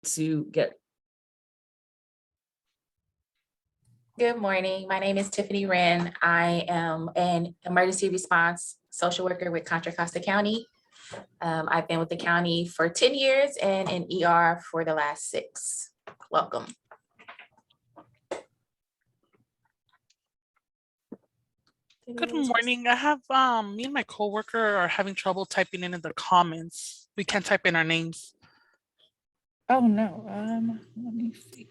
to get. Good morning. My name is Tiffany Wren. I am an emergency response social worker with Contra Costa County. I've been with the county for 10 years and in ER for the last 6. Welcome. Good morning. I have me and my coworker are having trouble typing in the comments. We can't type in our names. Oh no. Let me see.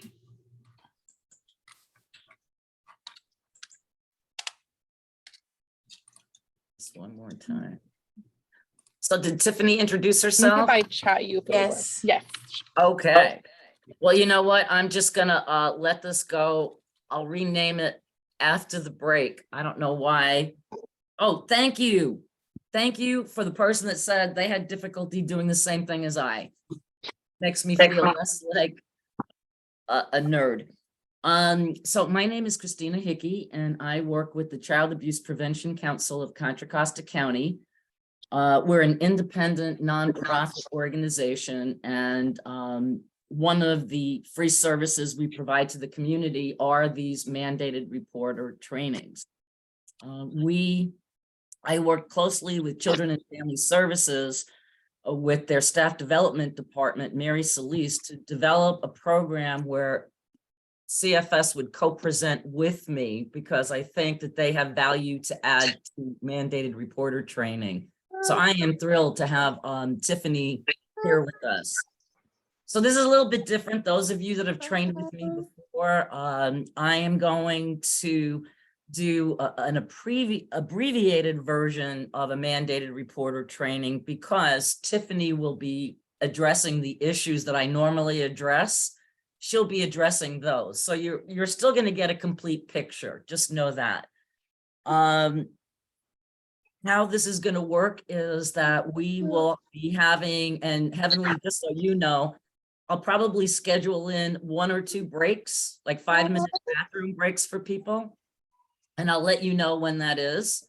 Just one more time. So did Tiffany introduce Maybe herself? if I chat you. Yes. Yes. Okay. Well, you know what? I'm just gonna let this go. I'll rename it after the break. I don't know why. Oh, thank you. Thank you for the person that said they had difficulty doing the same thing as I. Makes me feel less like a nerd. So my name is Christina Hickey, and I work with the Child Abuse Prevention Council of Contra Costa County. We're an independent nonprofit organization, and one of the free services we provide to the community are these mandated reporter trainings. I work closely with Children and Family Services with their staff development department, Mary Solis, to develop a program where CFS would co-present with me, because I think that they have value to add to mandated reporter training. So I am thrilled to have Tiffany here with us. So this is a little bit different. Those of you that have trained with me before, I am going to do an abbreviated version of a mandated reporter training, because Tiffany will be addressing the issues that I normally address. She'll be addressing those. So you're still going to get a complete picture. Just know that. How this is going to work is that we will be having, and Heavenly, just so you know, I'll probably schedule in 1 or 2 breaks, like 5-minute bathroom breaks for people. And I'll let you know when that is.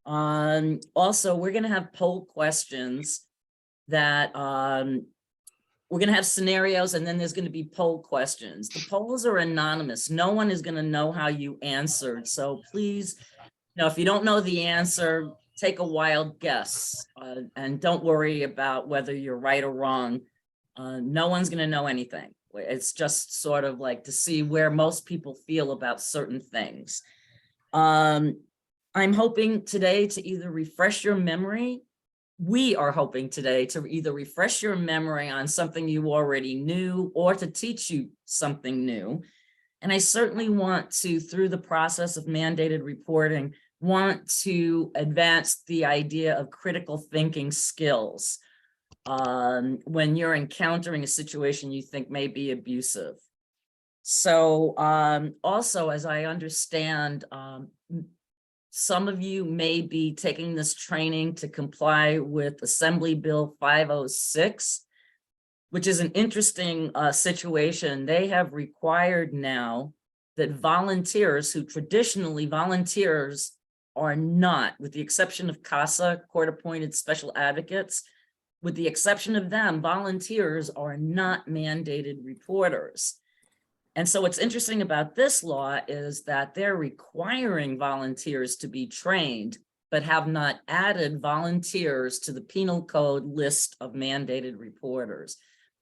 Also, we're going to have poll questions that we're going to have scenarios, and then there's going to be poll questions. The polls are anonymous. No one is going to know how you answered. So please, if you don't know the answer, take a wild guess, and don't worry about whether you're right or wrong. No one's going to know anything. It's just sort of like to see where most people feel about certain things. I'm hoping today to either refresh your memory. We are hoping today to either refresh your memory on something you already knew, or to teach you something new. And I certainly want to, through the process of mandated reporting, want to advance the idea of critical thinking skills when you're encountering a situation you think may be abusive. So also, as I understand, some of you may be taking this training to comply with Assembly Bill 506, which is an interesting situation. They have required now that volunteers who traditionally volunteers are not, with the exception of CASA, court-appointed special advocates, with the exception of them, volunteers are not mandated reporters. And so what's interesting about this law is that they're requiring volunteers to be trained, but have not added volunteers to the penal code list of mandated reporters.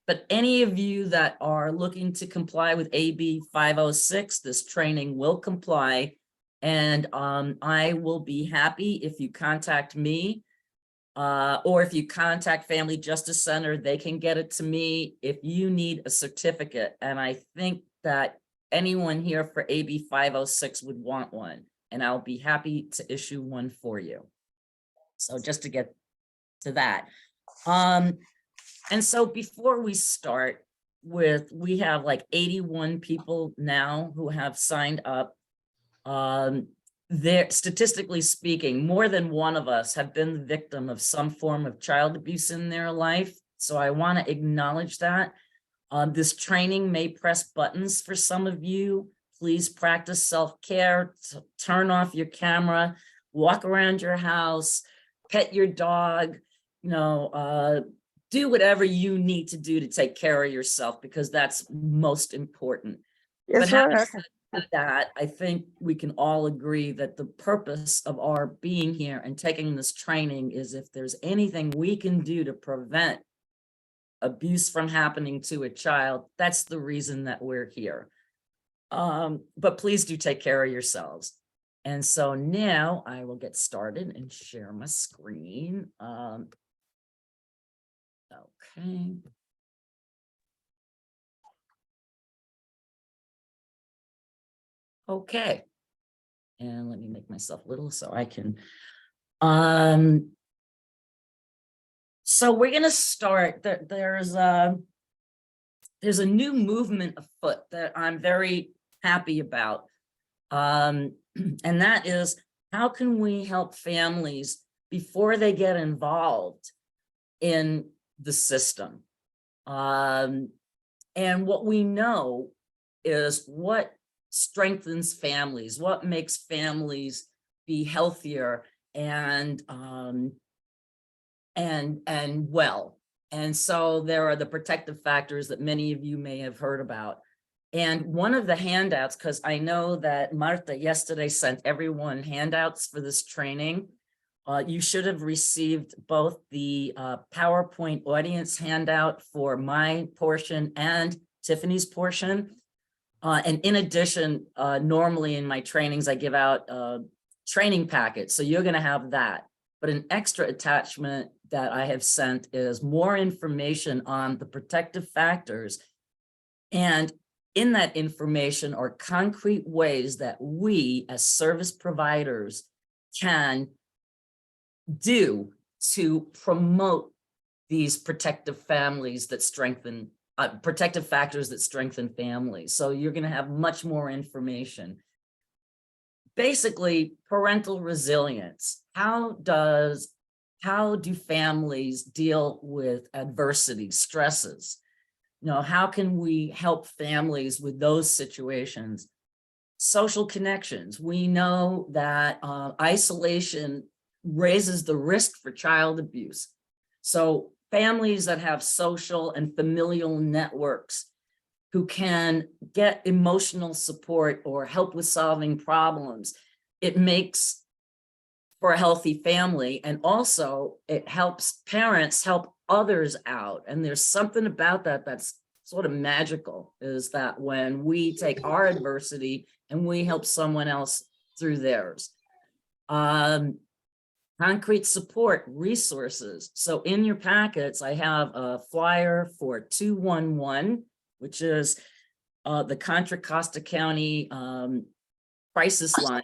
But any of you that are looking to comply with AB 506, this training will comply. And I will be happy if you contact me, or if you contact Family Justice Center, they can get it to me if you need a certificate. And I think that anyone here for AB 506 would want one, and I'll be happy to issue one for you. So just to get to that. And so before we start with, we have like 81 people now who have signed up. There, statistically speaking, more than one of us have been the victim of some form of child abuse in their life. So I want to acknowledge that. This training may press buttons for some of you. Please practice self-care, turn off your camera, walk around your house, pet your dog, do whatever you need to do to take care of yourself, because that's most important. But having said that, I think we can all agree that the purpose of our being here and taking this training is if there's anything we can do to prevent abuse from happening to a child, that's the reason that we're here. But please do take care of yourselves. And so now I will get started and share my screen. Okay. Okay. And let me make myself little so I can, so we're going to start. There's a new movement afoot that I'm very happy about. And that is, how can we help families before they get involved in the system? And what we know is what strengthens families, what makes families be healthier and well. And so there are the protective factors that many of you may have heard about. And one of the handouts, because I know that Marta yesterday sent everyone handouts for this training. You should have received both the PowerPoint audience handout for my portion and Tiffany's portion. And in addition, normally in my trainings, I give out training packets. So you're going to have that. But an extra attachment that I have sent is more information on the protective factors. And in that information are concrete ways that we as service providers can do to promote these protective families that strengthen protective factors that strengthen families. So you're going to have much more information. Basically, parental resilience. How do families deal with adversity, stresses? You know, how can we help families with those situations? Social connections. We know that isolation raises the risk for child abuse. So families that have social and familial networks who can get emotional support or help with solving problems, it makes for a healthy family. And also it helps parents help others out. And there's something about that that's sort of magical, is that when we take our adversity and we help someone else through theirs. Concrete support resources. So in your packets, I have a flyer for 211, which is the Contra Costa County crisis line.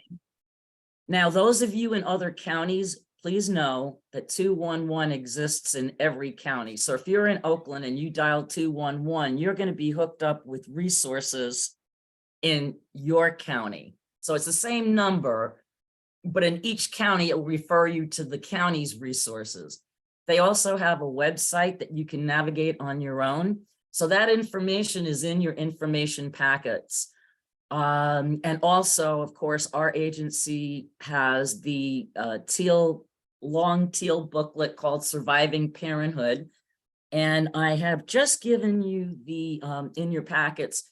Now, those of you in other counties, please know that 211 exists in every county. So if you're in Oakland and you dial 211, you're going to be hooked up with resources in your county. So it's the same number, but in each county, it will refer you to the county's resources. They also have a website that you can navigate on your own. So that information is in your information packets. And also, of course, our agency has the long teal booklet called Surviving Parenthood. And I have just given you the, in your packets,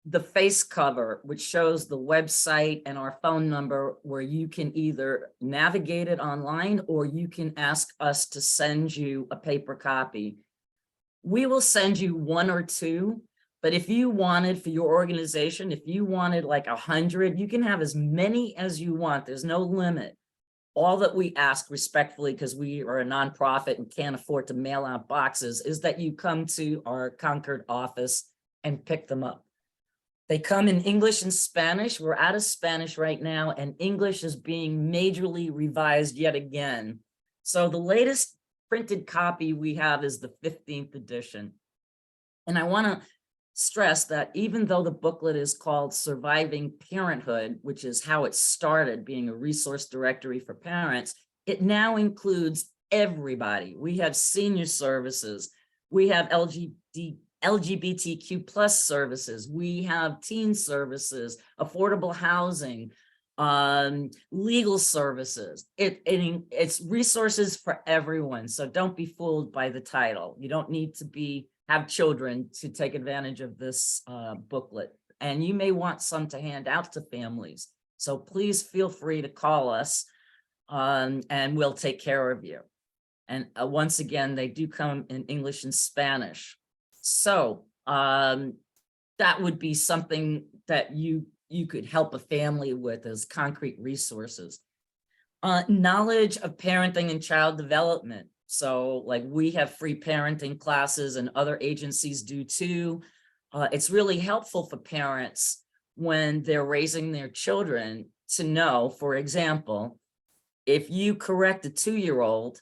the face cover, which shows the website and our phone number, where you can either navigate it online or you can ask us to send you a paper copy. We will send you one or two, but if you wanted for your organization, if you wanted like 100, you can have as many as you want. There's no limit. All that we ask respectfully, because we are a nonprofit and can't afford to mail out boxes, is that you come to our Concord office and pick them up. They come in English and Spanish. We're out of Spanish right now, and English is being majorly revised yet again. So the latest printed copy we have is the 15th edition. And I want to stress that even though the booklet is called Surviving Parenthood, which is how it started, being a resource directory for parents, it now includes everybody. We have senior services. We have LGBTQ plus services. We have teen services, affordable housing, legal services. It's resources for everyone. So don't be fooled by the title. You don't need to have children to take advantage of this booklet. And you may want some to hand out to families. So please feel free to call us and we'll take care of you. And once again, they do come in English and Spanish. So that would be something that you could help a family with as concrete resources. Knowledge of parenting and child development. So like we have free parenting classes and other agencies do too. It's really helpful for parents when they're raising their children to know, for example, if you correct a 2-year-old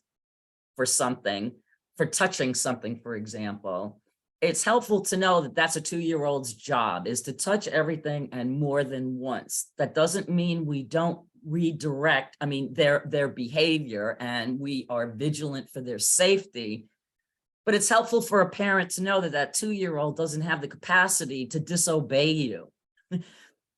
for something, for touching something, for example, it's helpful to know that that's a 2-year-old's job, is to touch everything and more than once. That doesn't mean we don't redirect, their behavior, and we are vigilant for their safety. But it's helpful for a parent to know that that 2-year-old doesn't have the capacity to disobey you.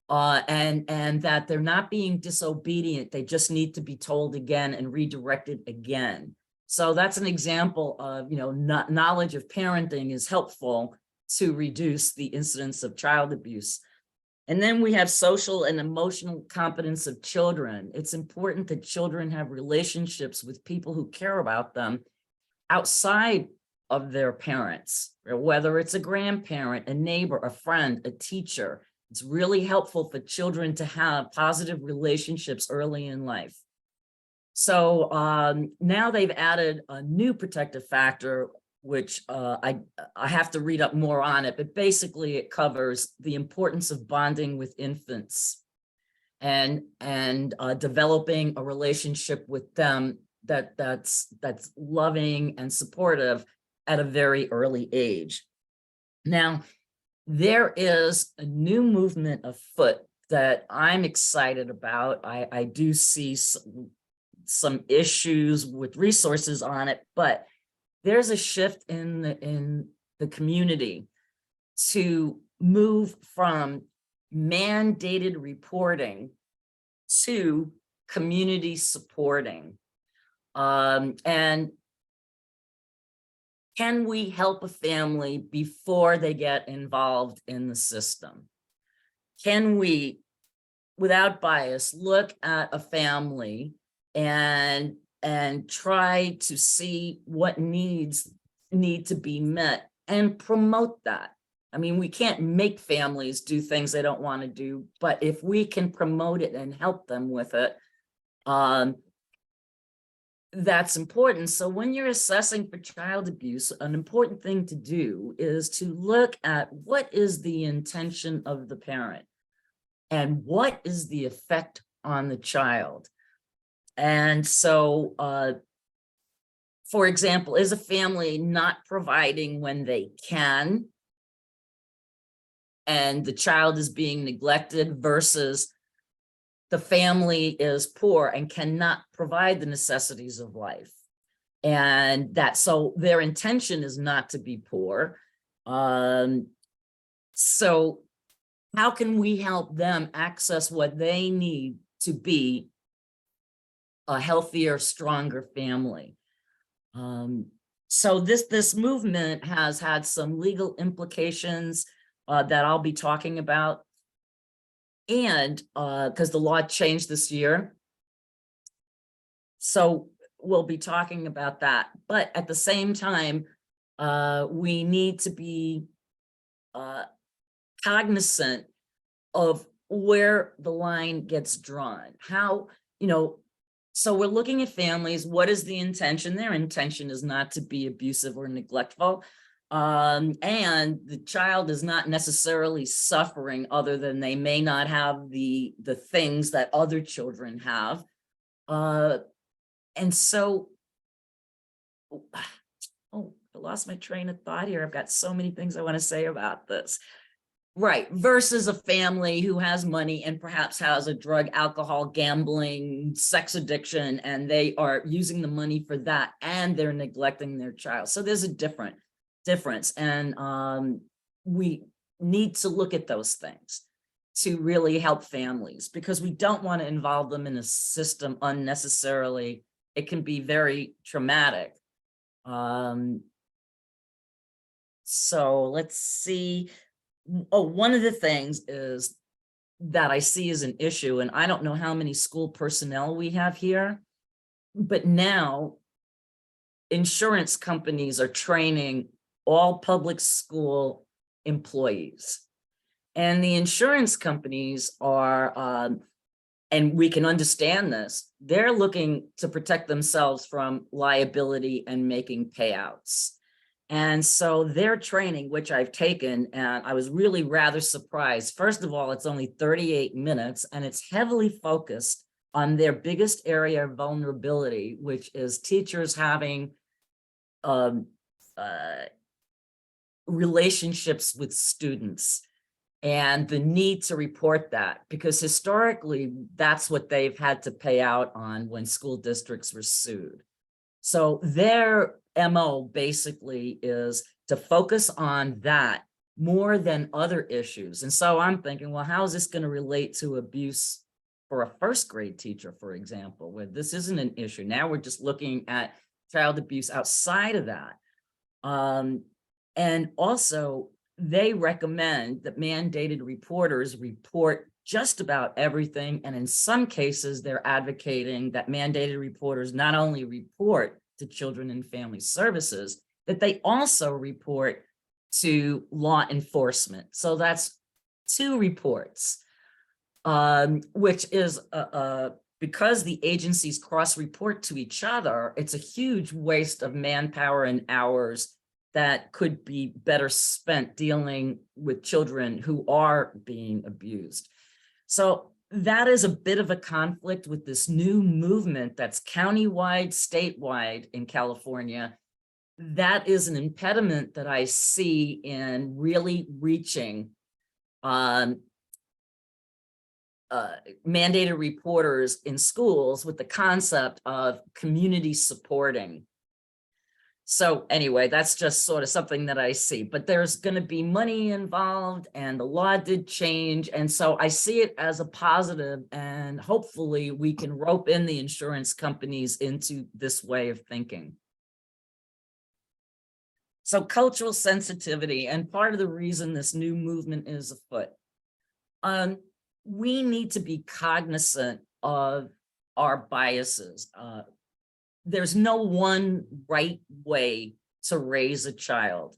And that they're not being disobedient. They just need to be told again and redirected again. So that's an example of, knowledge of parenting is helpful to reduce the incidence of child abuse. And then we have social and emotional competence of children. It's important that children have relationships with people who care about them outside of their parents, or whether it's a grandparent, a neighbor, a friend, a teacher. It's really helpful for children to have positive relationships early in life. So now they've added a new protective factor, which I have to read up more on it, but basically it covers the importance of bonding with infants and developing a relationship with them that's loving and supportive at a very early age. Now, there is a new movement afoot that I'm excited about. I do see some issues with resources on it, but there's a shift in the community to move from mandated reporting to community supporting. And can we help a family before they get involved in the system? Can we, without bias, look at a family and try to see what needs need to be met and promote that? I mean, we can't make families do things they don't want to do, but if we can promote it and help them with it, that's important. So when you're assessing for child abuse, an important thing to do is to look at what is the intention of the parent and what is the effect on the child. And so, for example, is a family not providing when they can, and the child is being neglected, versus the family is poor and cannot provide the necessities of life. And that, so their intention is not to be poor. So how can we help them access what they need to be a healthier, stronger family? So this movement has had some legal implications that I'll be talking about. And because the law changed this year. So we'll be talking about that. But at the same time, we need to be cognizant of where the line gets drawn. How, so we're looking at families. What is the intention? Their intention is not to be abusive or neglectful. And the child is not necessarily suffering, other than they may not have the things that other children have. And so, oh, I lost my train of thought here. I've got so many things I want to say about this. Right, versus a family who has money and perhaps has a drug, alcohol, gambling, sex addiction, and they are using the money for that and they're neglecting their child. So there's a difference, and we need to look at those things. to really help families, because we don't want to involve them in a system unnecessarily. It can be very traumatic. So let's see. Oh, one of the things is that I see as an issue, and I don't know how many school personnel we have here, but now insurance companies are training all public school employees. And the insurance companies are, and we can understand this, they're looking to protect themselves from liability and making payouts. And so their training, which I've taken, and I was really rather surprised. First of all, it's only 38 minutes and it's heavily focused on their biggest area of vulnerability, which is teachers having relationships with students and the need to report that, because historically that's what they've had to pay out on when school districts were sued. So their MO basically is to focus on that more than other issues. And so I'm thinking, well, how is this going to relate to abuse for a first grade teacher, for example, where this isn't an issue? Now we're just looking at child abuse outside of that. And also they recommend that mandated reporters report just about everything. And in some cases, they're advocating that mandated reporters not only report to Children and Family Services, that they also report to law enforcement. So that's 2 reports, which is because the agencies cross-report to each other, it's a huge waste of manpower and hours that could be better spent dealing with children who are being abused. So that is a bit of a conflict with this new movement that's countywide, statewide in California. That is an impediment that I see in really reaching mandated reporters in schools with the concept of community supporting. So anyway, that's just sort of something that I see, but there's going to be money involved and the law did change. And so I see it as a positive, and hopefully we can rope in the insurance companies into this way of thinking. So cultural sensitivity, and part of the reason this new movement is afoot. We need to be cognizant of our biases. There's no one right way to raise a child.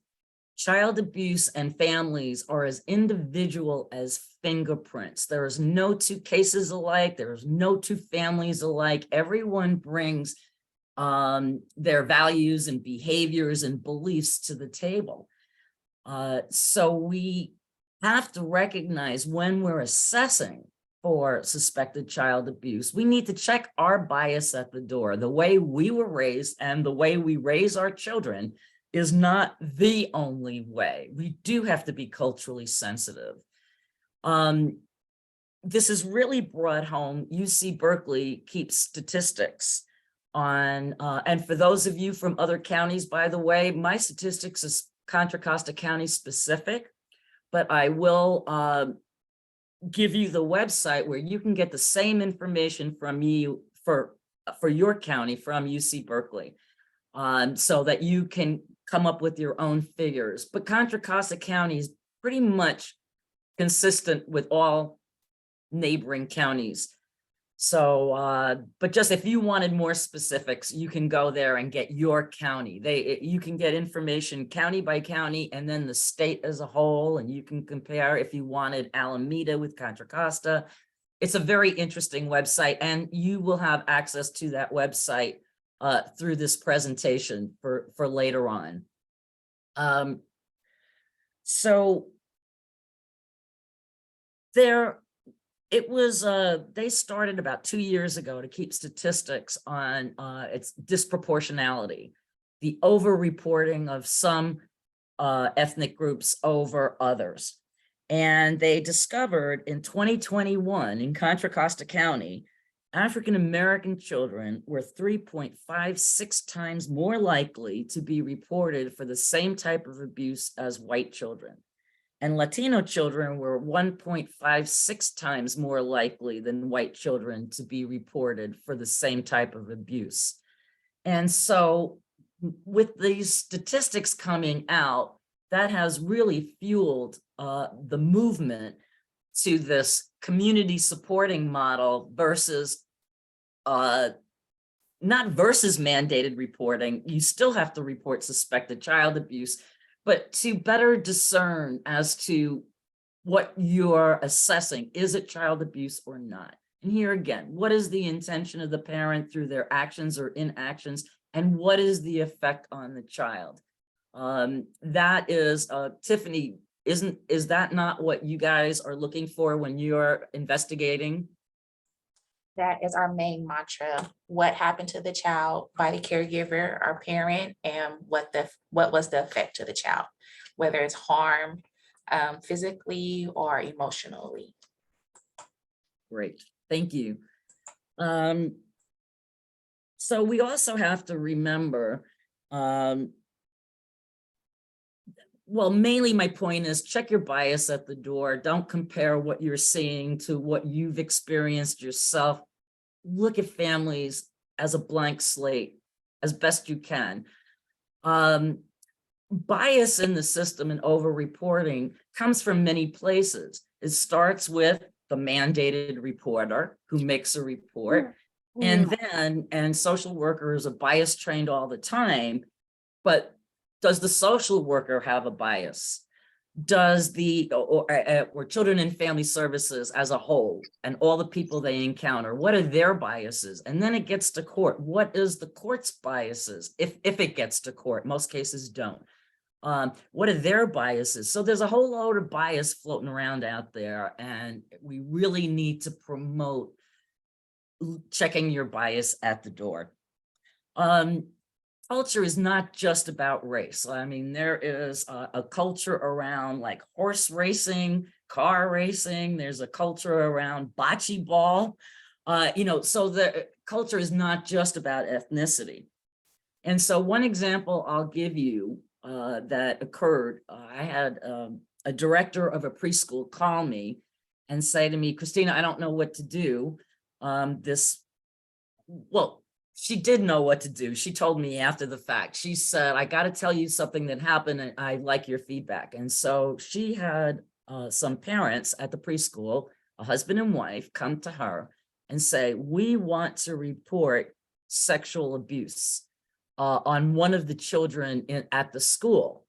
Child abuse and families are as individual as fingerprints. There is no 2 cases alike. There's no 2 families alike. Everyone brings their values and behaviors and beliefs to the table. So we have to recognize when we're assessing for suspected child abuse, we need to check our bias at the door. The way we were raised and the way we raise our children is not the only way. We do have to be culturally sensitive. This is really brought home. UC Berkeley keeps statistics on, and for those of you from other counties, by the way, my statistics is Contra Costa County specific, but I will give you the website where you can get the same information from you for your county from UC Berkeley, so that you can come up with your own figures. But Contra Costa County is pretty much consistent with all neighboring counties. So, but just if you wanted more specifics, you can go there and get your county. You can get information county by county and then the state as a whole, and you can compare if you wanted Alameda with Contra Costa. It's a very interesting website, and you will have access to that website through this presentation for later on. So they started about 2 years ago to keep statistics on its disproportionality, the over-reporting of some ethnic groups over others. And they discovered in 2021 in Contra Costa County, African-American children were 3.56 times more likely to be reported for the same type of abuse as white children. And Latino children were 1.56 times more likely than white children to be reported for the same type of abuse. And so with these statistics coming out, that has really fueled the movement to this community supporting model versus not versus mandated reporting. You still have to report suspected child abuse, but to better discern as to what you're assessing. Is it child abuse or not? And here again, what is the intention of the parent through their actions or inactions? And what is the effect on the child? That is, Tiffany, is that not what you guys are looking for when you're investigating? That is our main mantra. What happened to the child by the caregiver or parent, and what was the effect to the child, whether it's harm physically or emotionally. Great, thank you. So we also have to remember, well, mainly my point is check your bias at the door. Don't compare what you're seeing to what you've experienced yourself. Look at families as a blank slate as best you can. Bias in the system and over-reporting comes from many places. It starts with the mandated reporter who makes a report. And social workers are bias trained all the time, but does the social worker have a bias? Does or children and family services as a whole and all the people they encounter, what are their biases? And then it gets to court. What is the court's biases? If it gets to court, most cases don't. What are their biases? So there's a whole load of bias floating around out there, and we really need to promote checking your bias at the door. Culture is not just about race. I mean, there is a culture around like horse racing, car racing. There's a culture around bocce ball. So the culture is not just about ethnicity. And so one example I'll give you that occurred, I had a director of a preschool call me and say to me, Christina, I don't know what to do. She did know what to do. She told me after the fact. She said, I got to tell you something that happened and I like your feedback. And so she had some parents at the preschool, a husband and wife, come to her and say, we want to report sexual abuse on one of the children at the school.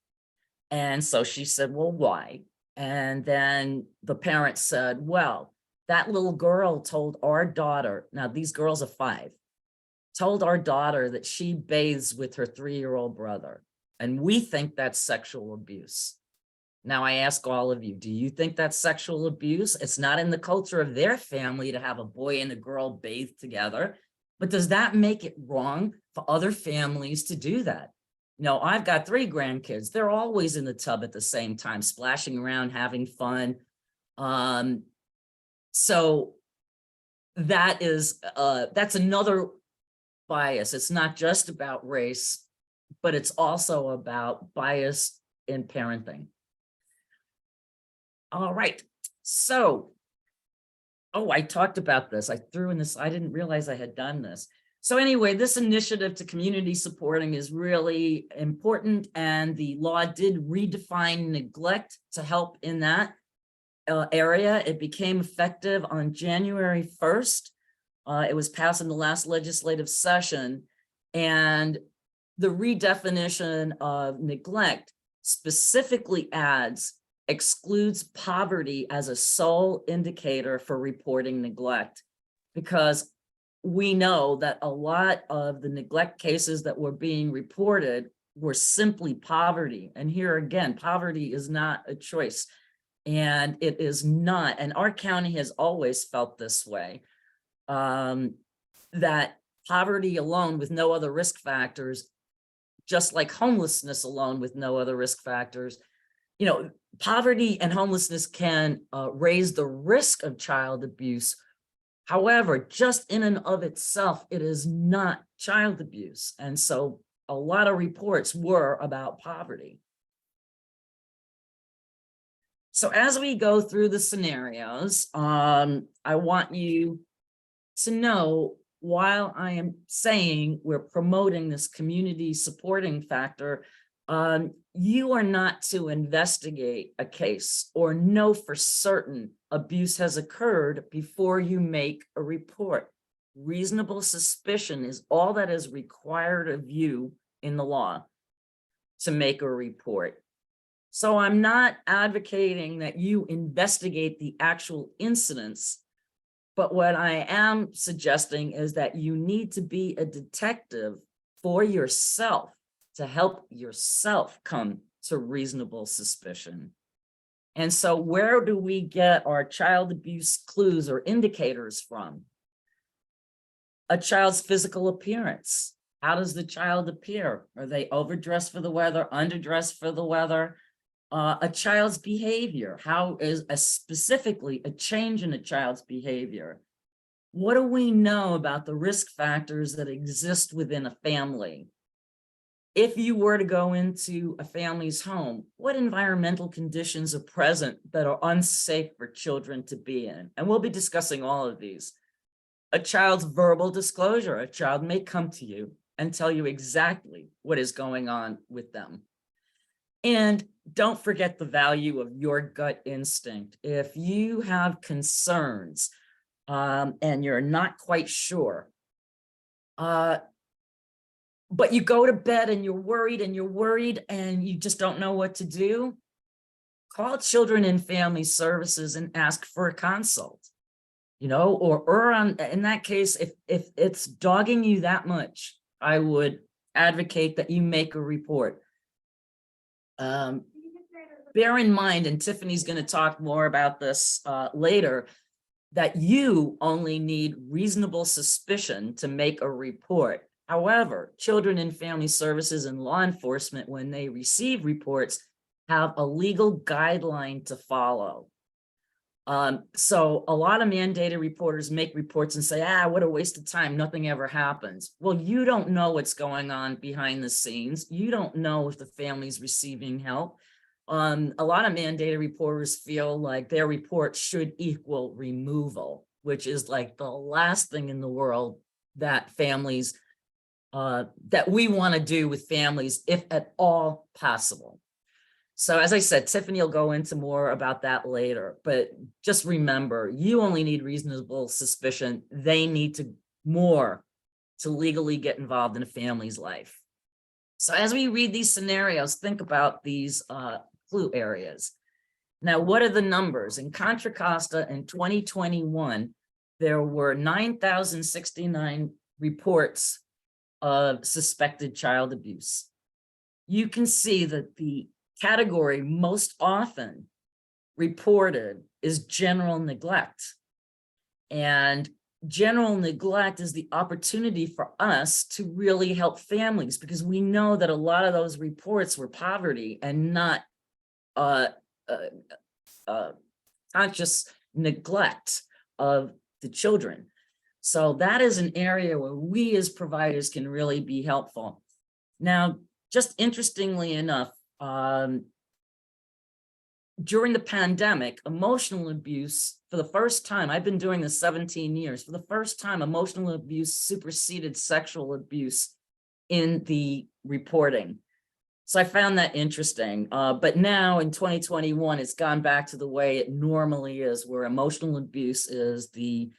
And so she said, well, why? And then the parent said, well, that little girl told our daughter, now these girls are 5, told our daughter that she bathes with her 3-year-old brother. And we think that's sexual abuse. Now I ask all of you, do you think that's sexual abuse? It's not in the culture of their family to have a boy and a girl bathe together, but does that make it wrong for other families to do that? I've got 3 grandkids. They're always in the tub at the same time, splashing around, having fun. So that's another bias. It's not just about race, but it's also about bias in parenting. All right. So, I talked about this. I threw in this. I didn't realize I had done this. So anyway, this initiative to community supporting is really important. And the law did redefine neglect to help in that area. It became effective on January 1st. It was passed in the last legislative session, and the redefinition of neglect specifically excludes poverty as a sole indicator for reporting neglect, because we know that a lot of the neglect cases that were being reported were simply poverty. And here again, poverty is not a choice, and it is not. And our county has always felt this way. That poverty alone with no other risk factors, just like homelessness alone with no other risk factors, poverty and homelessness can raise the risk of child abuse. However, just in and of itself, it is not child abuse. And so a lot of reports were about poverty. So as we go through the scenarios, I want you to know, while I am saying we're promoting this community supporting factor, you are not to investigate a case or know for certain abuse has occurred before you make a report. Reasonable suspicion is all that is required of you in the law to make a report. So I'm not advocating that you investigate the actual incidents, but what I am suggesting is that you need to be a detective for yourself to help yourself come to reasonable suspicion. And so where do we get our child abuse clues or indicators from? A child's physical appearance. How does the child appear? Are they overdressed for the weather, underdressed for the weather? A child's behavior. How is specifically a change in a child's behavior? What do we know about the risk factors that exist within a family? If you were to go into a family's home, what environmental conditions are present that are unsafe for children to be in? And we'll be discussing all of these. A child's verbal disclosure. A child may come to you and tell you exactly what is going on with them. And don't forget the value of your gut instinct. If you have concerns and you're not quite sure, but you go to bed and you're worried and you just don't know what to do, call Children and Family Services and ask for a consult, you know, or in that case, if it's dogging you that much, I would advocate that you make a report. Bear in mind, and Tiffany's going to talk more about this later, that you only need reasonable suspicion to make a report. However, Children and Family Services and law enforcement, when they receive reports, have a legal guideline to follow. So a lot of mandated reporters make reports and say, what a waste of time, nothing ever happens. Well, you don't know what's going on behind the scenes. You don't know if the family's receiving help. A lot of mandated reporters feel like their report should equal removal, which is like the last thing in the world that families, that we want to do with families, if at all possible. So as I said, Tiffany will go into more about that later, but just remember, you only need reasonable suspicion. They need to more to legally get involved in a family's life. So as we read these scenarios, think about these clue areas. Now, what are the numbers? In Contra Costa in 2021, there were 9,069 reports of suspected child abuse. You can see that the category most often reported is general neglect. And general neglect is the opportunity for us to really help families, because we know that a lot of those reports were poverty and not conscious neglect of the children. So that is an area where we as providers can really be helpful. Now, just interestingly enough, during the pandemic, emotional abuse, for the first time, I've been doing this 17 years, for the first time, emotional abuse superseded sexual abuse in the reporting. So I found that interesting. But now in 2021, it's gone back to the way it normally is, where emotional abuse is the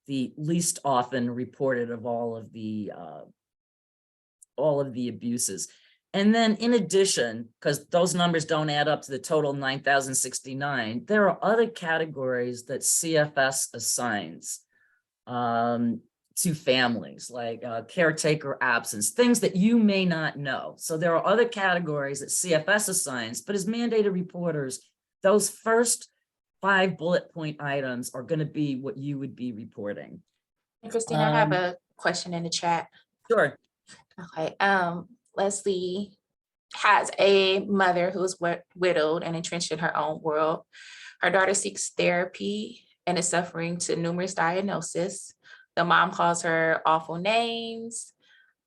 least often reported of all of the abuses. And then in addition, because those numbers don't add up to the total 9,069, there are other categories that CFS assigns to families, like caretaker absence, things that you may not know. So there are other categories that CFS assigns, but as mandated reporters, those first 5 bullet point items are going to be what you would be reporting. Christine, I have a question in the chat. Sure. Okay, Leslie has a mother who is widowed and entrenched in her own world. Her daughter seeks therapy and is suffering to numerous diagnoses. The mom calls her awful names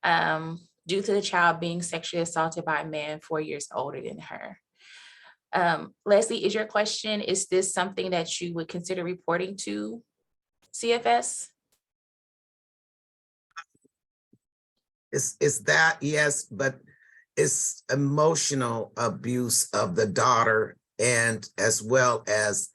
due to the child being sexually assaulted by a man 4 years older than her. Leslie, is your question, is this something that you would consider reporting to CFS? It's that, yes, but it's emotional abuse of the daughter, and as well as,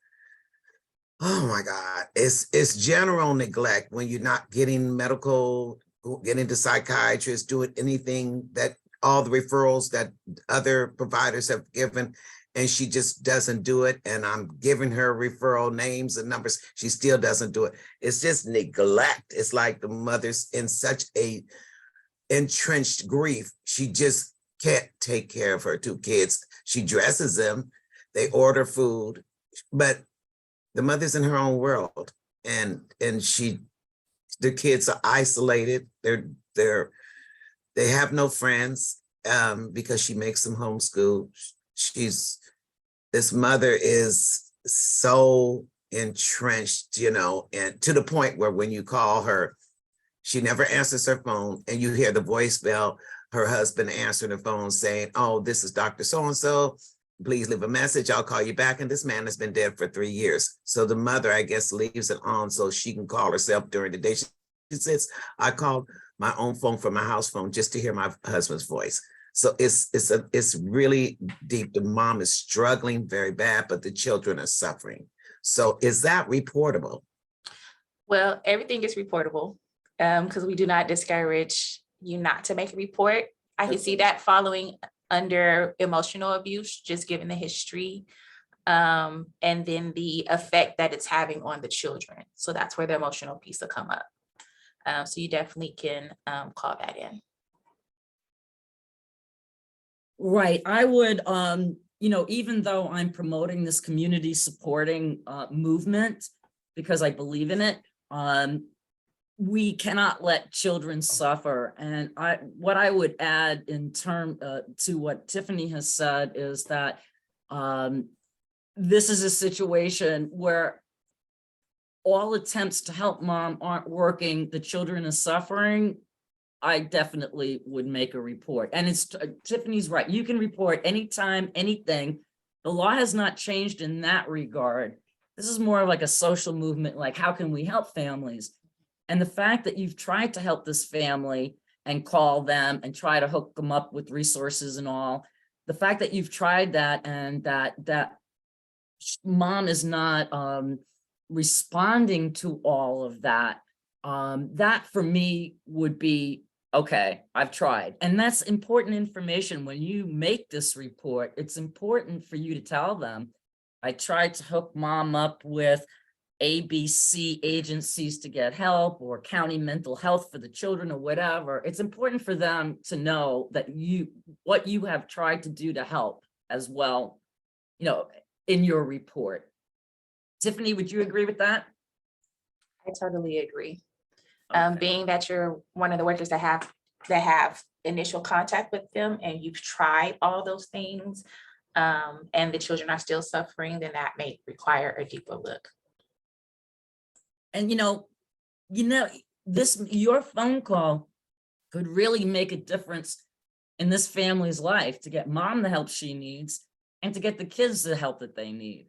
oh my God, it's general neglect when you're not getting medical, getting to psychiatrists, doing anything that all the referrals that other providers have given, and she just doesn't do it. And I'm giving her referral names and numbers. She still doesn't do it. It's just neglect. It's like the mother's in such a entrenched grief. She just can't take care of her two kids. She dresses them, they order food, but the mother's in her own world, and the kids are isolated. They have no friends because she makes them homeschool. This mother is so entrenched, and to the point where when you call her, she never answers her phone, and you hear the voicemail, her husband answering the phone saying, "Oh, this is Dr. So-and-so. Please leave a message. I'll call you back." And this man has been dead for 3 years. So the mother, I guess, leaves it on so she can call herself during the day. She says, "I called my own phone from my house phone just to hear my husband's voice." So it's really deep. The mom is struggling very bad, but the children are suffering. So is that reportable? Well, everything is reportable because we do not discourage you not to make a report. I can see that following under emotional abuse, just given the history and then the effect that it's having on the children. So that's where the emotional piece will come up. So you definitely can call that in. Right. I would, even though I'm promoting this community supporting movement because I believe in it, we cannot let children suffer. And what I would add in term to what Tiffany has said is that this is a situation where all attempts to help mom aren't working. The children are suffering. I definitely would make a report. And it's Tiffany's right. You can report anytime, anything. The law has not changed in that regard. This is more of like a social movement, like how can we help families? And the fact that you've tried to help this family and call them and try to hook them up with resources and all, the fact that you've tried that and that mom is not responding to all of that, that for me would be, okay, I've tried. And that's important information. When you make this report, it's important for you to tell them, I tried to hook mom up with ABC agencies to get help, or county mental health for the children, or whatever. It's important for them to know that what you have tried to do to help as well, in your report. Tiffany, would you agree with that? I totally agree. Okay. Being that you're one of the workers that have initial contact with them and you've tried all those things and the children are still suffering, then that may require a deeper look. And your phone call could really make a difference in this family's life, to get mom the help she needs and to get the kids the help that they need.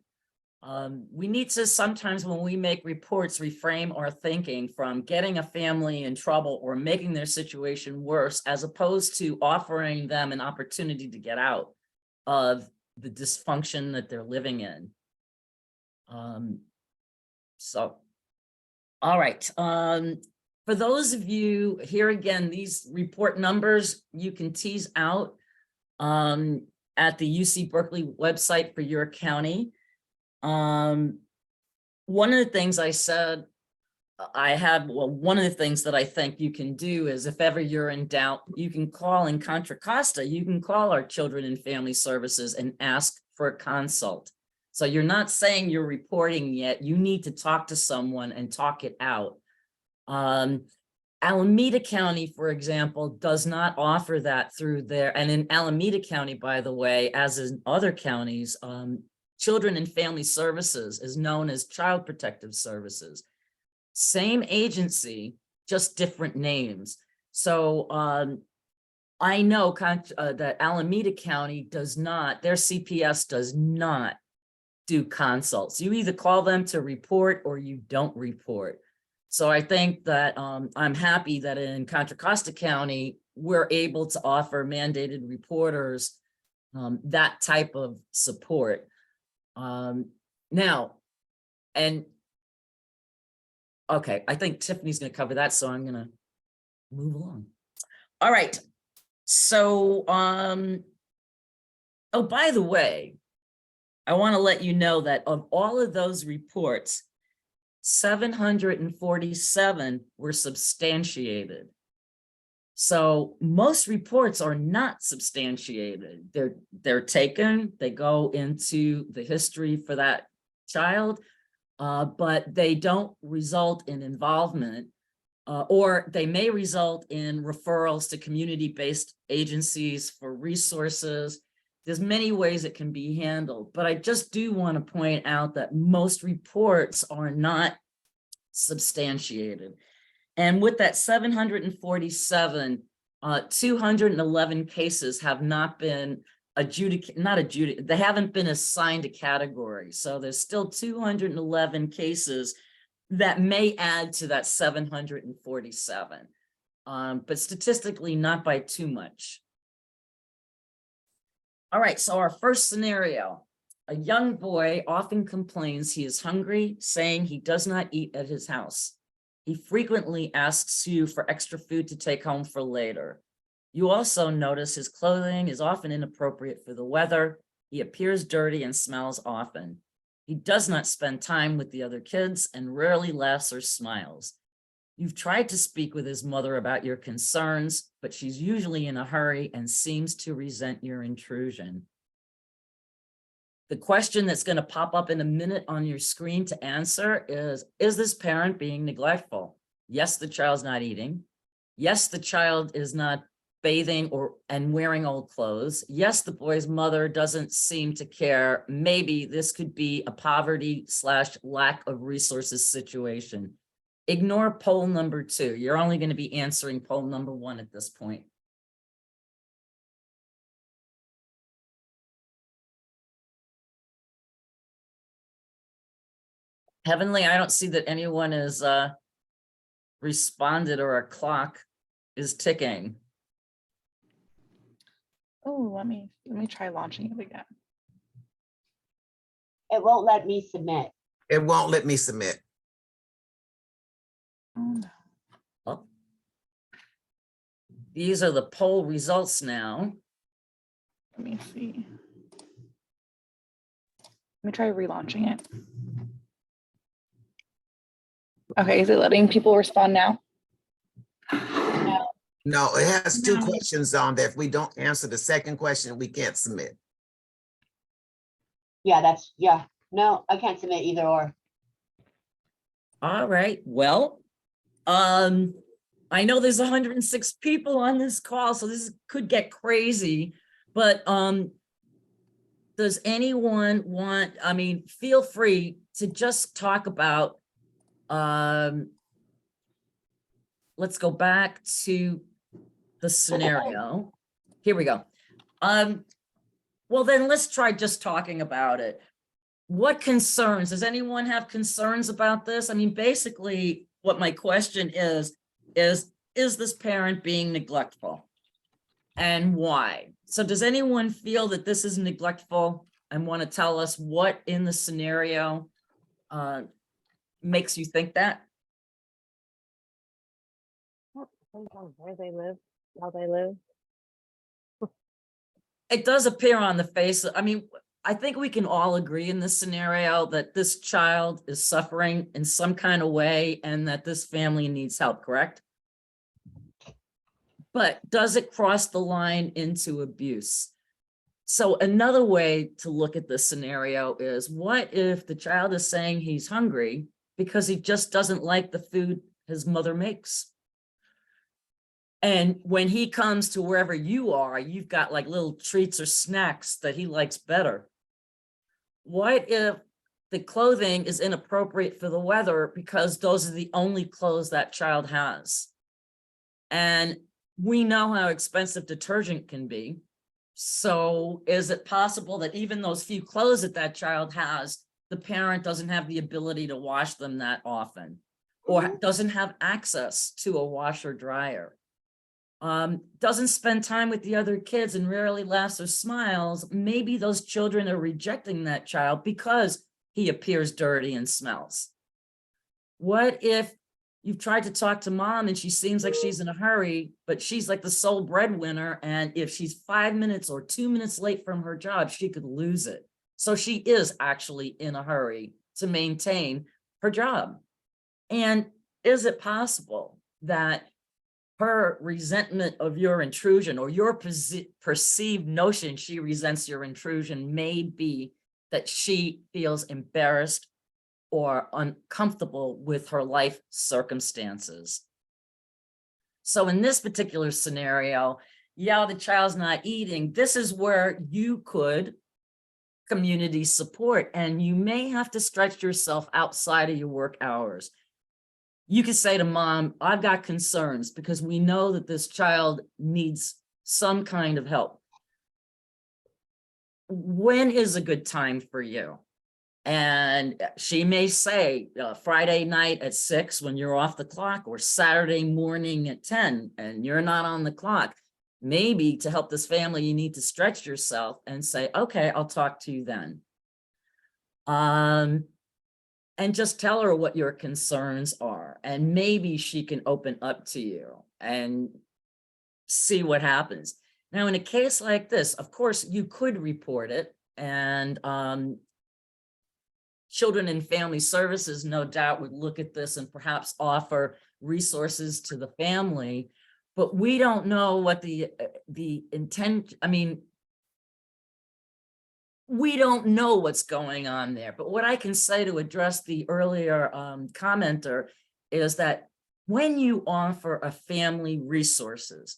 We need to sometimes, when we make reports, reframe our thinking from getting a family in trouble or making their situation worse, as opposed to offering them an opportunity to get out of the dysfunction that they're living in. All right. For those of you here, again, these report numbers you can tease out at the UC Berkeley website for your county. One of the things I said, one of the things that I think you can do is, if ever you're in doubt, you can call in Contra Costa. You can call our Children and Family Services and ask for a consult. So you're not saying you're reporting yet. You need to talk to someone and talk it out. Alameda County, for example, does not offer that through there. And in Alameda County, by the way, as in other counties, Children and Family Services is known as Child Protective Services. Same agency, just different names. So I know that Alameda County does not, their CPS does not do consults. You either call them to report or you don't report. So I think that I'm happy that in Contra Costa County, we're able to offer mandated reporters that type of support. Now, and okay, I think Tiffany's going to cover that, so I'm going to move along. All right. So, oh, by the way, I want to let you know that of all of those reports, 747 were substantiated. So most reports are not substantiated. They're taken, they go into the history for that child, but they don't result in involvement, or they may result in referrals to community-based agencies for resources. There's many ways it can be handled, but I just do want to point out that most reports are not substantiated. And with that 747, 211 cases have not been adjudicated, they haven't been assigned a category. So there's still 211 cases that may add to that 747, but statistically not by too much. All right, so our first scenario, a young boy often complains he is hungry, saying he does not eat at his house. He frequently asks you for extra food to take home for later. You also notice his clothing is often inappropriate for the weather. He appears dirty and smells often. He does not spend time with the other kids and rarely laughs or smiles. You've tried to speak with his mother about your concerns, but she's usually in a hurry and seems to resent your intrusion. The question that's going to pop up in a minute on your screen to answer is this parent being neglectful? Yes, the child's not eating. Yes, the child is not bathing and wearing old clothes. Yes, the boy's mother doesn't seem to care. Maybe this could be a poverty/lack of resources situation. Ignore poll number 2. You're only going to be answering poll number 1 at this point. Heavenly, I don't see that anyone is responded or a clock is ticking. Oh, let me try launching it again. It won't let me submit. It won't let me submit. Oh, no. Oh. These are the poll results now. Let me see. Let me try relaunching it. Okay, is it letting people respond now? No, it has 2 No. questions on there. If we don't answer the second question, we can't submit. Yeah, no, I can't submit either or. All right, well, I know there's 106 people on this call, so this could get crazy, but does anyone want, I mean, feel free to just talk about, let's go back to the scenario. Here we go. Well, then let's try just talking about it. What concerns, does anyone have concerns about this? I mean, basically what my question is this parent being neglectful and why? So does anyone feel that this is neglectful and want to tell us what in the scenario makes you think that? Where they live, how they live. It does appear on the face. I mean, I think we can all agree in this scenario that this child is suffering in some kind of way and that this family needs help, correct? But does it cross the line into abuse? So another way to look at this scenario is, what if the child is saying he's hungry because he just doesn't like the food his mother makes? And when he comes to wherever you are, you've got like little treats or snacks that he likes better. What if the clothing is inappropriate for the weather because those are the only clothes that child has? And we know how expensive detergent can be. So is it possible that even those few clothes that that child has, the parent doesn't have the ability to wash them that often? Or doesn't have access to a washer dryer? Doesn't spend time with the other kids and rarely laughs or smiles? Maybe those children are rejecting that child because he appears dirty and smells. What if you've tried to talk to mom and she seems like she's in a hurry, but she's like the sole breadwinner, and if she's 5 minutes or 2 minutes late from her job, she could lose it. So she is actually in a hurry to maintain her job. And is it possible that her resentment of your intrusion, or your perceived notion she resents your intrusion, may be that she feels embarrassed or uncomfortable with her life circumstances? So in this particular scenario, yeah, the child's not eating. This is where you could community support, and you may have to stretch yourself outside of your work hours. You could say to mom, I've got concerns because we know that this child needs some kind of help. When is a good time for you? And she may say Friday night at 6 when you're off the clock, or Saturday morning at 10 and you're not on the clock. Maybe to help this family, you need to stretch yourself and say, okay, I'll talk to you then. And just tell her what your concerns are, and maybe she can open up to you and see what happens. Now, in a case like this, of course, you could report it, and Children and Family Services, no doubt, would look at this and perhaps offer resources to the family, but we don't know what the intent, I mean, we don't know what's going on there. But what I can say to address the earlier commenter is that when you offer a family resources,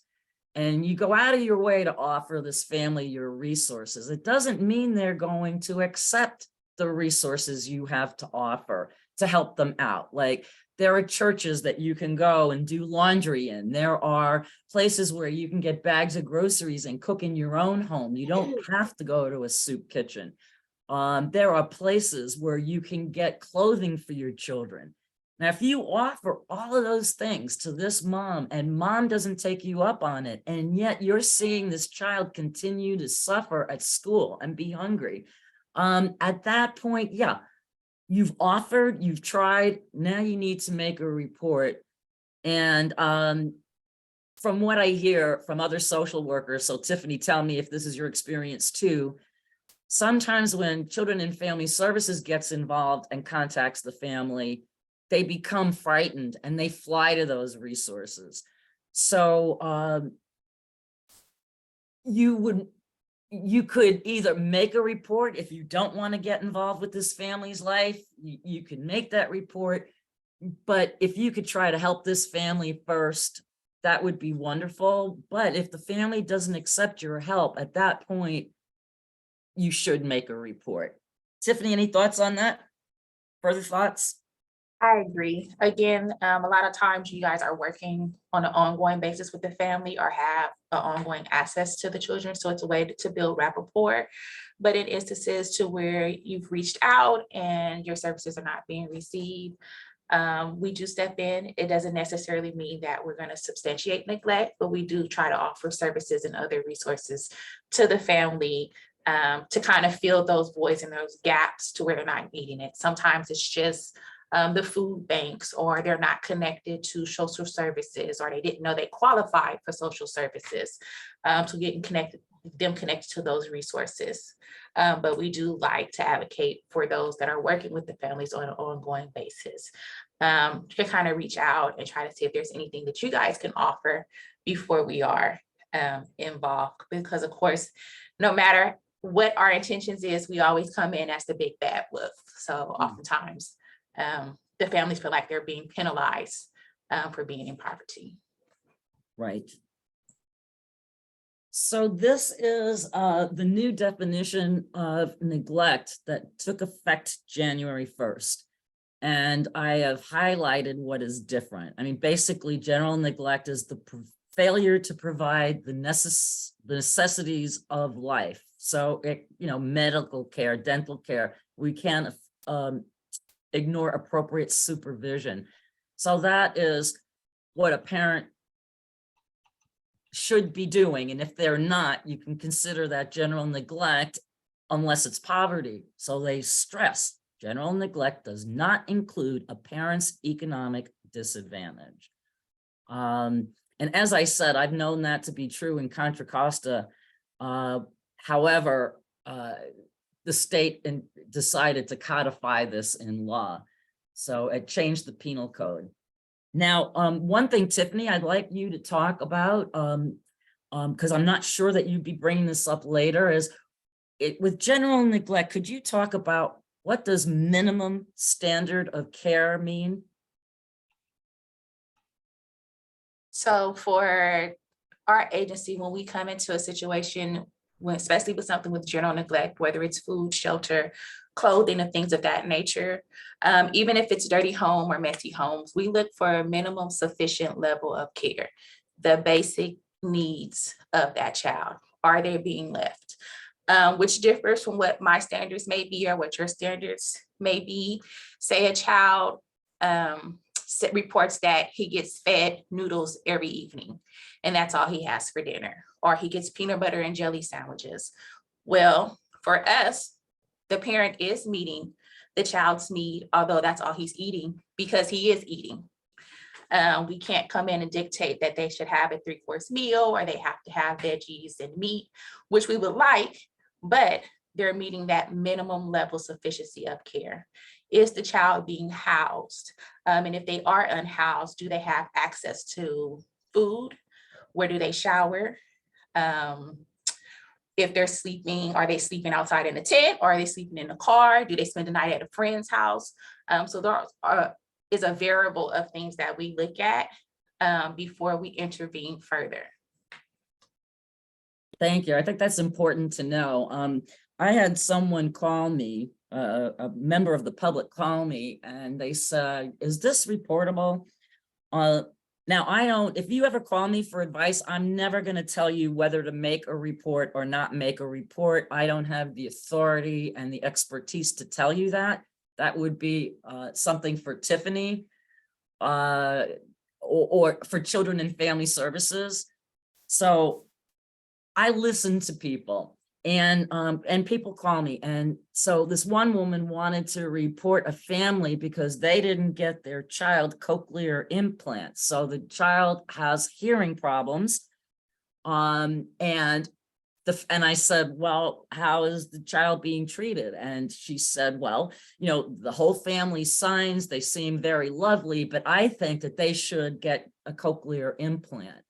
and you go out of your way to offer this family your resources, it doesn't mean they're going to accept the resources you have to offer to help them out. Like, there are churches that you can go and do laundry in. There are places where you can get bags of groceries and cook in your own home. You don't have to go to a soup kitchen. There are places where you can get clothing for your children. Now, if you offer all of those things to this mom and mom doesn't take you up on it, and yet you're seeing this child continue to suffer at school and be hungry, at that point, yeah, you've offered, you've tried, now you need to make a report. And from what I hear from other social workers, so Tiffany, tell me if this is your experience too, sometimes when Children and Family Services gets involved and contacts the family, they become frightened and they fly to those resources. So you could either make a report if you don't want to get involved with this family's life, you can make that report. But if you could try to help this family first, that would be wonderful. But if the family doesn't accept your help, at that point, you should make a report. Tiffany, any thoughts on that? Further thoughts? I agree. Again, a lot of times you guys are working on an ongoing basis with the family or have an ongoing access to the children. So it's a way to build rapport. But in instances to where you've reached out and your services are not being received, we do step in. It doesn't necessarily mean that we're going to substantiate neglect, but we do try to offer services and other resources to the family to kind of fill those voids and those gaps to where they're not needing it. Sometimes it's just the food banks, or they're not connected to social services, or they didn't know they qualified for social services. So getting connected to those resources. But we do like to advocate for those that are working with the families on an ongoing basis. You can kind of reach out and try to see if there's anything that you guys can offer before we are involved. Because of course, no matter what our intentions is, we always come in as the big bad wolf. So oftentimes the families feel like they're being penalized for being in poverty. Right. So this is the new definition of neglect that took effect January 1st. And I have highlighted what is different. I mean, basically, general neglect is the failure to provide the necessities of life. So, medical care, dental care, we can't ignore appropriate supervision. So that is what a parent should be doing. And if they're not, you can consider that general neglect unless it's poverty. So they stress general neglect does not include a parent's economic disadvantage. And as I said, I've known that to be true in Contra Costa. However, the state decided to codify this in law. So it changed the penal code. Now, one thing, Tiffany, I'd like you to talk about, because I'm not sure that you'd be bringing this up later, is with general neglect, could you talk about what does minimum standard of care mean? So for our agency, when we come into a situation, especially with something with general neglect, whether it's food, shelter, clothing, and things of that nature, even if it's dirty home or messy homes, we look for a minimum sufficient level of care, the basic needs of that child. Are they being left? Which differs from what my standards may be or what your standards may be. Say a child reports that he gets fed noodles every evening and that's all he has for dinner, or he gets peanut butter and jelly sandwiches. Well, for us, the parent is meeting the child's need, although that's all he's eating, because he is eating. We can't come in and dictate that they should have a 3-course meal or they have to have veggies and meat, which we would like, but they're meeting that minimum level sufficiency of care. Is the child being housed? And if they are unhoused, do they have access to food? Where do they shower? If they're sleeping, are they sleeping outside in a tent, or are they sleeping in a car? Do they spend the night at a friend's house? So there is a variable of things that we look at before we intervene further. Thank you. I think that's important to know. I had someone call me, a member of the public call me, and they said, is this reportable? Now, if you ever call me for advice, I'm never going to tell you whether to make a report or not make a report. I don't have the authority and the expertise to tell you that. That would be something for Tiffany or for Children and Family Services. So I listen to people, and people call me. And so this one woman wanted to report a family because they didn't get their child cochlear implants. So the child has hearing problems. And I said, well, how is the child being treated? And she said, well, the whole family signs, they seem very lovely, but I think that they should get a cochlear implant.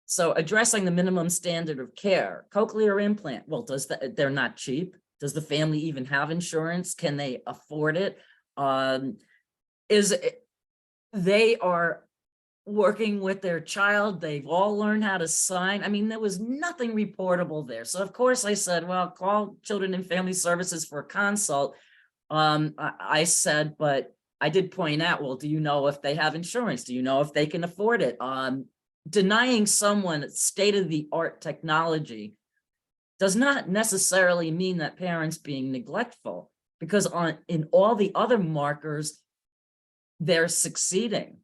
So addressing the minimum standard of care, cochlear implant, well, they're not cheap. Does the family even have insurance? Can they afford it? They are working with their child. They've all learned how to sign. I mean, there was nothing reportable there. So of course I said, well, call Children and Family Services for a consult. I said, but I did point out, well, do you know if they have insurance? Do you know if they can afford it? Denying someone state-of-the-art technology does not necessarily mean that parents being neglectful, because in all the other markers, they're succeeding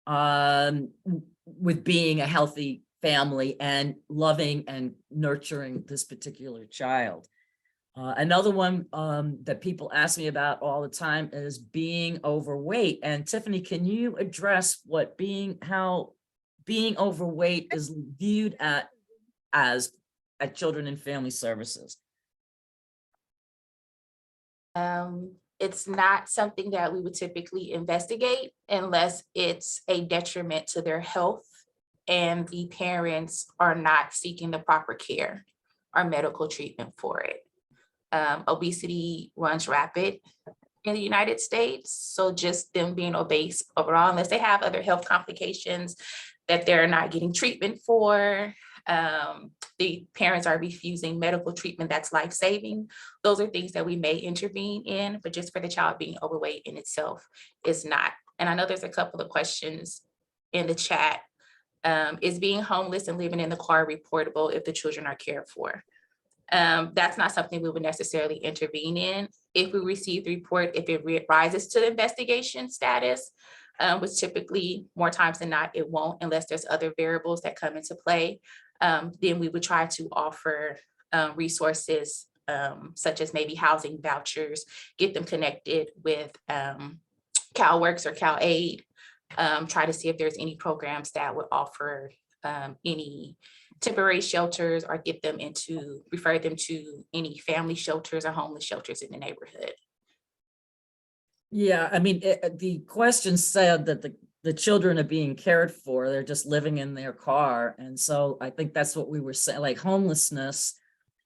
with being a healthy family and loving and nurturing this particular child. Another one that people ask me about all the time is being overweight. And Tiffany, can you address how being overweight is viewed at Children and Family Services? It's not something that we would typically investigate unless it's a detriment to their health and the parents are not seeking the proper care or medical treatment for it. Obesity runs rapid in the United States. So just them being obese overall, unless they have other health complications that they're not getting treatment for, the parents are refusing medical treatment that's life-saving. Those are things that we may intervene in, but just for the child being overweight in itself is not. And I know there's a couple of questions in the chat Is being homeless and living in the car reportable if the children are cared for? That's not something we would necessarily intervene in. If we receive the report, if it rises to the investigation status, which typically more times than not, it won't unless there's other variables that come into play, then we would try to offer resources such as maybe housing vouchers, get them connected with CalWorks or CalAid, try to see if there's any programs that would offer any temporary shelters or refer them to any family shelters or homeless shelters in the neighborhood. Yeah, I mean, the question said that the children are being cared for, they're just living in their car. And so I think that's what we were saying, like homelessness,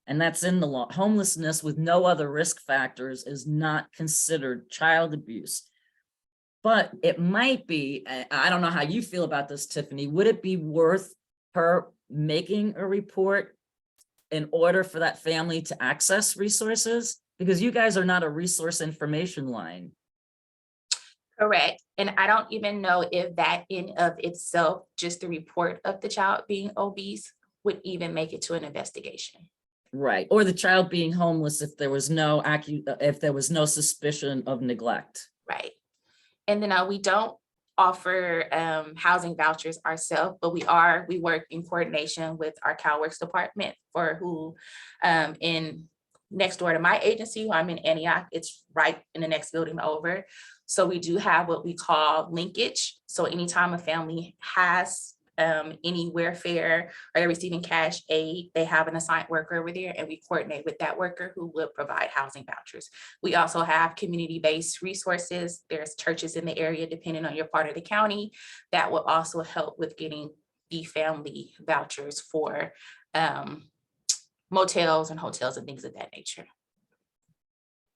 and that's in the law. Homelessness with no other risk factors is not considered child abuse. But it might be, I don't know how you feel about this, Tiffany, would it be worth her making a report in order for that family to access resources? Because you guys are not a resource information line. Correct. And I don't even know if that in of itself, just the report of the child being obese would even make it to an investigation. Right, or the child being homeless if there was no suspicion of neglect. Right. And then we don't offer housing vouchers ourselves, but we work in coordination with our CalWorks department for who in next door to my agency, who I'm in Antioch, it's right in the next building over. So we do have what we call linkage. So anytime a family has any welfare or they're receiving cash aid, they have an assigned worker over there and we coordinate with that worker who will provide housing vouchers. We also have community-based resources. There's churches in the area, depending on your part of the county, that will also help with getting the family vouchers for motels and hotels and things of that nature.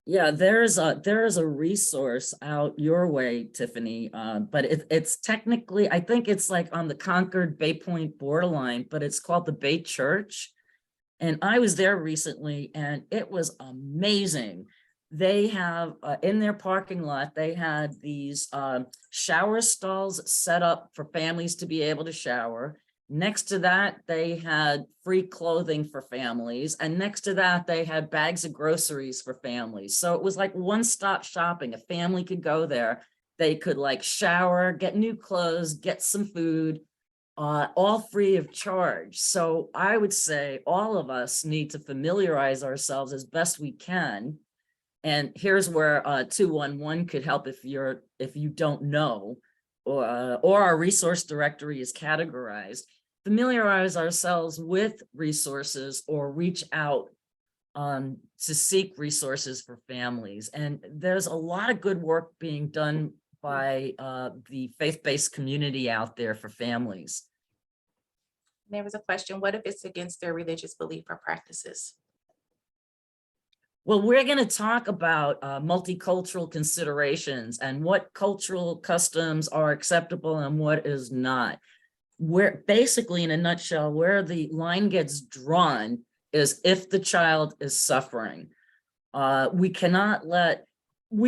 Yeah, there is a resource out your way, Tiffany, but it's technically, I think it's like on the Concord Bay Point borderline, but it's called the Bay Church. And I was there recently and it was amazing. They have in their parking lot, they had these shower stalls set up for families to be able to shower. Next to that, they had free clothing for families. And next to that, they had bags of groceries for families. So it was like one-stop shopping. A family could go there. They could like shower, get new clothes, get some food, all free of charge. So I would say all of us need to familiarize ourselves as best we can. And here's where 211 could help if you don't know, or our resource directory is categorized. Familiarize ourselves with resources or reach out to seek resources for families. And there's a lot of good work being done by the faith-based community out there for families. There was a question, what if it's against their religious belief or practices? Well, we're going to talk about multicultural considerations and what cultural customs are acceptable and what is not. Where basically, in a nutshell, where the line gets drawn is if the child is suffering. We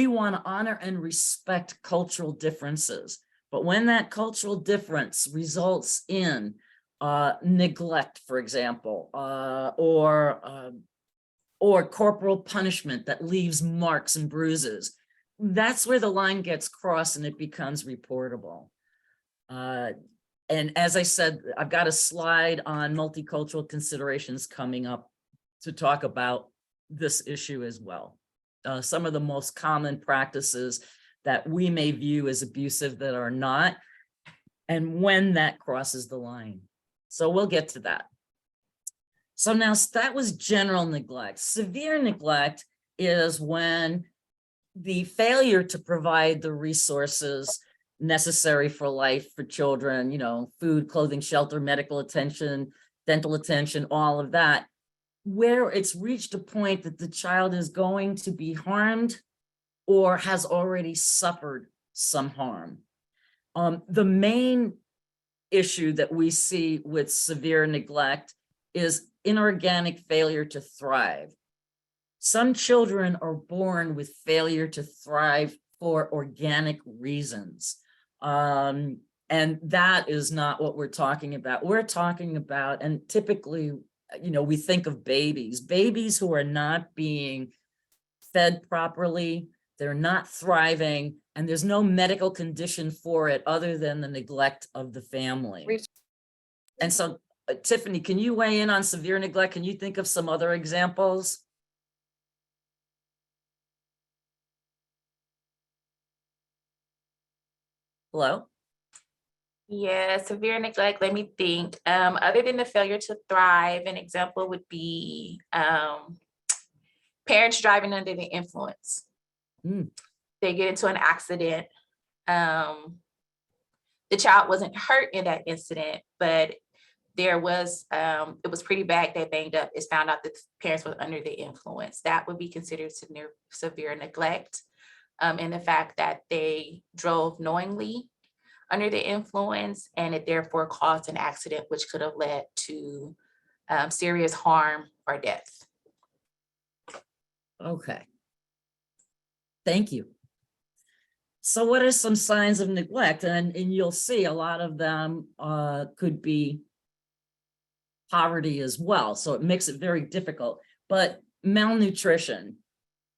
want to honor and respect cultural differences, but when that cultural difference results in neglect, for example, or corporal punishment that leaves marks and bruises, that's where the line gets crossed and it becomes reportable. And as I said, I've got a slide on multicultural considerations coming up to talk about this issue as well. Some of the most common practices that we may view as abusive that are not, and when that crosses the line. So we'll get to that. So now that was general neglect. Severe neglect is when the failure to provide the resources necessary for life for children, food, clothing, shelter, medical attention, dental attention, all of that, where it's reached a point that the child is going to be harmed or has already suffered some harm. The main issue that we see with severe neglect is inorganic failure to thrive. Some children are born with failure to thrive for organic reasons. And that is not what we're talking about. We're talking about, and typically, we think of babies who are not being fed properly, they're not thriving, and there's no medical condition for it other than the neglect of the family. Res- And so, Tiffany, can you weigh in on severe neglect? Can you think of some other examples? Hello? Yeah, severe neglect, let me think. Other than the failure to thrive, an example would be parents driving under the influence. Mm. They get into an accident. The child wasn't hurt in that incident, but it was pretty bad. They banged up. It's found out that the parents were under the influence. That would be considered severe neglect. And the fact that they drove knowingly under the influence, and it therefore caused an accident, which could have led to serious harm or death. Okay. Thank you. So what are some signs of neglect? And you'll see a lot of them could be poverty as well. So it makes it very difficult. But malnutrition,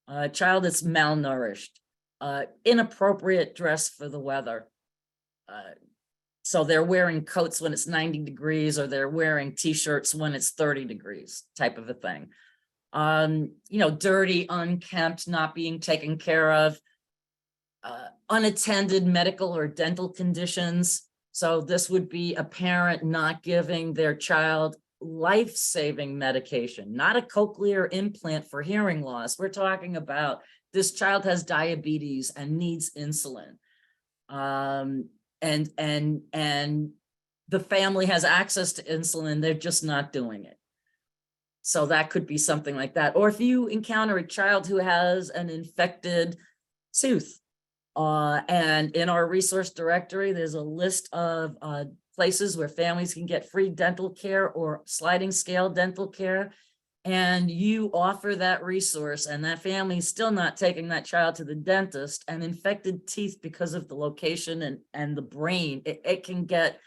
a child that's malnourished, inappropriate dress for the weather. So they're wearing coats when it's 90 degrees, or they're wearing t-shirts when it's 30 degrees, type of a thing. Dirty, unkempt, not being taken care of, unattended medical or dental conditions. So this would be a parent not giving their child life-saving medication, not a cochlear implant for hearing loss. We're talking about this child has diabetes and needs insulin. And the family has access to insulin, they're just not doing it. So that could be something like that. Or if you encounter a child who has an infected tooth, and in our resource directory, there's a list of places where families can get free dental care or sliding scale dental care. And you offer that resource, and that family is still not taking that child to the dentist, and infected teeth because of the location and the brain, it can get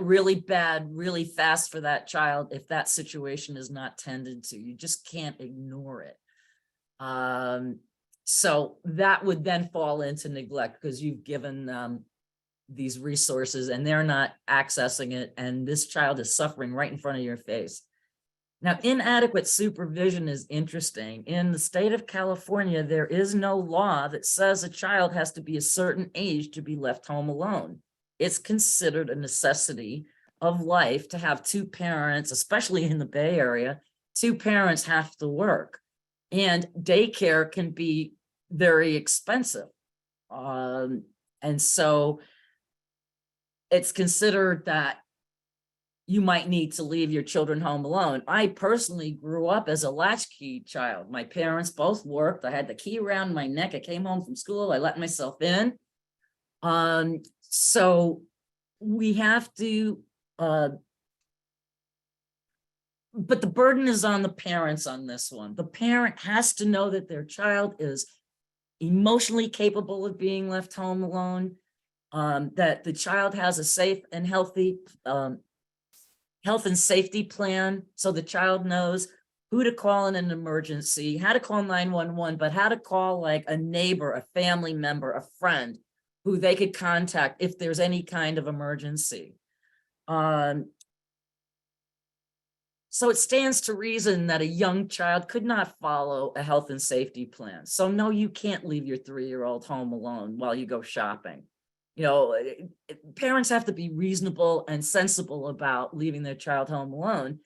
really bad really fast for that child if that situation is not tended to. You just can't ignore it. So that would then fall into neglect, because you've given them these resources and they're not accessing it, and this child is suffering right in front of your face. Now, inadequate supervision is interesting. In the state of California, there is no law that says a child has to be a certain age to be left home alone. It's considered a necessity of life to have two parents, especially in the Bay Area. Two parents have to work, and daycare can be very expensive. And so it's considered that you might need to leave your children home alone. I personally grew up as a latchkey child. My parents both worked. I had the key around my neck. I came home from school. I let myself in. So we have to, but the burden is on the parents on this one. The parent has to know that their child is emotionally capable of being left home alone, that the child has a safe and healthy health and safety plan, so the child knows who to call in an emergency, how to call 911, but how to call like a neighbor, a family member, a friend who they could contact if there's any kind of emergency. So it stands to reason that a young child could not follow a health and safety plan. So no, you can't leave your 3-year-old home alone while you go shopping. Parents have to be reasonable and sensible about leaving their child home alone.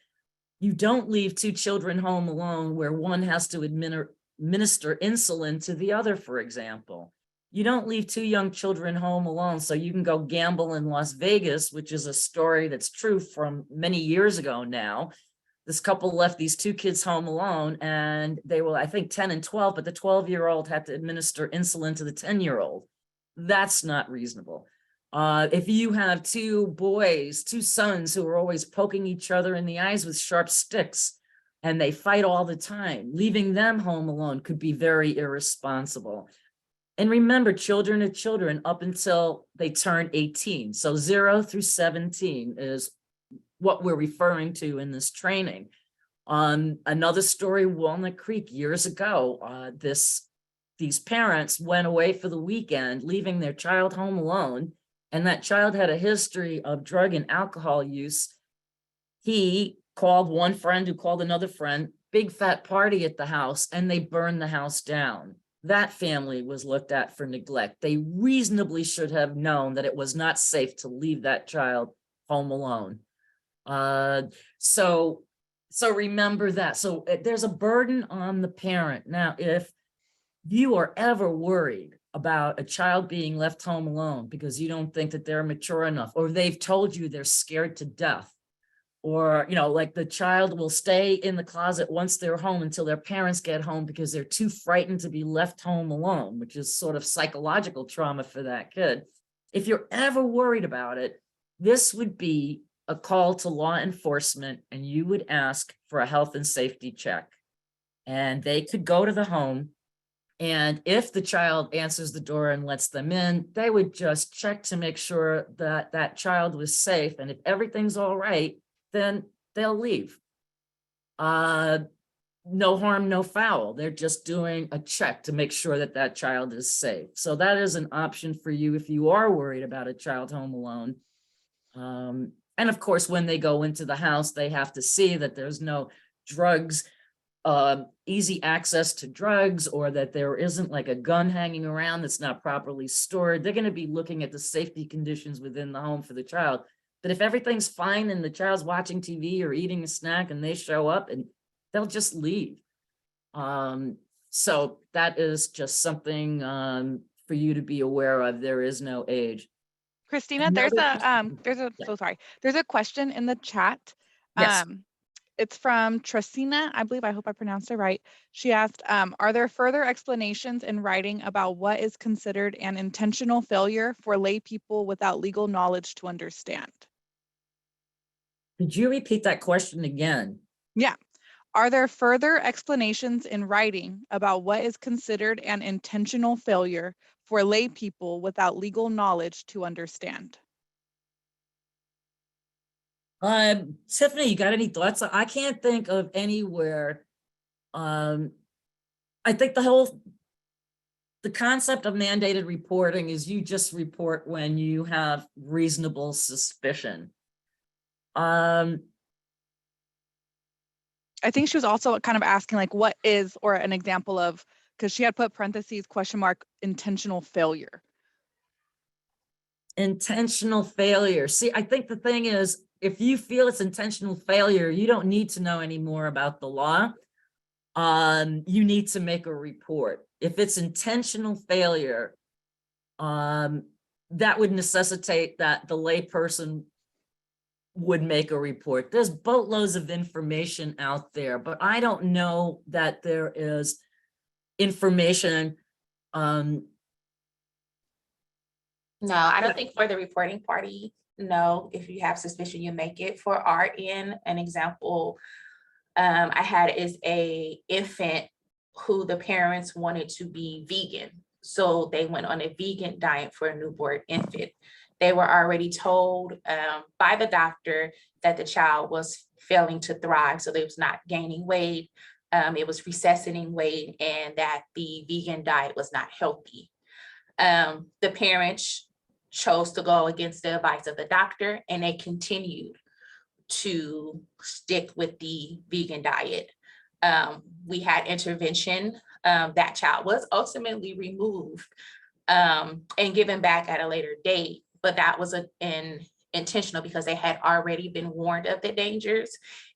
You don't leave two children home alone where one has to administer insulin to the other, for example. You don't leave two young children home alone so you can go gamble in Las Vegas, which is a story that's true from many years ago now. This couple left these two kids home alone, and they were, I think, 10 and 12, but the 12-year-old had to administer insulin to the 10-year-old. That's not reasonable. If you have two boys, two sons who are always poking each other in the eyes with sharp sticks, and they fight all the time, leaving them home alone could be very irresponsible. And remember, children are children up until they turn 18. So 0 through 17 is what we're referring to in this training. Another story, Walnut Creek, years ago, these parents went away for the weekend, leaving their child home alone, and that child had a history of drug and alcohol use. He called one friend who called another friend, big fat party at the house, and they burned the house down. That family was looked at for neglect. They reasonably should have known that it was not safe to leave that child home alone. So remember that. So there's a burden on the parent. Now, if you are ever worried about a child being left home alone because you don't think that they're mature enough, or they've told you they're scared to death, or, like the child will stay in the closet once they're home until their parents get home because they're too frightened to be left home alone, which is sort of psychological trauma for that kid. If you're ever worried about it, this would be a call to law enforcement, and you would ask for a health and safety check. And they could go to the home, and if the child answers the door and lets them in, they would just check to make sure that that child was safe. And if everything's all right, then they'll leave. No harm, no foul. They're just doing a check to make sure that that child is safe. So that is an option for you if you are worried about a child home alone. And of course, when they go into the house, they have to see that there's no drugs, easy access to drugs, or that there isn't like a gun hanging around that's not properly stored. They're going to be looking at the safety conditions within the home for the child. But if everything's fine and the child's watching TV or eating a snack and they show up, and they'll just leave. So that is just something for you to be aware of. There is no age. Christina, there's Another- a so sorry. There's a question in the chat. Yes. It's from Tracina, I believe. I hope I pronounced it right. She asked, are there further explanations in writing about what is considered an intentional failure for lay people without legal knowledge to understand? Could you repeat that question again? Yeah. Are there further explanations in writing about what is considered an intentional failure for lay people without legal knowledge to understand? Tiffany, you got any thoughts? I can't think of anywhere. I think the concept of mandated reporting is you just report when you have reasonable suspicion. I think she was also kind of asking like what is, or an example of, because she had put parentheses, question mark, intentional failure. Intentional failure. See, I think the thing is, if you feel it's intentional failure, you don't need to know any more about the law. You need to make a report. If it's intentional failure, that would necessitate that the layperson would make a report. There's boatloads of information out there, but I don't know that there is information. No, I don't think for the reporting party, no, if you have suspicion, you make it. For our end, an example I had is a infant who the parents wanted to be vegan. So they went on a vegan diet for a newborn infant. They were already told by the doctor that the child was failing to thrive. So they was not gaining weight. It was recessing weight, and that the vegan diet was not healthy. The parents chose to go against the advice of the doctor, and they continued to stick with the vegan diet. We had intervention. That child was ultimately removed and given back at a later date, but that was intentional because they had already been warned of the dangers,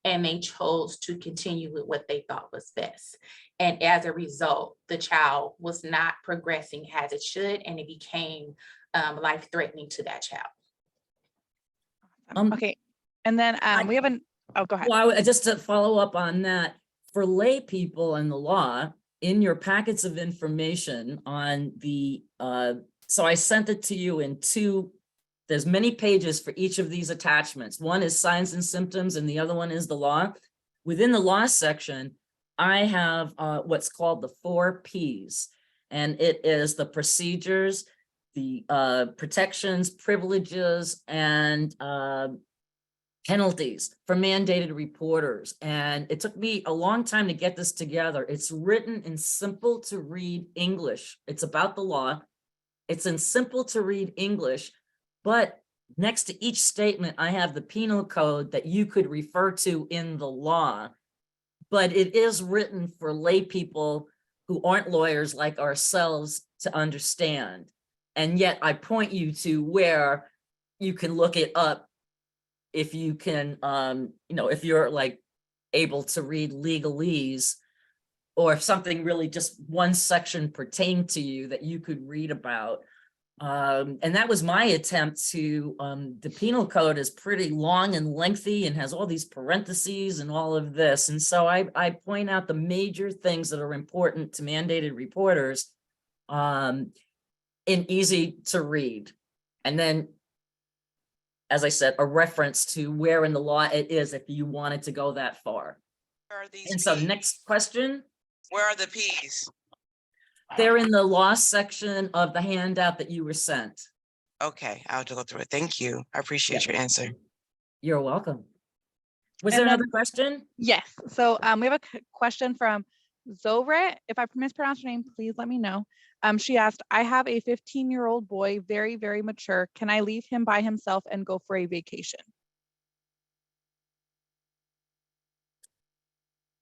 and they chose to continue with what they thought was best. And as a result, the child was not progressing as it should, and it became life-threatening to that child. Okay, and then we have oh, go ahead. Well, just to follow up on that, for lay people and the law, in your packets of information on the, so I sent it to you in there's many pages for each of these attachments. One is signs and symptoms, and the other one is the law. Within the law section, I have what's called the 4 Ps. and it is the procedures, the protections, privileges, and penalties for mandated reporters. And it took me a long time to get this together. It's written in simple to read English. It's about the law. It's in simple to read English, but next to each statement, I have the penal code that you could refer to in the law. But it is written for lay people who aren't lawyers like ourselves to understand. And yet I point you to where you can look it up if you can, if you're like able to read legalese, or if something really just one section pertained to you that you could read about. And that was my attempt to, the penal code is pretty long and lengthy and has all these parentheses and all of this. And so I point out the major things that are important to mandated reporters in easy to read. And then, as I said, a reference to where in the law it is if you wanted to go that far. Where are these And so Ps? next question, Where are the Ps? they're in the law section of the handout that you were sent. Okay, I'll have to go through it. Thank you. I appreciate your answer. You're welcome. Was And there then- another question? Yes, so we have a question from Zoret. If I mispronounce your name, please let me know. She asked, I have a 15-year-old boy, very, very mature. Can I leave him by himself and go for a vacation?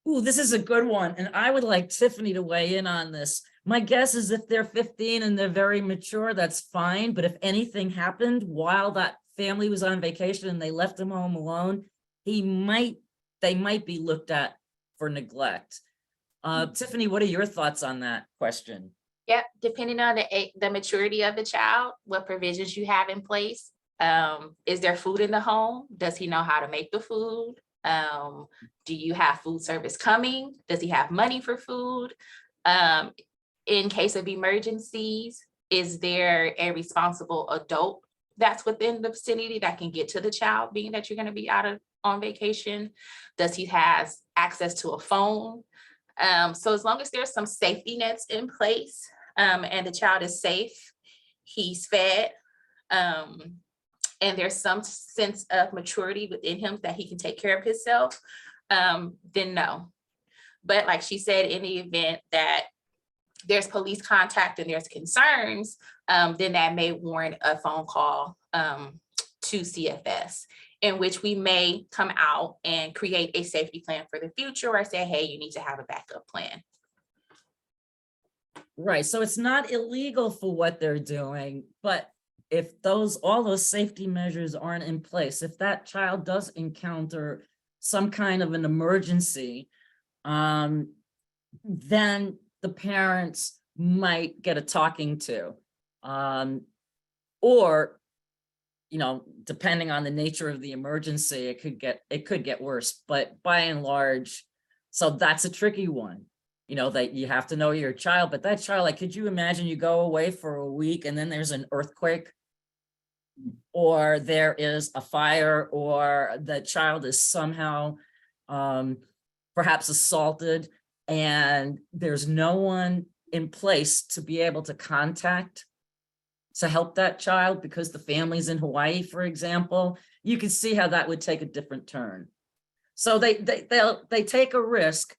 Ooh, this is a good one. And I would like Tiffany to weigh in on this. My guess is if they're 15 and they're very mature, that's fine. But if anything happened while that family was on vacation and they left him home alone, they might be looked at for neglect. Tiffany, what are your thoughts on that question? Yep, depending on the maturity of the child, what provisions you have in place. Is there food in the home? Does he know how to make the food? Do you have food service coming? Does he have money for food? In case of emergencies, is there a responsible adult that's within the vicinity that can get to the child, being that you're going to be on vacation? Does he has access to a phone? So as long as there's some safety nets in place, and the child is safe, he's fed, and there's some sense of maturity within him that he can take care of himself, then no. But like she said, in the event that there's police contact and there's concerns, then that may warrant a phone call to CFS, in which we may come out and create a safety plan for the future, or say, hey, you need to have a backup plan. Right, so it's not illegal for what they're doing, but if all those safety measures aren't in place, if that child does encounter some kind of an emergency, then the parents might get a talking to. Or, depending on the nature of the emergency, it could get worse, but by and large, so that's a tricky one. That you have to know your child, but that child, like, could you imagine you go away for a week and then there's an earthquake, or there is a fire, or the child is somehow perhaps assaulted, and there's no one in place to be able to contact to help that child because the family's in Hawaii, for example, you can see how that would take a different turn. So they take a risk.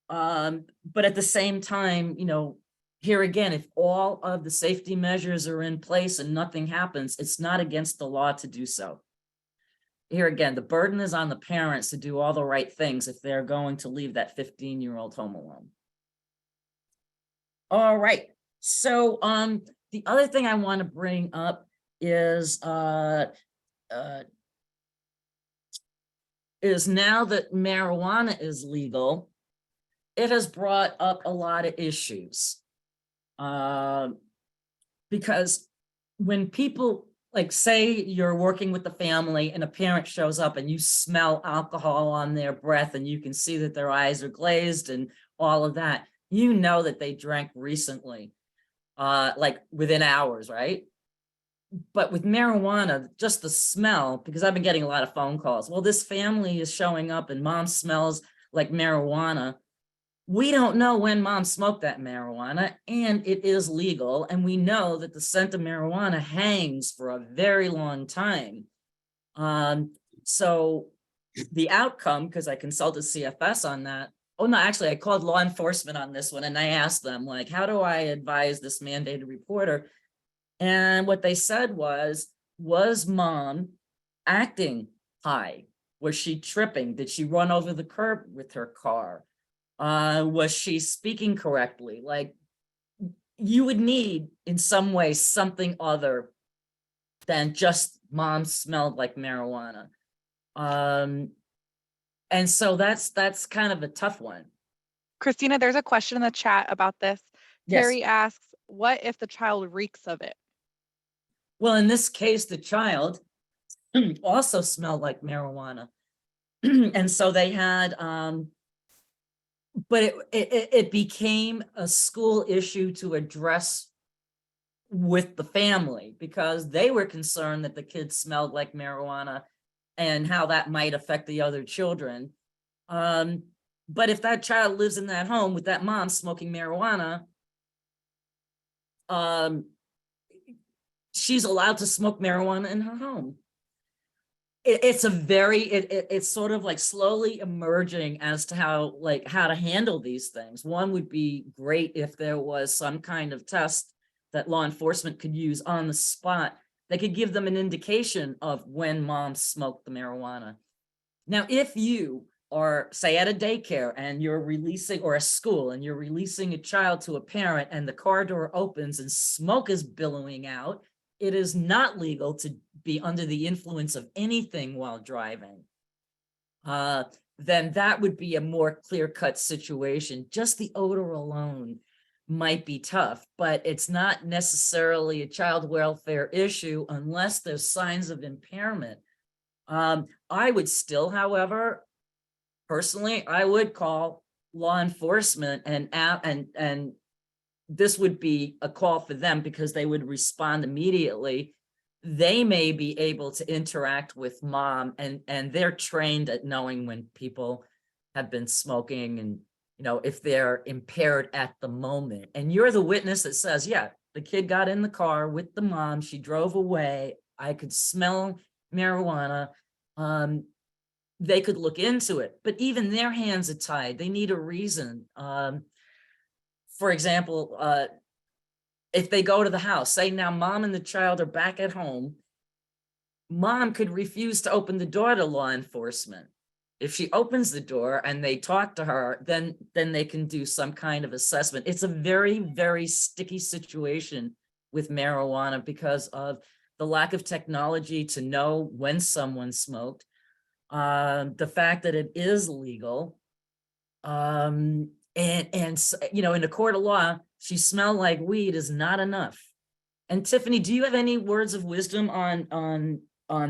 But at the same time, here again, if all of the safety measures are in place and nothing happens, it's not against the law to do so. Here again, the burden is on the parents to do all the right things if they're going to leave that 15-year-old home alone. All right. So the other thing I want to bring up is now that marijuana is legal, it has brought up a lot of issues. Because when people, like, say you're working with the family and a parent shows up and you smell alcohol on their breath and you can see that their eyes are glazed and all of that, that they drank recently, like within hours, right? But with marijuana, just the smell, because I've been getting a lot of phone calls. Well, this family is showing up and mom smells like marijuana. We don't know when mom smoked that marijuana, and it is legal. And we know that the scent of marijuana hangs for a very long time. So the outcome, because I consulted CFS on that. Oh, no, actually, I called law enforcement on this one and I asked them, like, how do I advise this mandated reporter? And what they said was mom acting high? Was she tripping? Did she run over the curb with her car? Was she speaking correctly? Like, you would need in some way something other than just mom smelled like marijuana. And so that's kind of a tough one. Christina, there's a question in the chat about this. Yes. Terry asks, what if the child reeks of it? Well, in this case, the child also smelled like marijuana. And so they had, but it became a school issue to address with the family because they were concerned that the kids smelled like marijuana and how that might affect the other children. But if that child lives in that home with that mom smoking marijuana, she's allowed to smoke marijuana in her home. It's a very, it's sort of like slowly emerging as to how to handle these things. One would be great if there was some kind of test that law enforcement could use on the spot. They could give them an indication of when mom smoked the marijuana. Now, if you are, say, at a daycare and you're releasing, or a school, and you're releasing a child to a parent and the car door opens and smoke is billowing out, it is not legal to be under the influence of anything while driving. Then that would be a more clear-cut situation. Just the odor alone might be tough, but it's not necessarily a child welfare issue unless there's signs of impairment. I would still, however, personally, I would call law enforcement and this would be a call for them because they would respond immediately. They may be able to interact with mom and they're trained at knowing when people have been smoking and, you know, if they're impaired at the moment. And you're the witness that says, yeah, the kid got in the car with the mom, she drove away, I could smell marijuana. They could look into it, but even their hands are tied. They need a reason. For example, if they go to the house, say now mom and the child are back at home, mom could refuse to open the door to law enforcement. If she opens the door and they talk to her, then they can do some kind of assessment. It's a very, very sticky situation with marijuana because of the lack of technology to know when someone smoked, the fact that it is legal, and you know, in a court of law, she smelled like weed is not enough. And Tiffany, do you have any words of wisdom on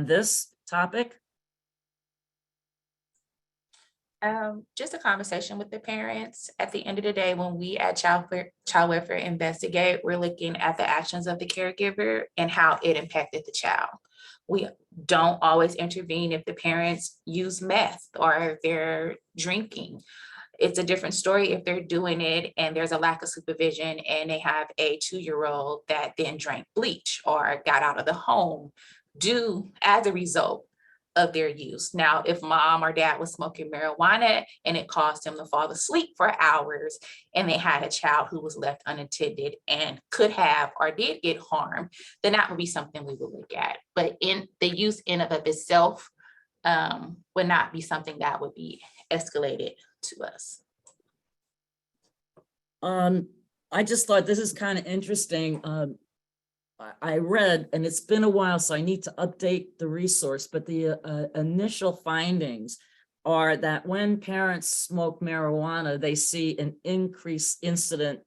this topic? Just a conversation with the parents. At the end of the day, when we at Child Welfare investigate, we're looking at the actions of the caregiver and how it impacted the child. We don't always intervene if the parents use meth or if they're drinking. It's a different story if they're doing it and there's a lack of supervision and they have a 2-year-old that then drank bleach or got out of the home as a result of their use. Now, if mom or dad was smoking marijuana and it caused them to fall asleep for hours and they had a child who was left unattended and could have or did get harmed, then that would be something we would look at. But in the use in of itself would not be something that would be escalated to us. I just thought this is kind of interesting. I read, and it's been a while, so I need to update the resource, but the initial findings are that when parents smoke marijuana, they see an increased incidences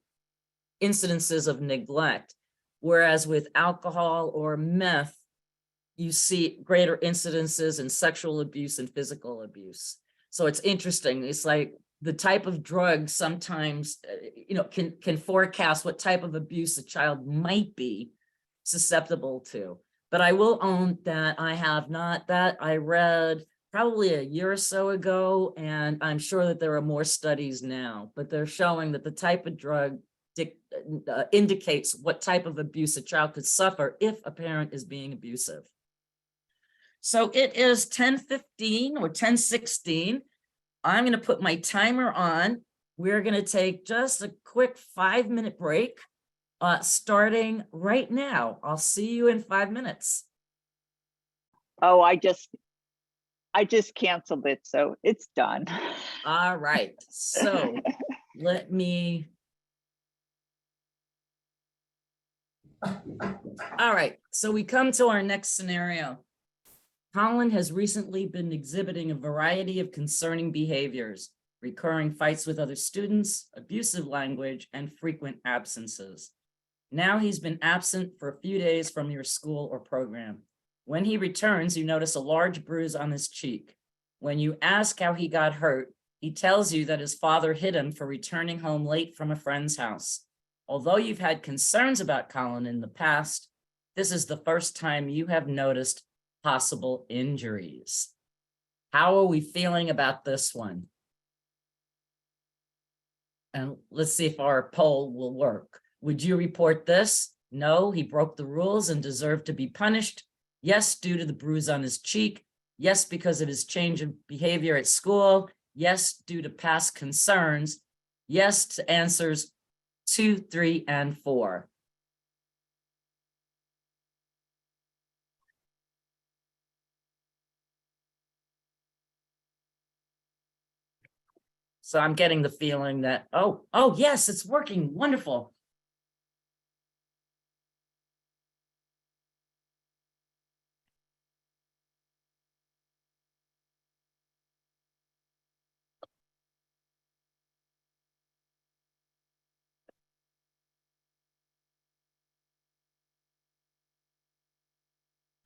of neglect, whereas with alcohol or meth, you see greater incidences in sexual abuse and physical abuse. So it's interesting. It's like the type of drug sometimes, you know, can forecast what type of abuse a child might be susceptible to. But I will own that I have not, that I read probably a year or so ago, and I'm sure that there are more studies now, but they're showing that the type of drug indicates what type of abuse a child could suffer if a parent is being abusive. So it is 10:15 or 10:16. I'm going to put my timer on. We're going to take just a quick 5-minute break, starting right now. I'll see you in 5 minutes. Oh, I just canceled it, so it's done. All right. So let me. All right. So we come to our next scenario. Colin has recently been exhibiting a variety of concerning behaviors, recurring fights with other students, abusive language, and frequent absences. Now he's been absent for a few days from your school or program. When he returns, you notice a large bruise on his cheek. When you ask how he got hurt, he tells you that his father hit him for returning home late from a friend's house. Although you've had concerns about Colin in the past, this is the first time you have noticed possible injuries. How are we feeling about this one? And let's see if our poll will work. Would you report this? No, he broke the rules and deserved to be punished. Yes, due to the bruise on his cheek. Yes, because of his change of behavior at school. Yes, due to past concerns. Yes to answers 2, 3, and 4. So I'm getting the feeling that, oh, yes, it's working. Wonderful.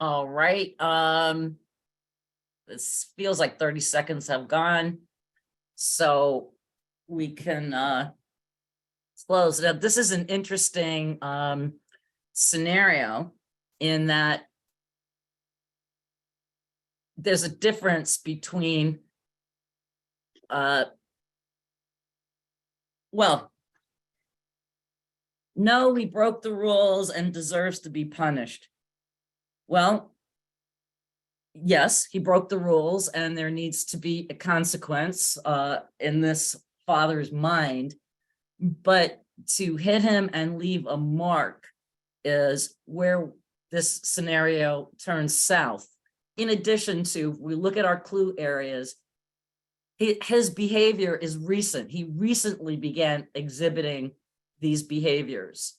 All right. This feels like 30 seconds have gone. So we can close it up. This is an interesting scenario in that there's a difference between well, no, he broke the rules and deserves to be punished. Well, yes, he broke the rules and there needs to be a consequence in this father's mind, but to hit him and leave a mark is where this scenario turns south. In addition to, if we look at our clue areas, his behavior is recent. He recently began exhibiting these behaviors.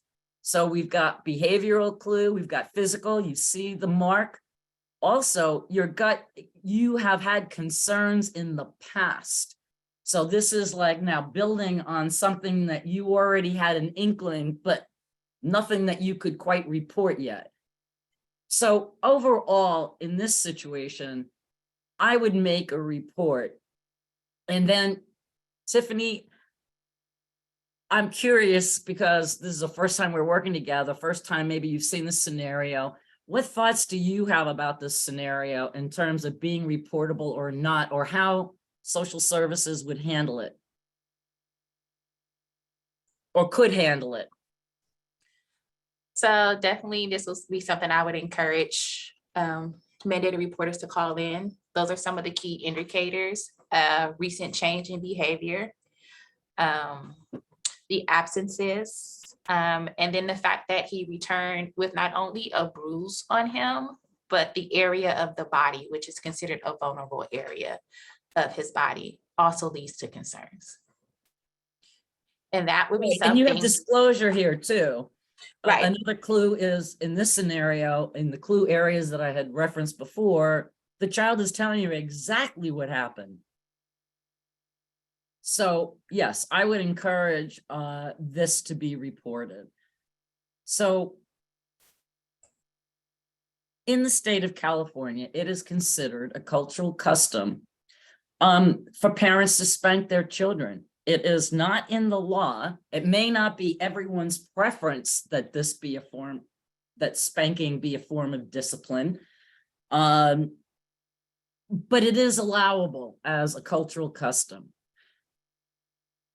So we've got behavioral clue, we've got physical, you see the mark. Also, your gut, you have had concerns in the past. So this is like now building on something that you already had an inkling, but nothing that you could quite report yet. So overall, in this situation, I would make a report. And then, Tiffany, I'm curious because this is the first time we're working together, first time maybe you've seen this scenario. What thoughts do you have about this scenario in terms of being reportable or not, or how social services would handle it? Or could handle it? So definitely this will be something I would encourage mandated reporters to call in. Those are some of the key indicators, recent change in behavior, the absences, and then the fact that he returned with not only a bruise on him, but the area of the body, which is considered a vulnerable area of his body, also leads to concerns. And that would be Right, something. and you have disclosure here too. Right. Another clue is in this scenario, in the clue areas that I had referenced before, the child is telling you exactly what happened. So yes, I would encourage this to be reported. So in the state of California, it is considered a cultural custom for parents to spank their children. It is not in the law. It may not be everyone's preference that this be a form, that spanking be a form of discipline. But but it is allowable as a cultural custom.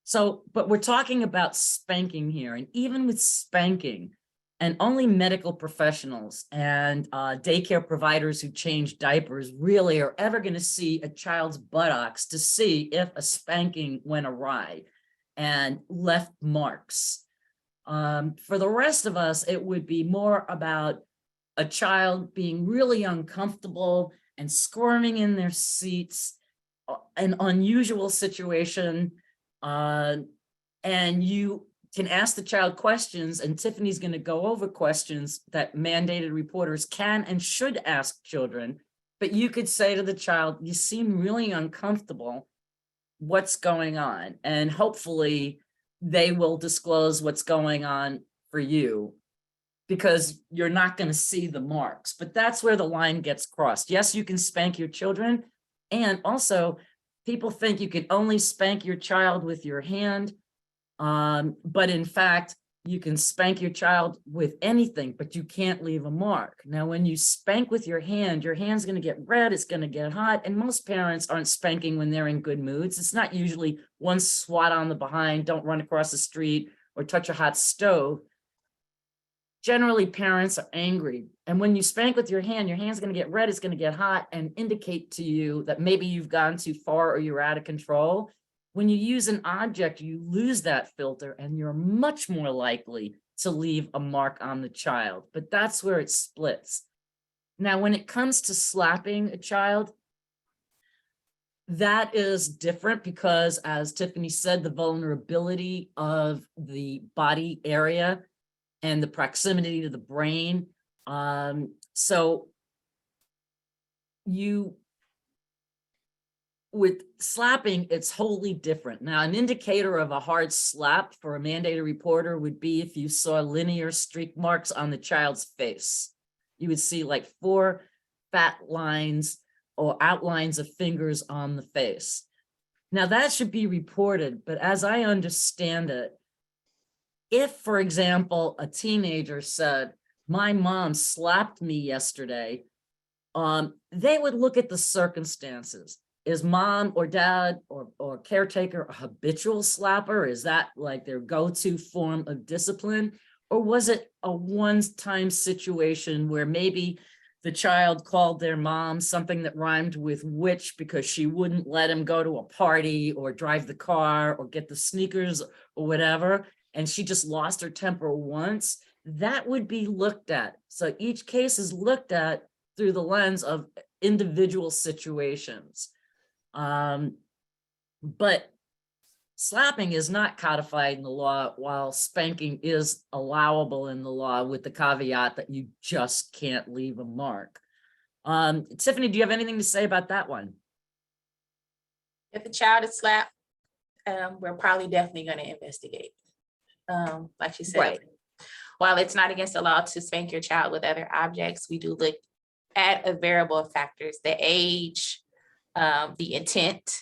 So, but we're talking about spanking here, and even with spanking, and only medical professionals and daycare providers who change diapers really are ever going to see a child's buttocks to see if a spanking went awry and left marks. For the rest of us, it would be more about a child being really uncomfortable and squirming in their seats, an unusual situation. And you can ask the child questions, and Tiffany's going to go over questions that mandated reporters can and should ask children. But you could say to the child, you seem really uncomfortable. What's going on? And hopefully they will disclose what's going on for you, because you're not going to see the marks. But that's where the line gets crossed. Yes, you can spank your children. And also, people think you can only spank your child with your hand. But in fact, you can spank your child with anything, but you can't leave a mark. Now, when you spank with your hand's going to get red, it's going to get hot. And most parents aren't spanking when they're in good moods. It's not usually one swat on the behind, don't run across the street, or touch a hot stove. Generally, parents are angry. And when you spank with your hand's going to get red, it's going to get hot, and indicate to you that maybe you've gone too far or you're out of control. When you use an object, you lose that filter, and you're much more likely to leave a mark on the child. But that's where it splits. Now, when it comes to slapping a child, that is different because, as Tiffany said, the vulnerability of the body area and the proximity to the brain. So with slapping, it's wholly different. Now, an indicator of a hard slap for a mandated reporter would be if you saw linear streak marks on the child's face. You would see like 4 fat lines or outlines of fingers on the face. Now, that should be reported, but as I understand it, if, for example, a teenager said, my mom slapped me yesterday, they would look at the circumstances. Is mom or dad or caretaker a habitual slapper? Is that like their go-to form of discipline? Or was it a one-time situation where maybe the child called their mom something that rhymed with witch because she wouldn't let him go to a party or drive the car or get the sneakers or whatever, and she just lost her temper once? That would be looked at. So each case is looked at through the lens of individual situations. But slapping is not codified in the law, while spanking is allowable in the law, with the caveat that you just can't leave a mark. Tiffany, do you have anything to say about that one? If the child is slapped, we're probably definitely going to investigate. Like she said, Right. While it's not against the law to spank your child with other objects, we do look at a variable of factors: the age, the intent.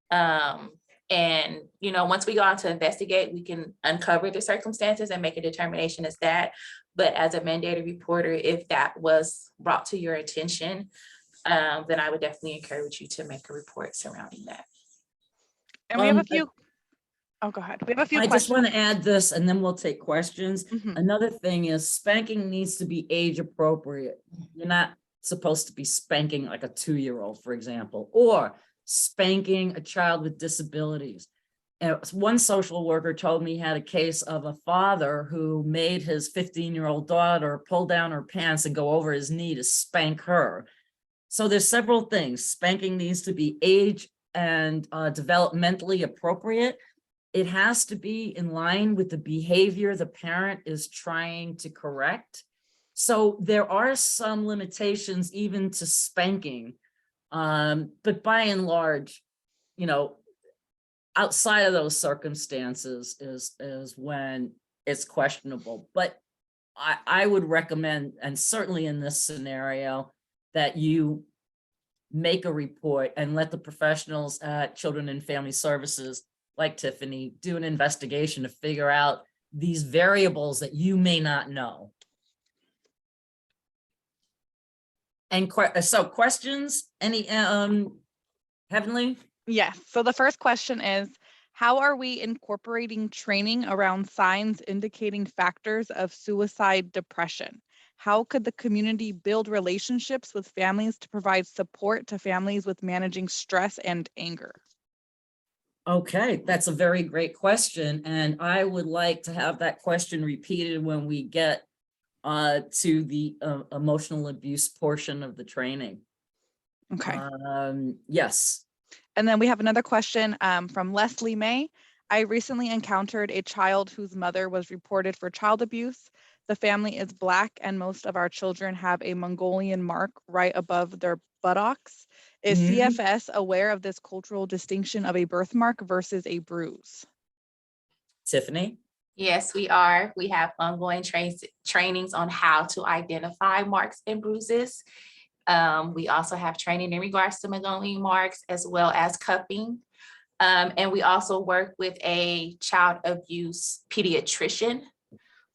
And, once we go on to investigate, we can uncover the circumstances and make a determination as that. But as a mandated reporter, if that was brought to your attention, then I would definitely encourage you to make a report surrounding that. And we have a few. Oh, go ahead. We have a few I questions. just want to add this, and then we'll take questions. Mhm. Another thing is spanking needs to be age appropriate. You're not supposed to be spanking like a 2-year-old, for example, or spanking a child with disabilities. And one social worker told me he had a case of a father who made his 15-year-old daughter pull down her pants and go over his knee to spank her. So there's several things. Spanking needs to be age and developmentally appropriate. It has to be in line with the behavior the parent is trying to correct. So there are some limitations even to spanking. But by and large, outside of those circumstances is when it's questionable. But I would recommend, and certainly in this scenario, that you make a report and let the professionals at Children and Family Services, like Tiffany, do an investigation to figure out these variables that you may not know. And so questions, any, Heavenly? Yes. So the first question is, how are we incorporating training around signs indicating factors of suicide depression? How could the community build relationships with families to provide support to families with managing stress and anger? Okay, that's a very great question. And I would like to have that question repeated when we get to the emotional abuse portion of the training. Okay. Yes. And then we have another question from Leslie May. I recently encountered a child whose mother was reported for child abuse. The family is Black and most of our children have a Mongolian mark right above their buttocks. Is Mhm. CFS aware of this cultural distinction of a birthmark versus a bruise? Tiffany? Yes, we are. We have ongoing trainings on how to identify marks and bruises. We also have training in regards to Mongolian marks as well as cupping. And we also work with a child abuse pediatrician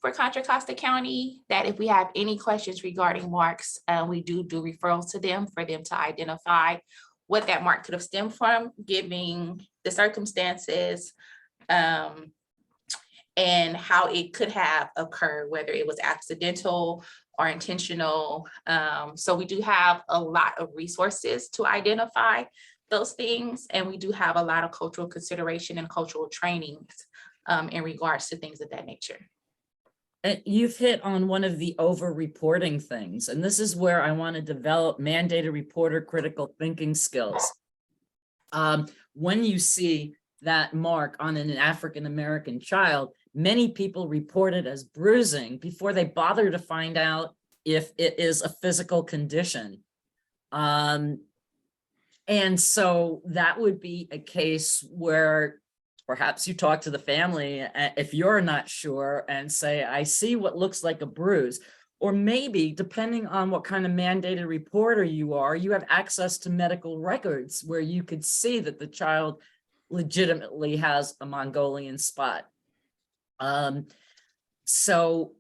for Contra Costa County, that if we have any questions regarding marks, we do referrals to them for them to identify what that mark could have stemmed from, giving the circumstances, and how it could have occurred, whether it was accidental or intentional. So we do have a lot of resources to identify those things. And we do have a lot of cultural consideration and cultural trainings in regards to things of that nature. And you've hit on one of the over-reporting things, and this is where I want to develop mandated reporter critical thinking skills. When you see that mark on an African-American child, many people report it as bruising before they bother to find out if it is a physical condition. And so that would be a case where perhaps you talk to the family if you're not sure and say, I see what looks like a bruise. Or maybe, depending on what kind of mandated reporter you are, you have access to medical records where you could see that the child legitimately has a Mongolian spot. So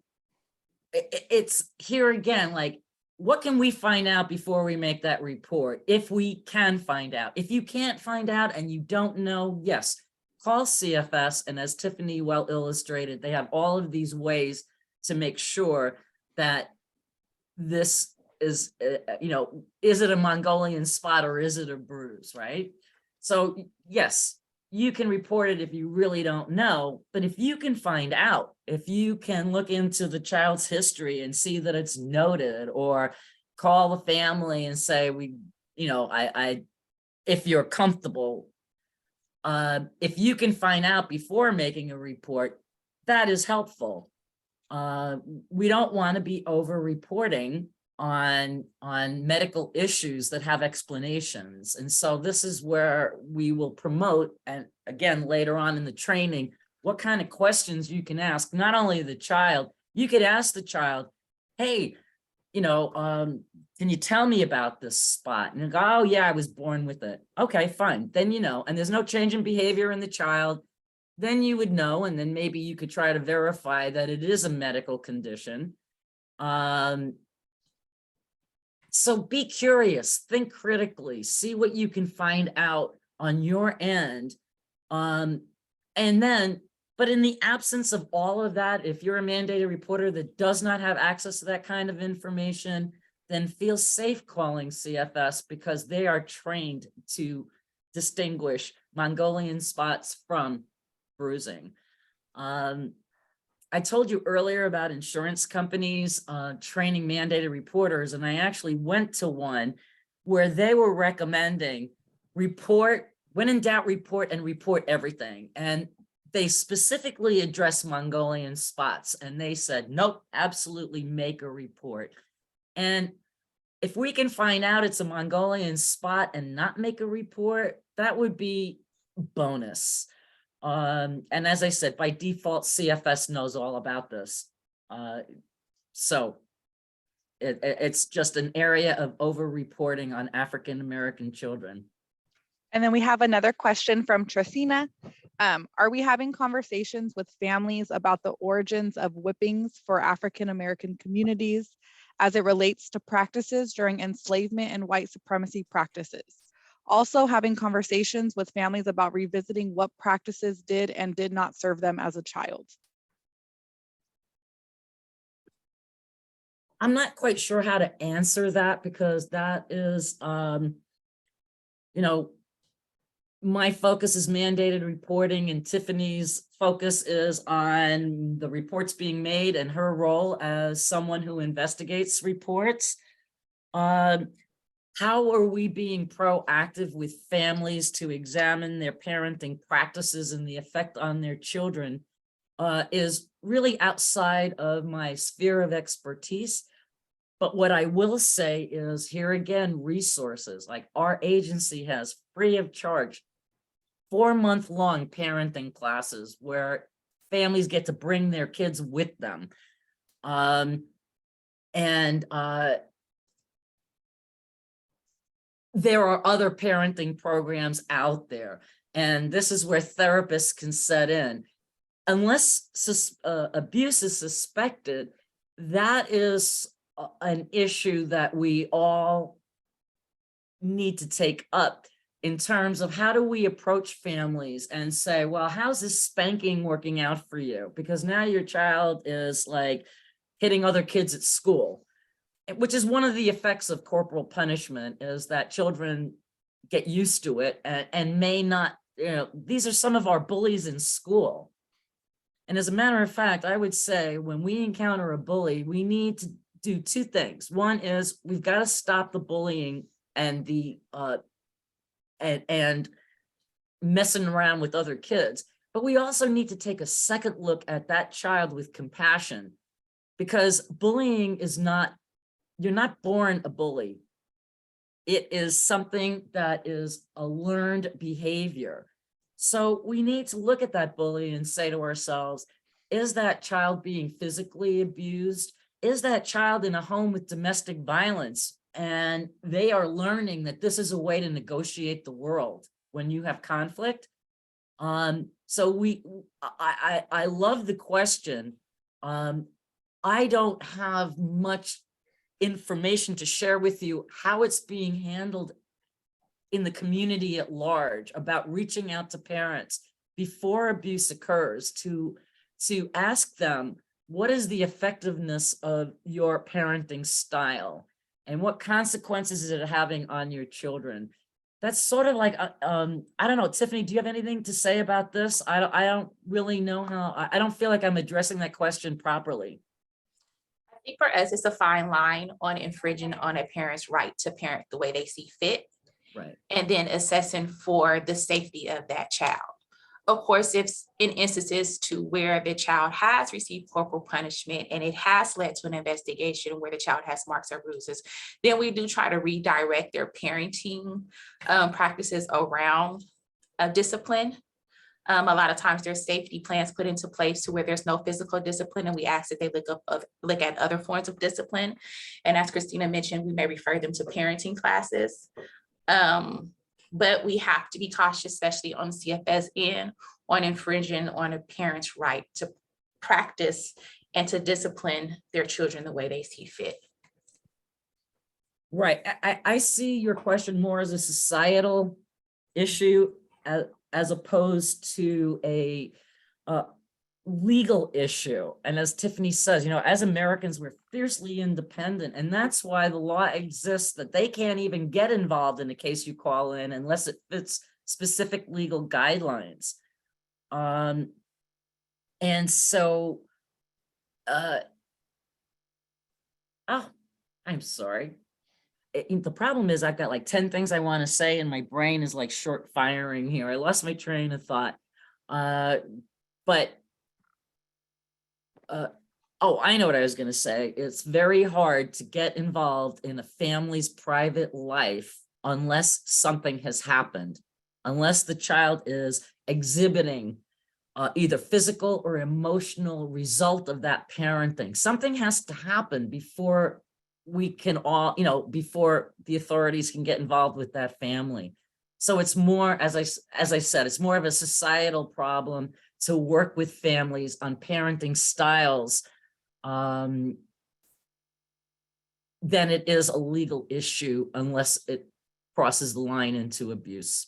it's here again, like, what can we find out before we make that report? If we can find out. If you can't find out and you don't know, yes, call CFS. And as Tiffany well illustrated, they have all of these ways to make sure that this is, is it a Mongolian spot or is it a bruise, right? So yes, you can report it if you really don't know, but if you can find out, if you can look into the child's history and see that it's noted, or call the family and say, if you're comfortable, if you can find out before making a report, that is helpful. We don't want to be over-reporting on medical issues that have explanations. And so this is where we will promote, and again, later on in the training, what kind of questions you can ask, not only the child, you could ask the child, hey, can you tell me about this spot? And you go, oh yeah, I was born with it. Okay, fine. Then, and there's no change in behavior in the child, then you would know, and then maybe you could try to verify that it is a medical condition. So be curious, think critically, see what you can find out on your end. And then, but in the absence of all of that, if you're a mandated reporter that does not have access to that kind of information, then feel safe calling CFS, because they are trained to distinguish Mongolian spots from bruising. I told you earlier about insurance companies training mandated reporters, and I actually went to one where they were recommending report, when in doubt, report, and report everything. And they specifically addressed Mongolian spots, and they said, nope, absolutely make a report. And if we can find out it's a Mongolian spot and not make a report, that would be bonus. And as I said, by default, CFS knows all about this. So it's just an area of over-reporting on African-American children. And then we have another question from Tracina. Are we having conversations with families about the origins of whippings for African-American communities, as it relates to practices during enslavement and white supremacy practices. Also having conversations with families about revisiting what practices did and did not serve them as a child. I'm not quite sure how to answer that because that is, you know, my focus is mandated reporting and Tiffany's focus is on the reports being made and her role as someone who investigates reports. How are we being proactive with families to examine their parenting practices and the effect on their children is really outside of my sphere of expertise. But what I will say is here again, resources like our agency has free of charge 4-month-long parenting classes where families get to bring their kids with them. There are other parenting programs out there, and this is where therapists can set in. Unless abuse is suspected, that is an issue that we all need to take up in terms of how do we approach families and say, well, how's this spanking working out for you? Because now your child is like hitting other kids at school, which is one of the effects of corporal punishment, is that children get used to it and may not, you know, these are some of our bullies in school. And as a matter of fact, I would say when we encounter a bully, we need to do two things. One is we've got to stop the bullying and the and messing around with other kids. But we also need to take a second look at that child with compassion, because bullying is not, you're not born a bully. It is something that is a learned behavior. So we need to look at that bully and say to ourselves, is that child being physically abused? Is that child in a home with domestic violence? And they are learning that this is a way to negotiate the world when you have conflict. So I love the question. I don't have much information to share with you how it's being handled in the community at large about reaching out to parents before abuse occurs to ask them, what is the effectiveness of your parenting style and what consequences is it having on your children? That's sort of like, I don't know, Tiffany, do you have anything to say about this? I don't really know how, I don't feel like I'm addressing that question properly. I think for us, it's a fine line on infringing on a parent's right to parent the way they see fit. Right. And then assessing for the safety of that child. Of course, if in instances to where the child has received corporal punishment and it has led to an investigation where the child has marks or bruises, then we do try to redirect their parenting practices around discipline. A lot of times there's safety plans put into place to where there's no physical discipline, and we ask that they look at other forms of discipline. And as Christina mentioned, we may refer them to parenting classes. But we have to be cautious, especially on CFS end, on infringing on a parent's right to practice and to discipline their children the way they see fit. Right. I see your question more as a societal issue as opposed to a legal issue. And as Tiffany says, you know, as Americans, we're fiercely independent. And that's why the law exists, that they can't even get involved in a case you call in unless it fits specific legal guidelines. And so, oh, I'm sorry. The problem is I've got like 10 things I want to say and my brain is like short firing here. I lost my train of thought. Oh, I know what I was going to say. It's very hard to get involved in a family's private life unless something has happened, unless the child is exhibiting either physical or emotional result of that parenting. Something has to happen before we can all, you know, before the authorities can get involved with that family. So it's more, as I said, it's more of a societal problem to work with families on parenting styles then it is a legal issue unless it crosses the line into abuse.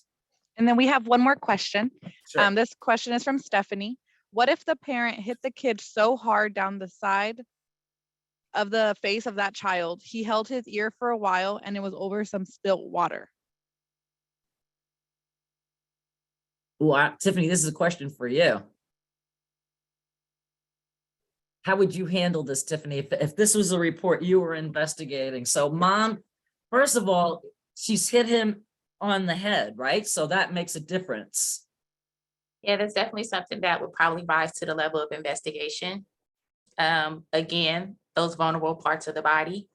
And then we have one more question. Sure. This question is from Stephanie. What if the parent hit the kid so hard down the side of the face of that child, he held his ear for a while and it was over some spilt water? Well, Tiffany, this is a question for you. How would you handle this, Tiffany, if this was a report you were investigating? So mom, first of all, she's hit him on the head, right? So that makes a difference. Yeah, that's definitely something that would probably rise to the level of investigation. Again, those vulnerable parts of the body,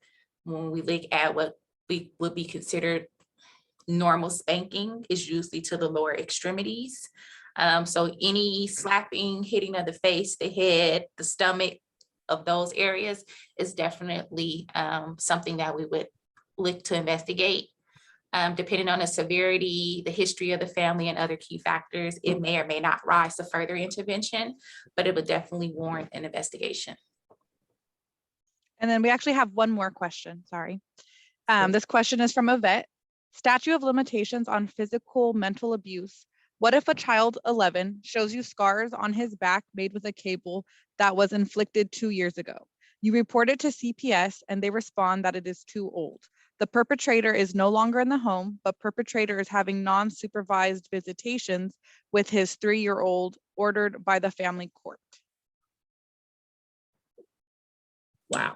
when we look at what would be considered normal spanking, is usually to the lower extremities. So any slapping, hitting of the face, the head, the stomach, of those areas is definitely something that we would look to investigate. Depending on the severity, the history of the family, and other key factors, it may or may not rise to further intervention, but it would definitely warrant an investigation. And then we actually have one more question, sorry. Sure. This question is from Yvette. Statute of limitations on physical mental abuse. What if a child 11 shows you scars on his back made with a cable that was inflicted 2 years ago? You report it to CPS and they respond that it is too old. The perpetrator is no longer in the home, but perpetrator is having non-supervised visitations with his 3-year-old ordered by the family court. Wow.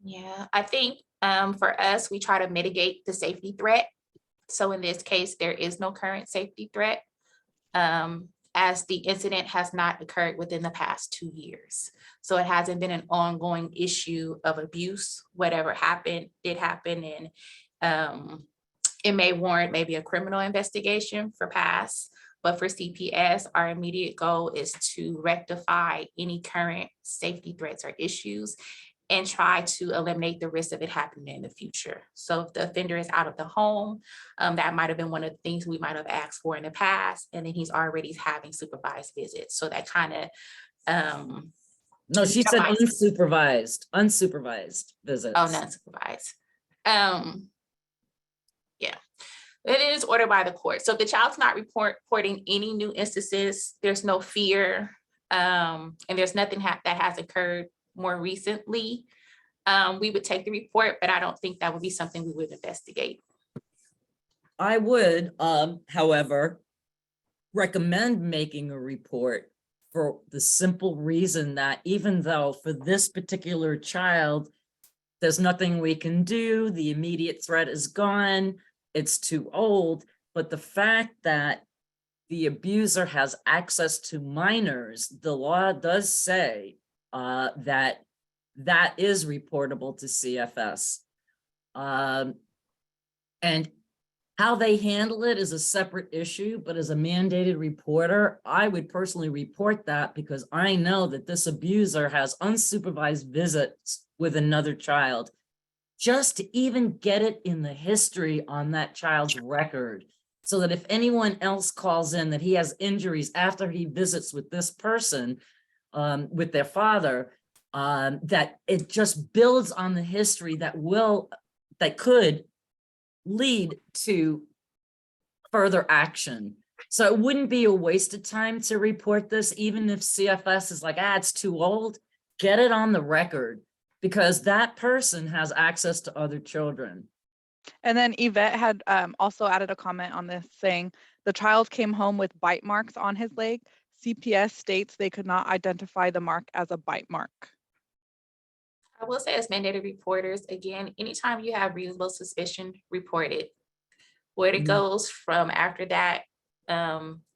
Yeah, I think for us, we try to mitigate the safety threat. So in this case, there is no current safety threat, as the incident has not occurred within the past 2 years. So it hasn't been an ongoing issue of abuse. Whatever happened did happen, and it may warrant maybe a criminal investigation for past. But for CPS, our immediate goal is to rectify any current safety threats or issues and try to eliminate the risk of it happening in the future. So if the offender is out of the home, that might have been one of the things we might have asked for in the past, and then he's already having supervised visits. So that kind of, No, she said Supervised. unsupervised visits. oh, not supervised. Yeah, it is ordered by the court. So if the child's not reporting any new instances, there's no fear, and there's nothing that has occurred more recently, we would take the report, but I don't think that would be something we would investigate. I would, however, recommend making a report for the simple reason that even though for this particular child, there's nothing we can do, the immediate threat is gone, it's too old, but the fact that the abuser has access to minors, the law does say that is reportable to CFS. And how they handle it is a separate issue, but as a mandated reporter, I would personally report that because I know that this abuser has unsupervised visits with another child, just to even get it in the history on that child's record, so that if anyone else calls in that he has injuries after he visits with this person, with their father, that it just builds on the history that could lead to further action. So it wouldn't be a waste of time to report this, even if CFS is like, it's too old, get it on the record, because that person has access to other children. And then Yvette had also added a comment on this saying, the child came home with bite marks on his leg. CPS states they could not identify the mark as a bite mark. I will say as mandated reporters, again, anytime you have reasonable suspicion, report it. Where it goes from after that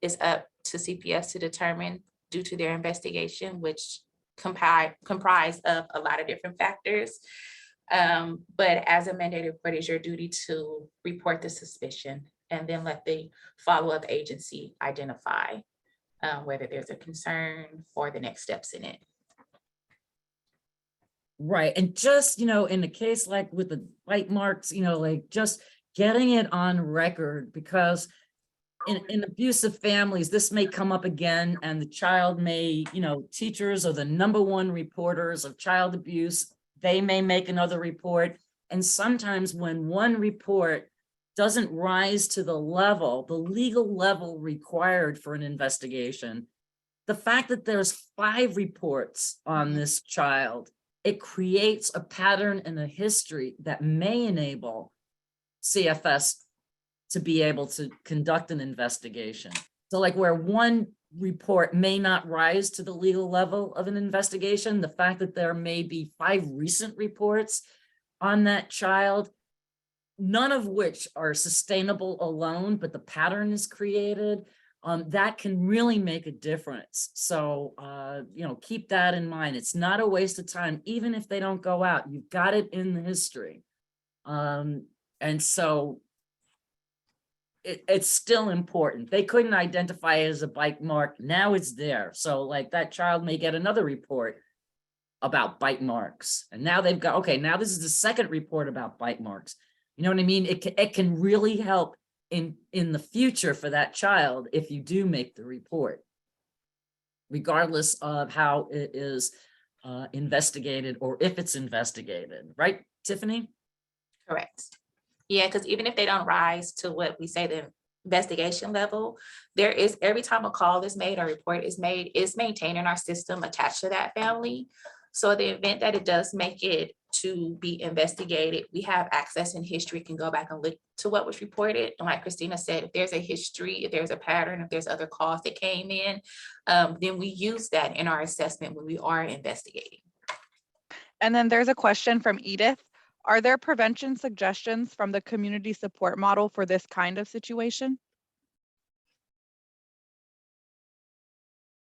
is up to CPS to determine due to their investigation, which comprise of a lot of different factors. But as a mandated reporter, it's your duty to report the suspicion and then let the follow-up agency identify whether there's a concern or the next steps in it. Right. And just, in a case like with the bite marks, like just getting it on record, because in abusive families, this may come up again and the child may, teachers are the #1 reporters of child abuse. they may make another report. And sometimes when one report doesn't rise to the legal level required for an investigation, the fact that there's 5 reports on this child, it creates a pattern and a history that may enable CFS to be able to conduct an investigation. So like where one report may not rise to the legal level of an investigation, the fact that there may be 5 recent reports on that child, none of which are sustainable alone, but the pattern is created, that can really make a difference. So, you know, keep that in mind. It's not a waste of time, even if they don't go out, you've got it in the history. And so it's still important. They couldn't identify it as a bite mark. Now it's there. So like that child may get another report about bite marks. And now they've got, okay, now this is the second report about bite marks. You know what I mean? It can really help in the future for that child if you do make the report, regardless of how it is investigated or if it's investigated, right, Tiffany? Correct. Yeah, because even if they don't rise to what we say the investigation level, there is, every time a call is made or report is made, is maintained in our system attached to that family. So the event that it does make it to be investigated, we have access and history, can go back and look to what was reported. And like Christina said, if there's a history, if there's a pattern, if there's other calls that came in, then we use that in our assessment when we are investigating. And then there's a question from Edith. Are there prevention suggestions from the community support model for this kind of situation?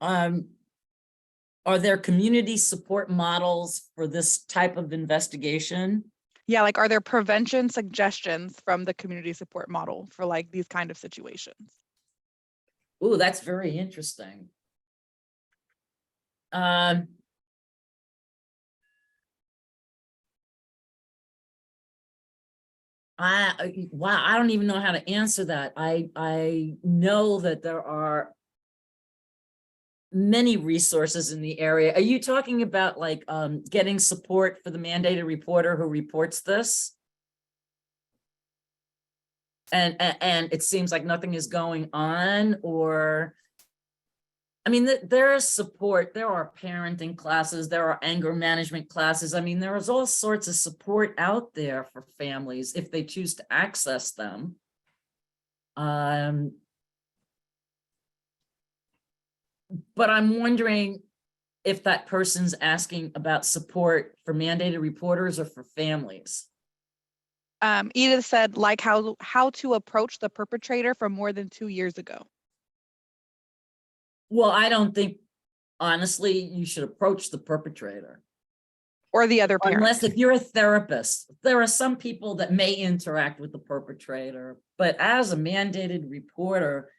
Are there community support models for this type of investigation? Yeah, like are there prevention suggestions from the community support model for like these kind of situations? Ooh, that's very interesting. Wow, I don't even know how to answer that. I know that there are many resources in the area. Are you talking about like getting support for the mandated reporter who reports this? And it seems like nothing is going on, or I mean, there is support. There are parenting classes, there are anger management classes. I mean, there is all sorts of support out there for families if they choose to access them. But I'm wondering if that person's asking about support for mandated reporters or for families. Edith said like how to approach the perpetrator from more than 2 years ago. Well, I don't think, honestly, you should approach the perpetrator. Or the other parent. Unless if you're a therapist. There are some people that may interact with the perpetrator, but as a mandated reporter,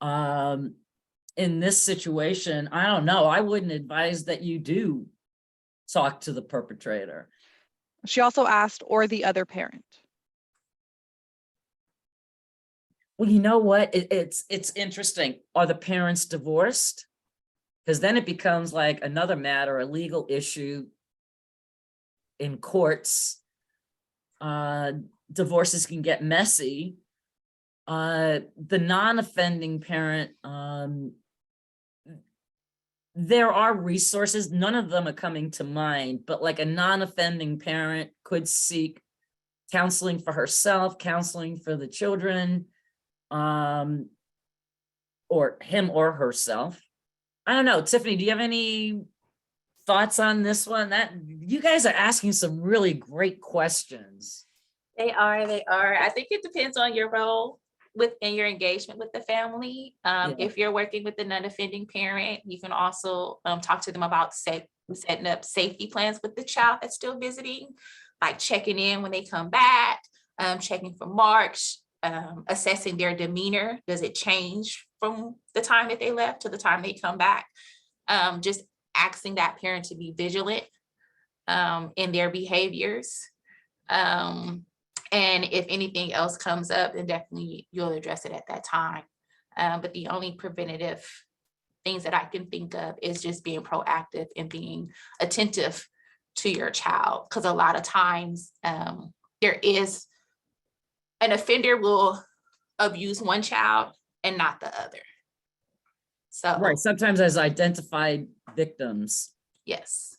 in this situation, I don't know, I wouldn't advise that you do talk to the perpetrator. She also asked, or the other parent. Well, you know what? It's interesting. Are the parents divorced? Because then it becomes like another matter, a legal issue in courts. Divorces can get messy. The non-offending parent, there are resources, none of them are coming to mind, but like a non-offending parent could seek counseling for herself, counseling for the children, or him or herself. I don't know, Tiffany, do you have any thoughts on this one? That you guys are asking some really great questions. They are. I think it depends on your role within your engagement with the family. If you're working with the non-offending parent, you can also talk to them about setting up safety plans with the child that's still visiting, like checking in when they come back, checking for marks, assessing their demeanor. Does it change from the time that they left to the time they come back? Just asking that parent to be vigilant in their behaviors. And if anything else comes up, then definitely you'll address it at that time. But the only preventative things that I can think of is just being proactive and being attentive to your child. Because a lot of times there is an offender will abuse one child and not the other. So, Right, sometimes as identified victims. yes.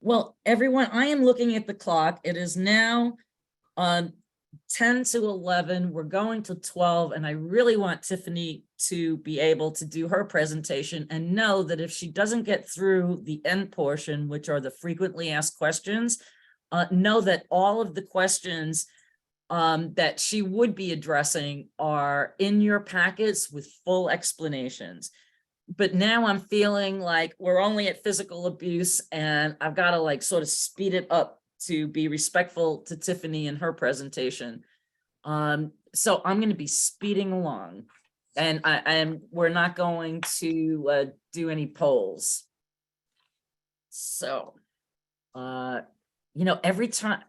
Well, everyone, I am looking at the clock. It is now 10 to 11. We're going to 12, and I really want Tiffany to be able to do her presentation and know that if she doesn't get through the end portion, which are the frequently asked questions, know that all of the questions that she would be addressing are in your packets with full explanations. But now I'm feeling like we're only at physical abuse, and I've got to like sort of speed it up to be respectful to Tiffany and her presentation. So I'm going to be speeding along, and we're not going to do any polls. So, every time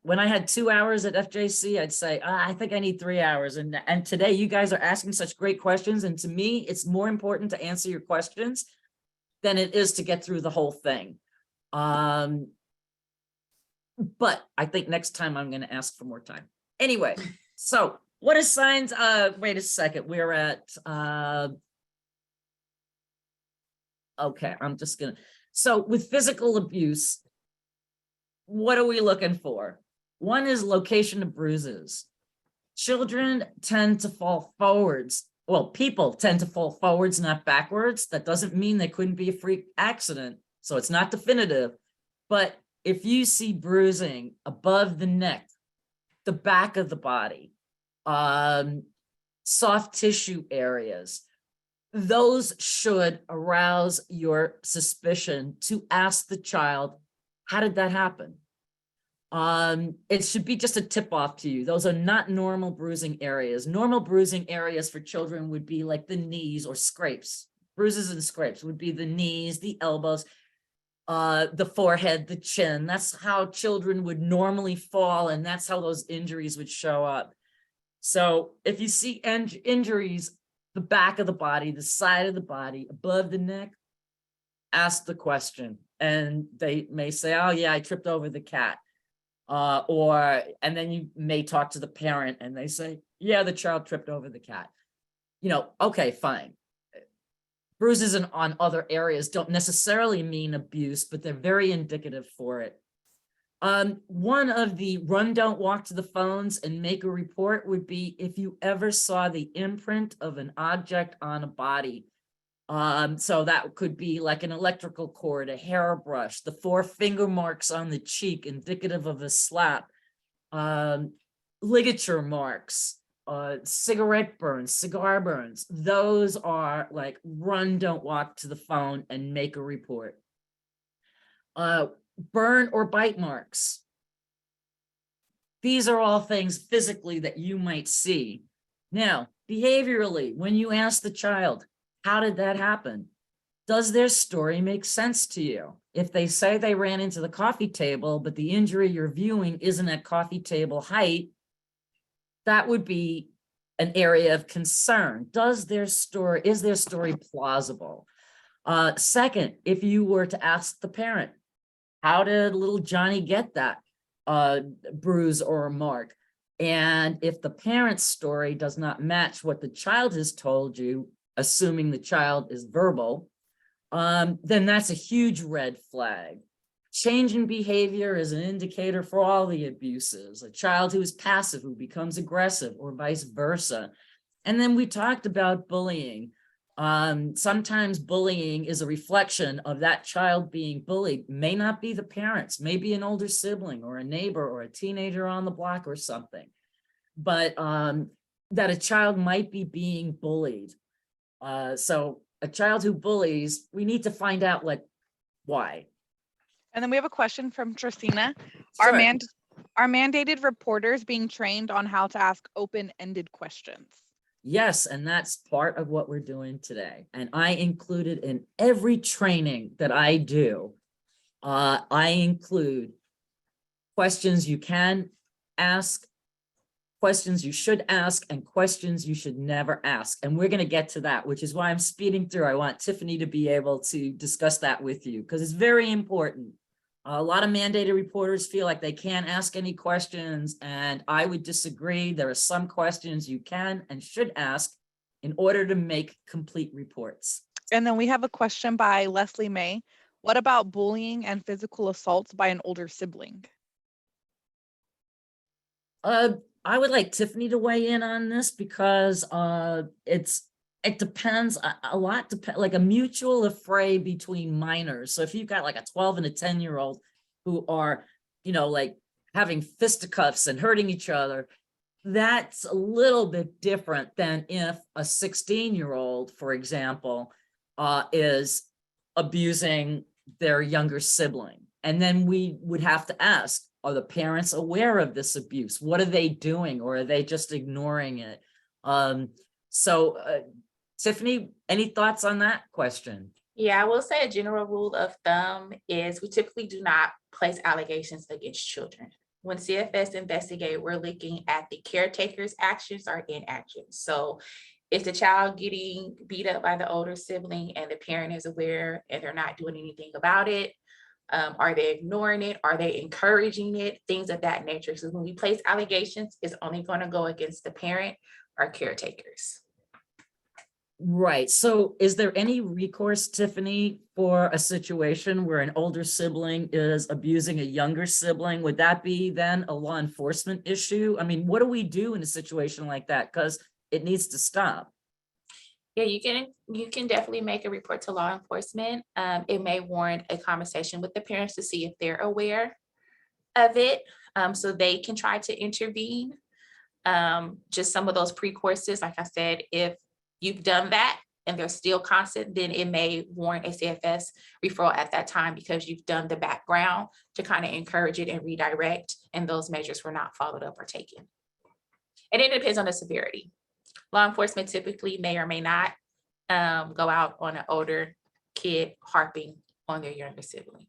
when I had 2 hours at FJC, I'd say, I think I need 3 hours. And today you guys are asking such great questions. And to me, it's more important to answer your questions than it is to get through the whole thing. But I think next time I'm going to ask for more time. Anyway, so what is signs? Wait a second. We're at, okay, I'm just going to, so with physical abuse, what are we looking for? One is location of bruises. Children tend to fall forwards. Well, people tend to fall forwards, not backwards. That doesn't mean they couldn't be a freak accident. So it's not definitive. But if you see bruising above the neck, the back of the body, soft tissue areas, those should arouse your suspicion to ask the child, how did that happen? It should be just a tip off to you. Those are not normal bruising areas. Normal bruising areas for children would be like the knees or scrapes. Bruises and scrapes would be the knees, the elbows, the forehead, the chin. That's how children would normally fall, and that's how those injuries would show up. So if you see injuries, the back of the body, the side of the body, above the neck, ask the question. And they may say, oh yeah, I tripped over the cat. And then you may talk to the parent and they say, yeah, the child tripped over the cat. Okay, fine. Bruises on other areas don't necessarily mean abuse, but they're very indicative for it. One of the run, don't walk to the phones and make a report would be if you ever saw the imprint of an object on a body. So that could be like an electrical cord, a hairbrush, the 4 finger marks on the cheek, indicative of a slap, ligature marks, cigarette burns, cigar burns. Those are like run, don't walk to the phone and make a report. Burn or bite marks. These are all things physically that you might see. Now, behaviorally, when you ask the child, how did that happen? Does their story make sense to you? If they say they ran into the coffee table, but the injury you're viewing isn't at coffee table height, that would be an area of concern. Is their story plausible? Second, if you were to ask the parent, how did little Johnny get that bruise or a mark? And if the parent's story does not match what the child has told you, assuming the child is verbal, then that's a huge red flag. Change in behavior is an indicator for all the abuses. A child who is passive, who becomes aggressive, or vice versa. And then we talked about bullying. Sometimes bullying is a reflection of that child being bullied. May not be the parents, maybe an older sibling or a neighbor or a teenager on the block or something. But that a child might be being bullied. So a child who bullies, we need to find out why. And then we have a question from Trisina. Sure. Are mandated reporters being trained on how to ask open-ended questions? Yes, and that's part of what we're doing today. And I included in every training that I do, I include questions you can ask questions you should ask and questions you should never ask. And we're going to get to that, which is why I'm speeding through. I want Tiffany to be able to discuss that with you because it's very important. A lot of mandated reporters feel like they can't ask any questions, and I would disagree. There are some questions you can and should ask in order to make complete reports. And then we have a question by Leslie May. What about bullying and physical assaults by an older sibling? I would like Tiffany to weigh in on this because it depends a lot, like a mutual affray between minors. So if you've got like a 12 and a 10-year-old who are, like having fisticuffs and hurting each other, that's a little bit different than if a 16-year-old, for example, is abusing their younger sibling. And then we would have to ask, are the parents aware of this abuse? What are they doing? Or are they just ignoring it? Tiffany, any thoughts on that question? Yeah, I will say a general rule of thumb is we typically do not place allegations against children. When CFS investigate, we're looking at the caretaker's actions or inactions. So is the child getting beat up by the older sibling and the parent is aware and they're not doing anything about it? Are they ignoring it? Are they encouraging it? Things of that nature. So when we place allegations, it's only going to go against the parent or caretakers. Right. So is there any recourse, Tiffany, for a situation where an older sibling is abusing a younger sibling? Would that be then a law enforcement issue? I mean, what do we do in a situation like that? Because it needs to stop. Yeah, you can definitely make a report to law enforcement. It may warrant a conversation with the parents to see if they're aware of it, so they can try to intervene. Just some of those pre-courses, like I said, if you've done that and they're still constant, then it may warrant a CFS referral at that time because you've done the background to kind of encourage it and redirect, and those measures were not followed up or taken. And it depends on the severity. Law enforcement typically may or may not go out on an older kid harping on their younger sibling.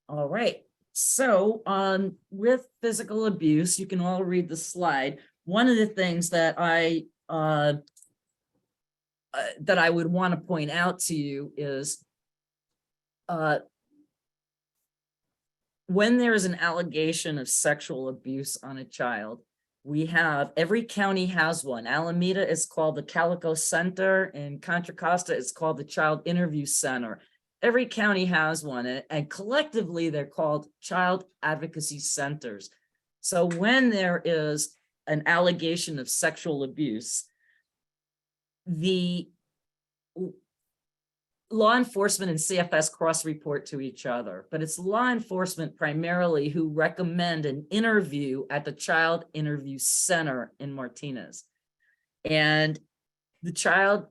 All right. So with physical abuse, you can all read the slide. One of the things that I would want to point out to you is when there is an allegation of sexual abuse on a child, we have, every county has one. Alameda is called the Calico Center, and Contra Costa is called the Child Interview Center. Every county has one, and collectively they're called Child Advocacy Centers. So when there is an allegation of sexual abuse, the law enforcement and CFS cross-report to each other, but it's law enforcement primarily who recommend an interview at the Child Interview Center in Martinez. And the child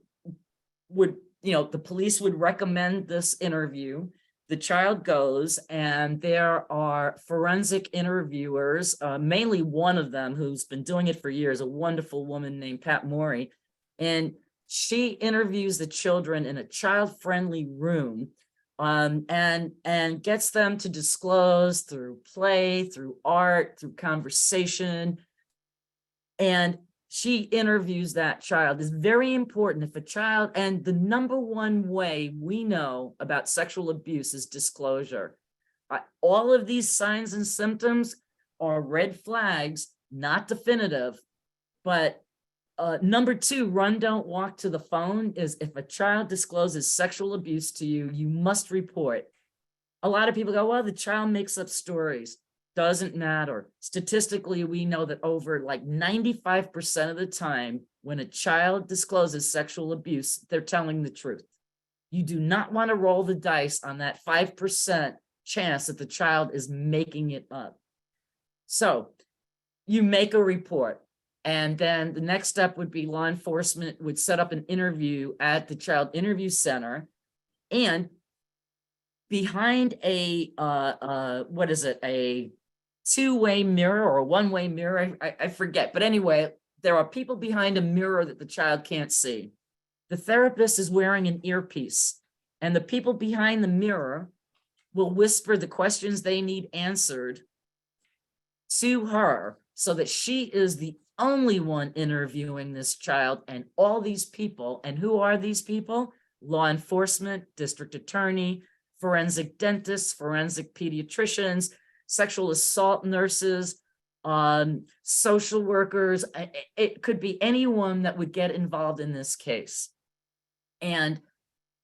would, the police would recommend this interview. The child goes, and there are forensic interviewers, mainly one of them who's been doing it for years, a wonderful woman named Pat Morey. And she interviews the children in a child-friendly room and gets them to disclose through play, through art, through conversation. And she interviews that child. It's very important if a child, and the number one way we know about sexual abuse is disclosure. All of these signs and symptoms are red flags, not definitive, but number two, run, don't walk to the phone is if a child discloses sexual abuse to you, you must report. A lot of people go, well, the child makes up stories. Doesn't matter. Statistically, we know that over like 95% of the time, when a child discloses sexual abuse, they're telling the truth. You do not want to roll the dice on that 5% chance that the child is making it up. So you make a report. And then the next step would be law enforcement would set up an interview at the Child Interview Center, and behind a what is it, a two-way mirror or a one-way mirror, I forget, but anyway, there are people behind a mirror that the child can't see. The therapist is wearing an earpiece, and the people behind the mirror will whisper the questions they need answered to her, so that she is the only one interviewing this child and all these people. And who are these people? Law enforcement, district attorney, forensic dentists, forensic pediatricians, sexual assault nurses, social workers. It could be anyone that would get involved in this case. And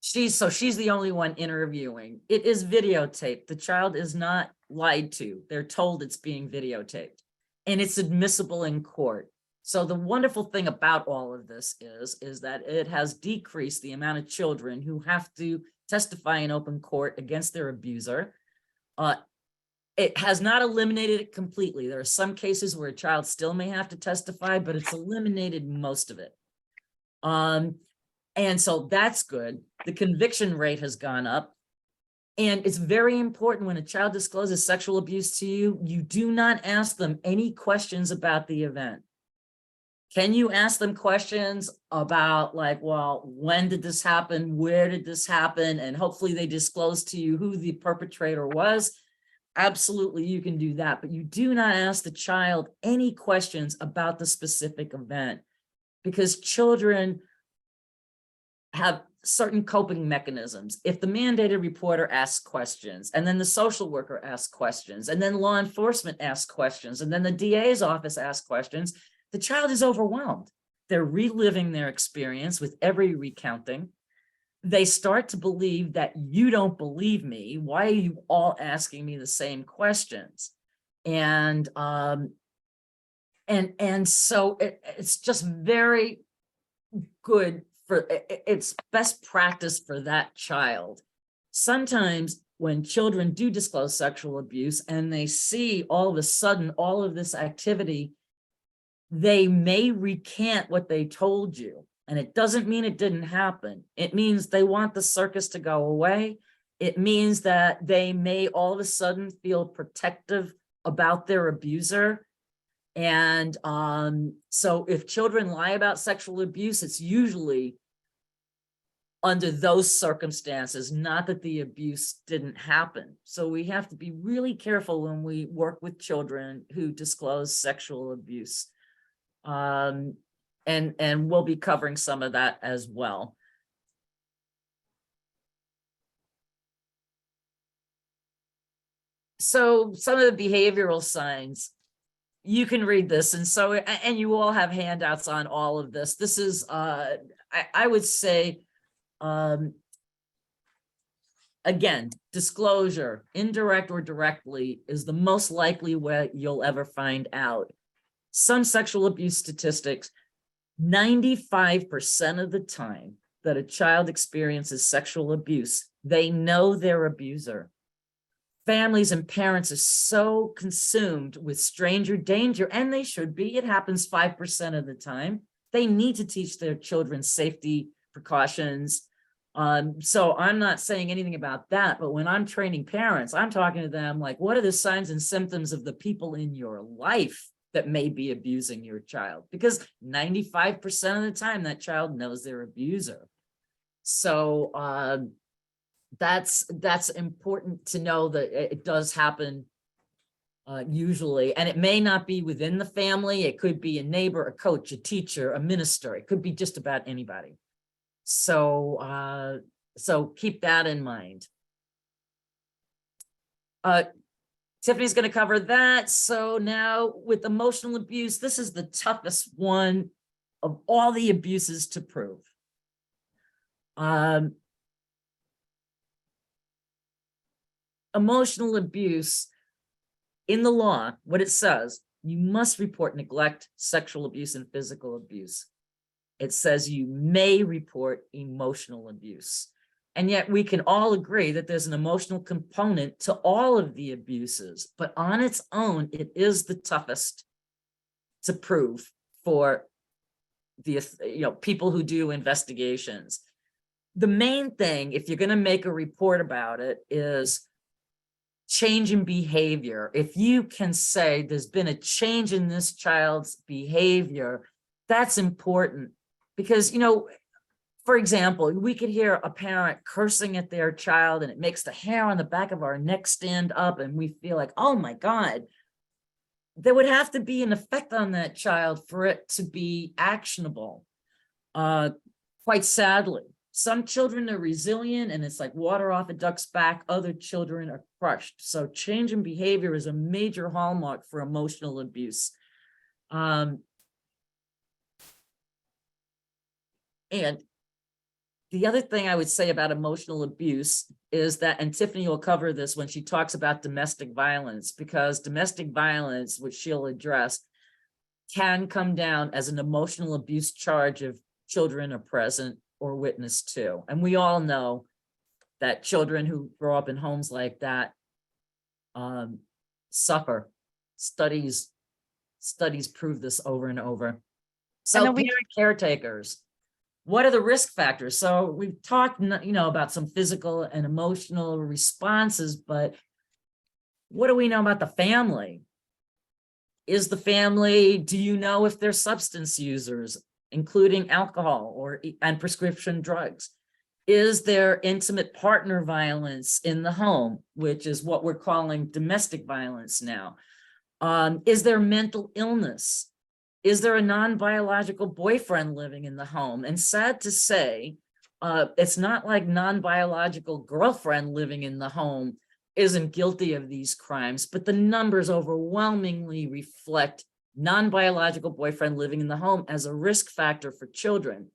she's the only one interviewing. It is videotaped. The child is not lied to. They're told it's being videotaped and it's admissible in court. So the wonderful thing about all of this is that it has decreased the amount of children who have to testify in open court against their abuser. It has not eliminated it completely. There are some cases where a child still may have to testify, but it's eliminated most of it. And so that's good. The conviction rate has gone up. And it's very important when a child discloses sexual abuse to you, you do not ask them any questions about the event. Can you ask them questions about like, well, when did this happen? Where did this happen? And hopefully they disclose to you who the perpetrator was. Absolutely, you can do that, but you do not ask the child any questions about the specific event because children have certain coping mechanisms. If the mandated reporter asks questions, and then the social worker asks questions, and then law enforcement asks questions, and then the DA's office asks questions, the child is overwhelmed. They're reliving their experience with every recounting. They start to believe that you don't believe me. Why are you all asking me the same questions? And so it's just very good for, it's best practice for that child. Sometimes when children do disclose sexual abuse and they see all of a sudden all of this activity, they may recant what they told you. And it doesn't mean it didn't happen. It means they want the circus to go away. It means that they may all of a sudden feel protective about their abuser. And so if children lie about sexual abuse, it's usually under those circumstances, not that the abuse didn't happen. So we have to be really careful when we work with children who disclose sexual abuse. And we'll be covering some of that as well. So some of the behavioral signs, you can read this. And so, and you all have handouts on all of this. This is, I would say, again, disclosure, indirect or directly, is the most likely way you'll ever find out. Some sexual abuse statistics, 95% of the time that a child experiences sexual abuse, they know their abuser. Families and parents are so consumed with stranger danger, and they should be. It happens 5% of the time. They need to teach their children safety precautions. So I'm not saying anything about that, but when I'm training parents, I'm talking to them like, what are the signs and symptoms of the people in your life that may be abusing your child? Because 95% of the time that child knows their abuser. So that's important to know that it does happen usually, and it may not be within the family. It could be a neighbor, a coach, a teacher, a minister. It could be just about anybody. So so keep that in mind. Tiffany's going to cover that. So now with emotional abuse, this is the toughest one of all the abuses to prove. Emotional abuse in the law, what it says, you must report neglect, sexual abuse, and physical abuse. It says you may report emotional abuse. And yet we can all agree that there's an emotional component to all of the abuses, but on its own, it is the toughest to prove for the people who do investigations. The main thing, if you're going to make a report about it, is change in behavior. If you can say there's been a change in this child's behavior, that's important because, for example, we could hear a parent cursing at their child and it makes the hair on the back of our neck stand up and we feel like, oh my God. there would have to be an effect on that child for it to be actionable. Quite sadly, some children are resilient and it's like water off a duck's back. Other children are crushed. So change in behavior is a major hallmark for emotional abuse. And the other thing I would say about emotional abuse is that, and Tiffany will cover this when she talks about domestic violence, because domestic violence, which she'll address, can come down as an emotional abuse charge if children are present or witness to. And we all know that children who grow up in homes like that suffer. Studies prove this over and over. So then we- parent caretakers. What are the risk factors? So we've talked, about some physical and emotional responses, but what do we know about the family? Is the family, do you know if they're substance users, including alcohol and prescription drugs? Is there intimate partner violence in the home, which is what we're calling domestic violence now? Is there mental illness? Is there a non-biological boyfriend living in the home? And sad to say, it's not like non-biological girlfriend living in the home isn't guilty of these crimes, but the numbers overwhelmingly reflect non-biological boyfriend living in the home as a risk factor for children.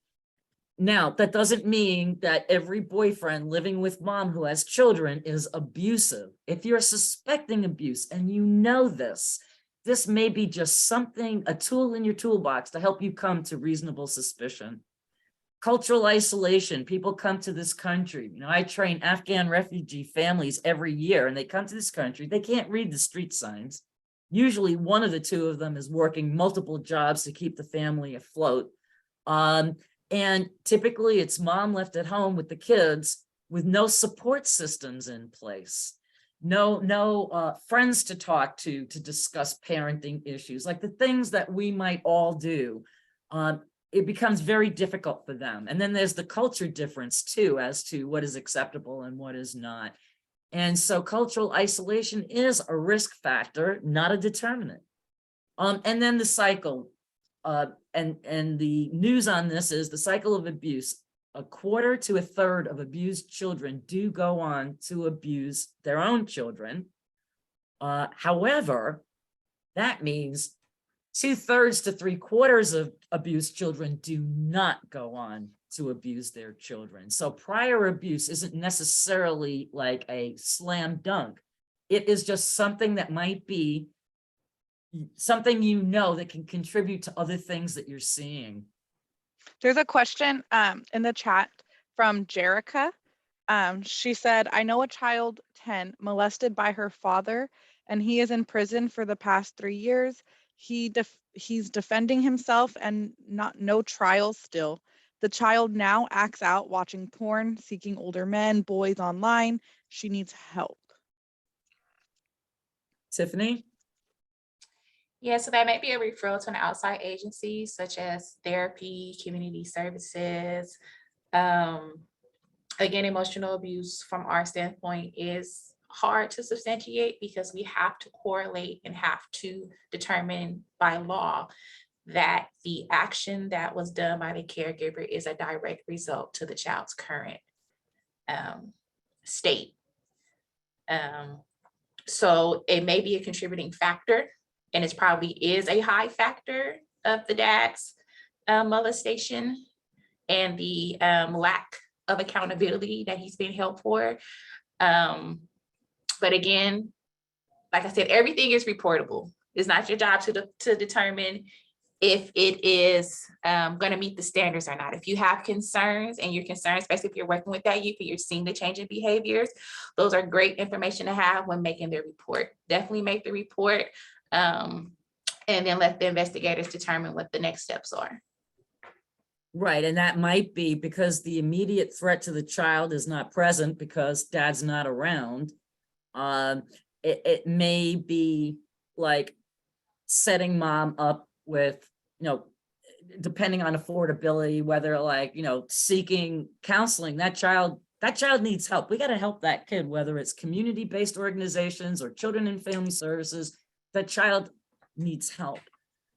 Now, that doesn't mean that every boyfriend living with mom who has children is abusive. If you're suspecting abuse and you know this may be just something, a tool in your toolbox to help you come to reasonable suspicion. Cultural isolation. People come to this country. I train Afghan refugee families every year, and they come to this country. They can't read the street signs. Usually one of the two of them is working multiple jobs to keep the family afloat. And typically it's mom left at home with the kids with no support systems in place. No friends to talk to discuss parenting issues, like the things that we might all do. It becomes very difficult for them. And then there's the culture difference too, as to what is acceptable and what is not. And so cultural isolation is a risk factor, not a determinant. And then the cycle, and the news on this is the cycle of abuse. 1/4 to 1/3 of abused children do go on to abuse their own children. However, that means 2/3 to 3/4 of abused children do not go on to abuse their children. So prior abuse isn't necessarily like a slam dunk. It is just something that might be something that can contribute to other things that you're seeing. There's a question in the chat from Jerica. She said, I know a child 10 molested by her father, and he is in prison for the past 3 years. He's defending himself and no trial still. The child now acts out watching porn, seeking older men, boys online. She needs help. Tiffany? Yeah, so that might be a referral to an outside agency such as therapy, community services. Again, emotional abuse from our standpoint is hard to substantiate because we have to correlate and have to determine by law that the action that was done by the caregiver is a direct result to the child's current state. So it may be a contributing factor, and it probably is a high factor of the dad's molestation and the lack of accountability that he's been held for. But again, like I said, everything is reportable. It's not your job to determine if it is going to meet the standards or not. If you have concerns and you're concerned, especially if you're working with that youth and you're seeing the change in behaviors, those are great information to have when making their report. Definitely make the report and then let the investigators determine what the next steps are. Right, and that might be because the immediate threat to the child is not present because dad's not around. It may be like setting mom up with, depending on affordability, whether like, seeking counseling, that child needs help. We got to help that kid, whether it's community-based organizations or children and family services. That child needs help.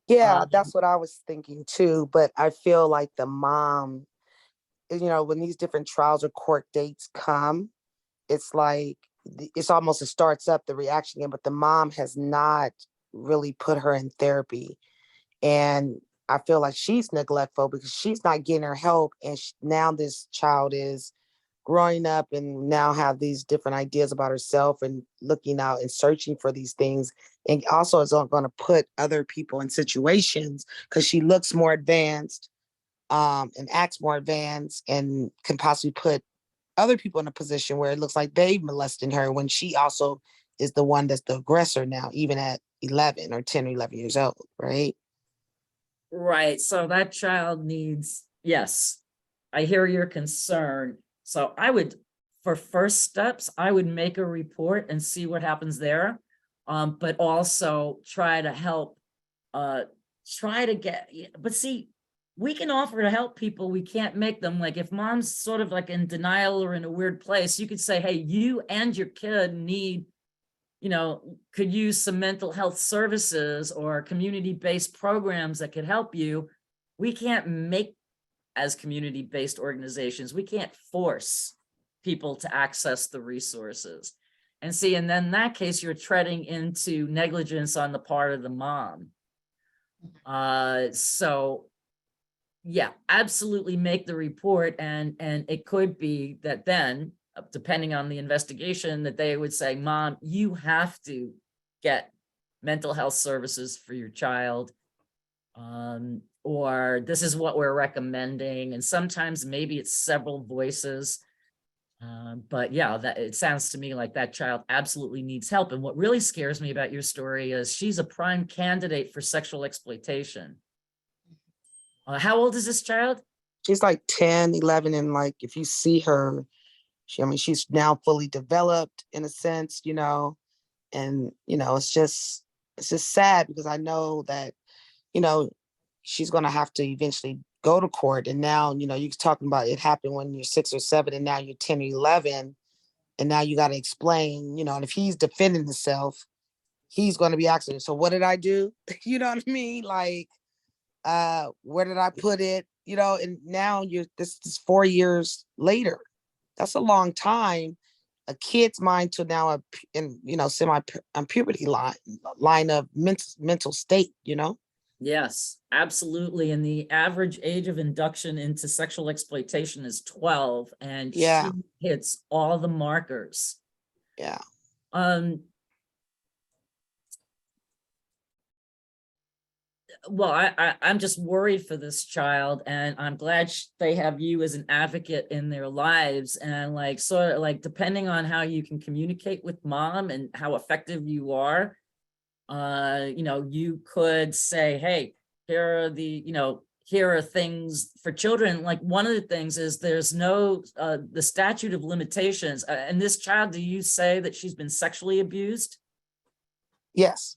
Yeah, Um, that's what I was thinking too. But I feel like the mom, when these different trials or court dates come, it's like it's almost it starts up the reaction again, but the mom has not really put her in therapy. And I feel like she's neglectful because she's not getting her help. And now this child is growing up and now have these different ideas about herself and looking out and searching for these things. And also is going to put other people in situations because she looks more advanced and acts more advanced and can possibly put other people in a position where it looks like they molested her when she also is the one that's the aggressor now, even at 11 or 10 or 11 years old, right? Right, so that child needs, yes, I hear your concern. So I would, for first steps, I would make a report and see what happens there. But also try to help, try to get, but see, we can offer to help people, we can't make them. Like if mom's sort of like in denial or in a weird place, you could say, hey, you and your kid need, could use some mental health services or community-based programs that could help you. We can't make, as community-based organizations, we can't force people to access the resources. And see, and then in that case, you're treading into negligence on the part of the mom. So yeah, absolutely make the report. And it could be that then, depending on the investigation, that they would say, Mom, you have to get mental health services for your child. Or this is what we're recommending. And sometimes maybe it's several voices. But yeah, that it sounds to me like that child absolutely needs help. And what really scares me about your story is she's a prime candidate for sexual exploitation. How old is this child? She's like 10, 11. And like, if you see her, she's now fully developed in a sense, and, it's just sad because I know that, she's going to have to eventually go to court. And now, you're talking about it happened when you're 6 or 7 and now you're 10 or 11. And now you got to explain, and if he's defending himself, he's going to be asking, so what did I do? You know what I mean? Like, where did I put it? And now this is 4 years later. That's a long time. A kid's mind to now semi puberty line of mental state, Yes, absolutely. And the average age of induction into sexual exploitation is 12, and Yeah. she hits all the markers. Yeah. Well, I'm just worried for this child, and I'm glad they have you as an advocate in their lives. And like, sort of like, depending on how you can communicate with mom and how effective you are, you could say, hey, here are things for children. Like one of the things is there's no, the statute of limitations. And this child, do you say that she's been sexually abused? Yes.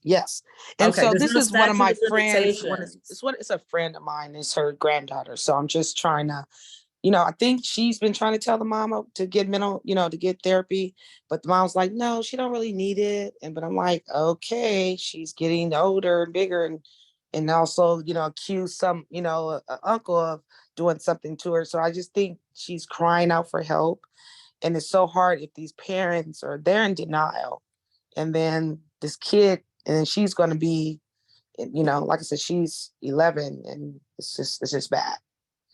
And Okay, so there's this no is one of my statute of friends. limitations. It's a friend of mine. It's her granddaughter. So I'm just trying to, I think she's been trying to tell the mama to get to get therapy, but the mom's like, no, she don't really need it. But I'm like, okay, she's getting older and bigger, and also, accuse some, a uncle of doing something to her. So I just think she's crying out for help. And it's so hard if these parents they're in denial. And then this kid, and then she's going to be, like I said, she's 11, and it's just bad.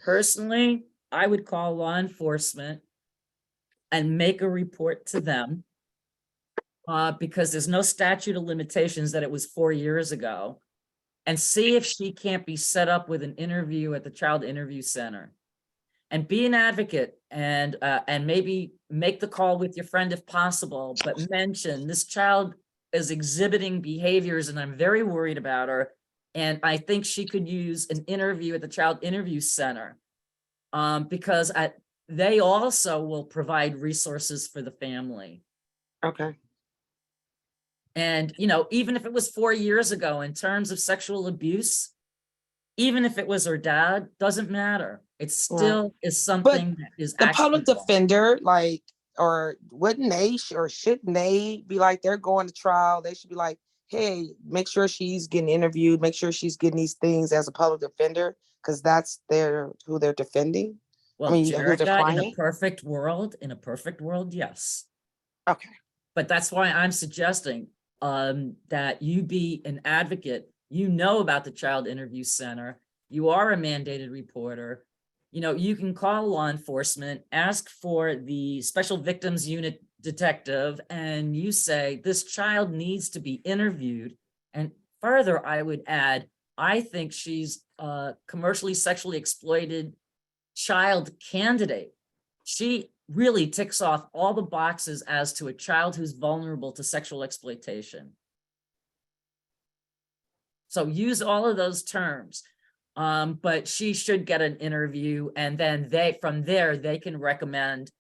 Personally, I would call law enforcement and make a report to them, because there's no statute of limitations that it was 4 years ago, and see if she can't be set up with an interview at the Child Interview Center. And be an advocate, and maybe make the call with your friend if possible, but mention this child is exhibiting behaviors and I'm very worried about her. And I think she could use an interview at the Child Interview Center, because they also will provide resources for the family. Okay. And, even if it was 4 years ago in terms of sexual abuse, even if it was her dad, doesn't matter. It still is something that is The public actionable. defender, or wouldn't they or shouldn't they be like, they're going to trial? They should be like, hey, make sure she's getting interviewed, make sure she's getting these things as a public defender, because that's who they're defending. Well, who they're Jerica, in a client. perfect world, yes. Okay. But that's why I'm suggesting that you be an advocate. You know about the Child Interview Center. You are a mandated reporter. You know, you can call law enforcement, ask for the Special Victims Unit detective, and you say, this child needs to be interviewed. And further, I would add, I think she's a commercially sexually exploited child candidate. She really ticks off all the boxes as to a child who's vulnerable to sexual exploitation. So use all of those terms, but she should get an interview, and then from there, they can recommend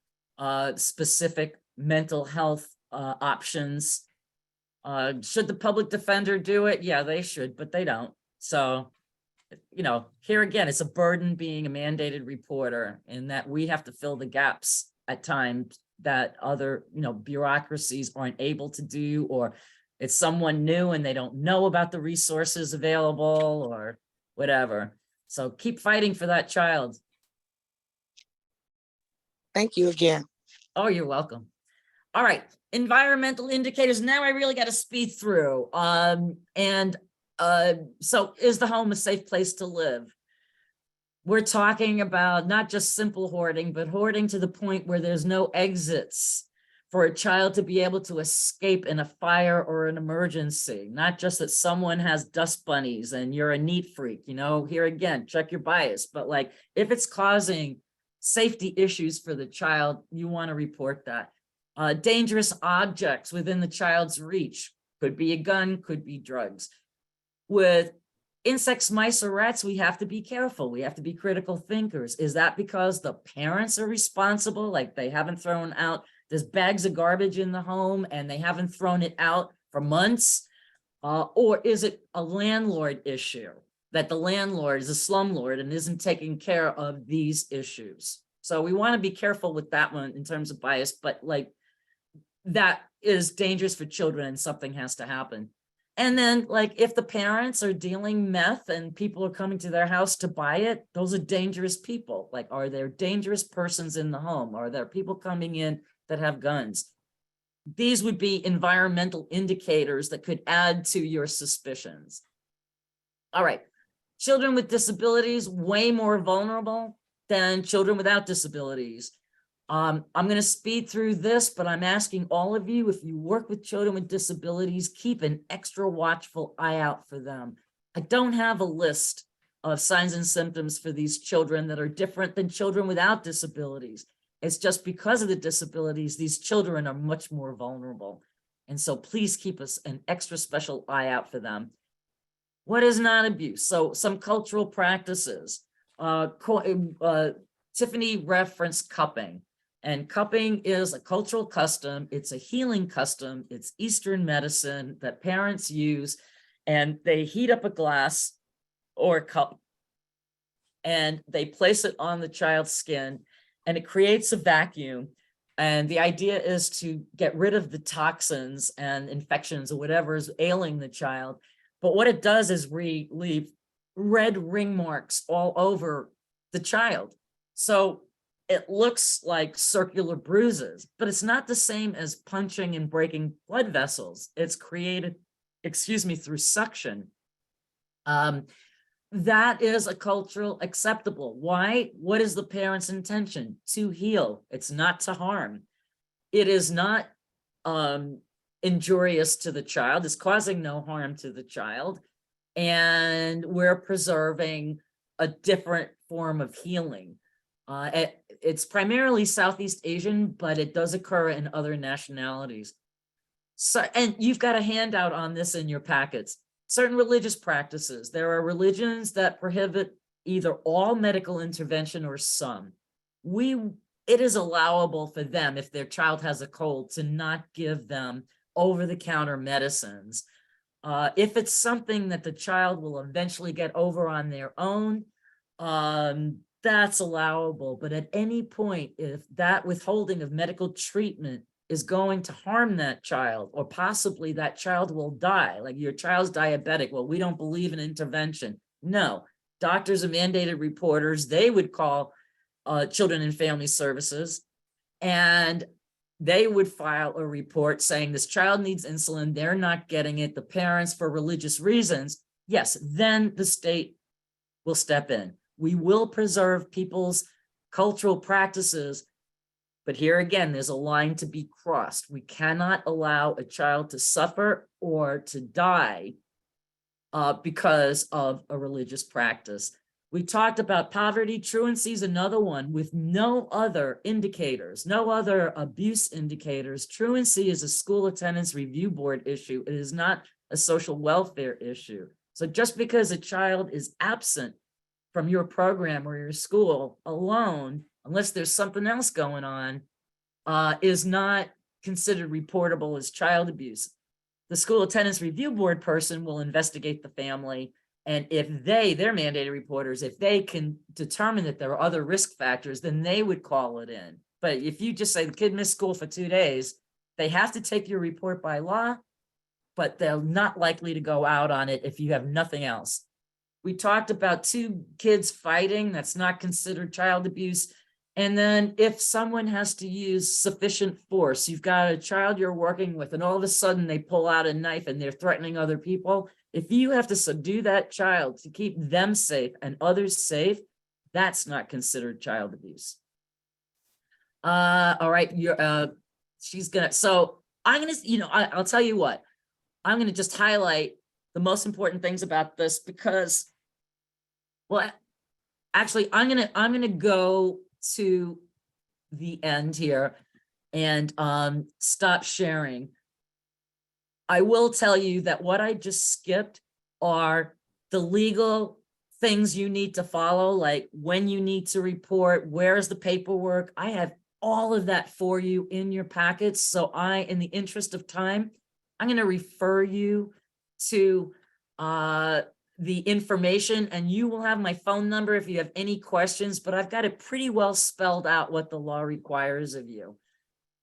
specific mental health options. Should the public defender do it? Yeah, they should, but they don't. So, you know, here again, it's a burden being a mandated reporter, in that we have to fill the gaps at times that other, you know, bureaucracies aren't able to do, or it's someone new and they don't know about the resources available or whatever. So keep fighting for that child. Thank you again. Oh, you're welcome. All right, environmental indicators. Now I really got to speed through. So is the home a safe place to live? We're talking about not just simple hoarding, but hoarding to the point where there's no exits for a child to be able to escape in a fire or an emergency. Not just that someone has dust bunnies and you're a neat freak, you know, here again, check your bias. But like, if it's causing safety issues for the child, you want to report that. Dangerous objects within the child's reach. Could be a gun, could be drugs. With insects, mice, or rats, we have to be careful. We have to be critical thinkers. Is that because the parents are responsible? Like they haven't thrown out, there's bags of garbage in the home and they haven't thrown it out for months? Or is it a landlord issue, that the landlord is a slumlord and isn't taking care of these issues? So we want to be careful with that one in terms of bias, but like that is dangerous for children and something has to happen. And then like if the parents are dealing meth and people are coming to their house to buy it, those are dangerous people. Like, are there dangerous persons in the home? Are there people coming in that have guns? These would be environmental indicators that could add to your suspicions. All right, children with disabilities, way more vulnerable than children without disabilities. I'm going to speed through this, but I'm asking all of you, if you work with children with disabilities, keep an extra watchful eye out for them. I don't have a list of signs and symptoms for these children that are different than children without disabilities. It's just because of the disabilities, these children are much more vulnerable. And so please keep us an extra special eye out for them. What is not abuse? So some cultural practices. Tiffany referenced cupping. And cupping is a cultural custom. It's a healing custom. It's Eastern medicine that parents use, and they heat up a glass or a cup and they place it on the child's skin and it creates a vacuum. And the idea is to get rid of the toxins and infections or whatever is ailing the child. But what it does is leave red ring marks all over the child. So it looks like circular bruises, but it's not the same as punching and breaking blood vessels. It's created, through suction. That is a cultural acceptable. Why? What is the parent's intention? To heal. It's not to harm. It is not injurious to the child. It's causing no harm to the child. And we're preserving a different form of healing. It's primarily Southeast Asian, but it does occur in other nationalities. So, and you've got a handout on this in your packets. Certain religious practices. There are religions that prohibit either all medical intervention or some. It is allowable for them, if their child has a cold, to not give them over-the-counter medicines. If it's something that the child will eventually get over on their own, that's allowable. But at any point, if that withholding of medical treatment is going to harm that child, or possibly that child will die, like your child's diabetic. Well, we don't believe in intervention. No, doctors are mandated reporters. They would call Children and Family Services, and they would file a report saying this child needs insulin. They're not getting it. The parents, for religious reasons. Yes, then the state will step in. We will preserve people's cultural practices. But here again, there's a line to be crossed. We cannot allow a child to suffer or to die because of a religious practice. We talked about poverty. Truancy is another one with no other indicators, no other abuse indicators. Truancy is a school attendance review board issue. It is not a social welfare issue. So just because a child is absent from your program or your school alone, unless there's something else going on, is not considered reportable as child abuse. The school attendance review board person will investigate the family. And if they're mandated reporters, if they can determine that there are other risk factors, then they would call it in. But if you just say the kid missed school for 2 days, they have to take your report by law, but they're not likely to go out on it if you have nothing else. We talked about 2 kids fighting. That's not considered child abuse. And then if someone has to use sufficient force, you've got a child you're working with, and all of a sudden they pull out a knife and they're threatening other people. If you have to subdue that child to keep them safe and others safe, that's not considered child abuse. All right, she's gonna, so I'm gonna, I'll tell you what, I'm gonna just highlight the most important things about this because, well, actually, I'm gonna go to the end here and stop sharing. I will tell you that what I just skipped are the legal things you need to follow, like when you need to report, where's the paperwork. I have all of that for you in your packets. So in the interest of time, I'm going to refer you to the information, and you will have my phone number if you have any questions, but I've got it pretty well spelled out what the law requires of you.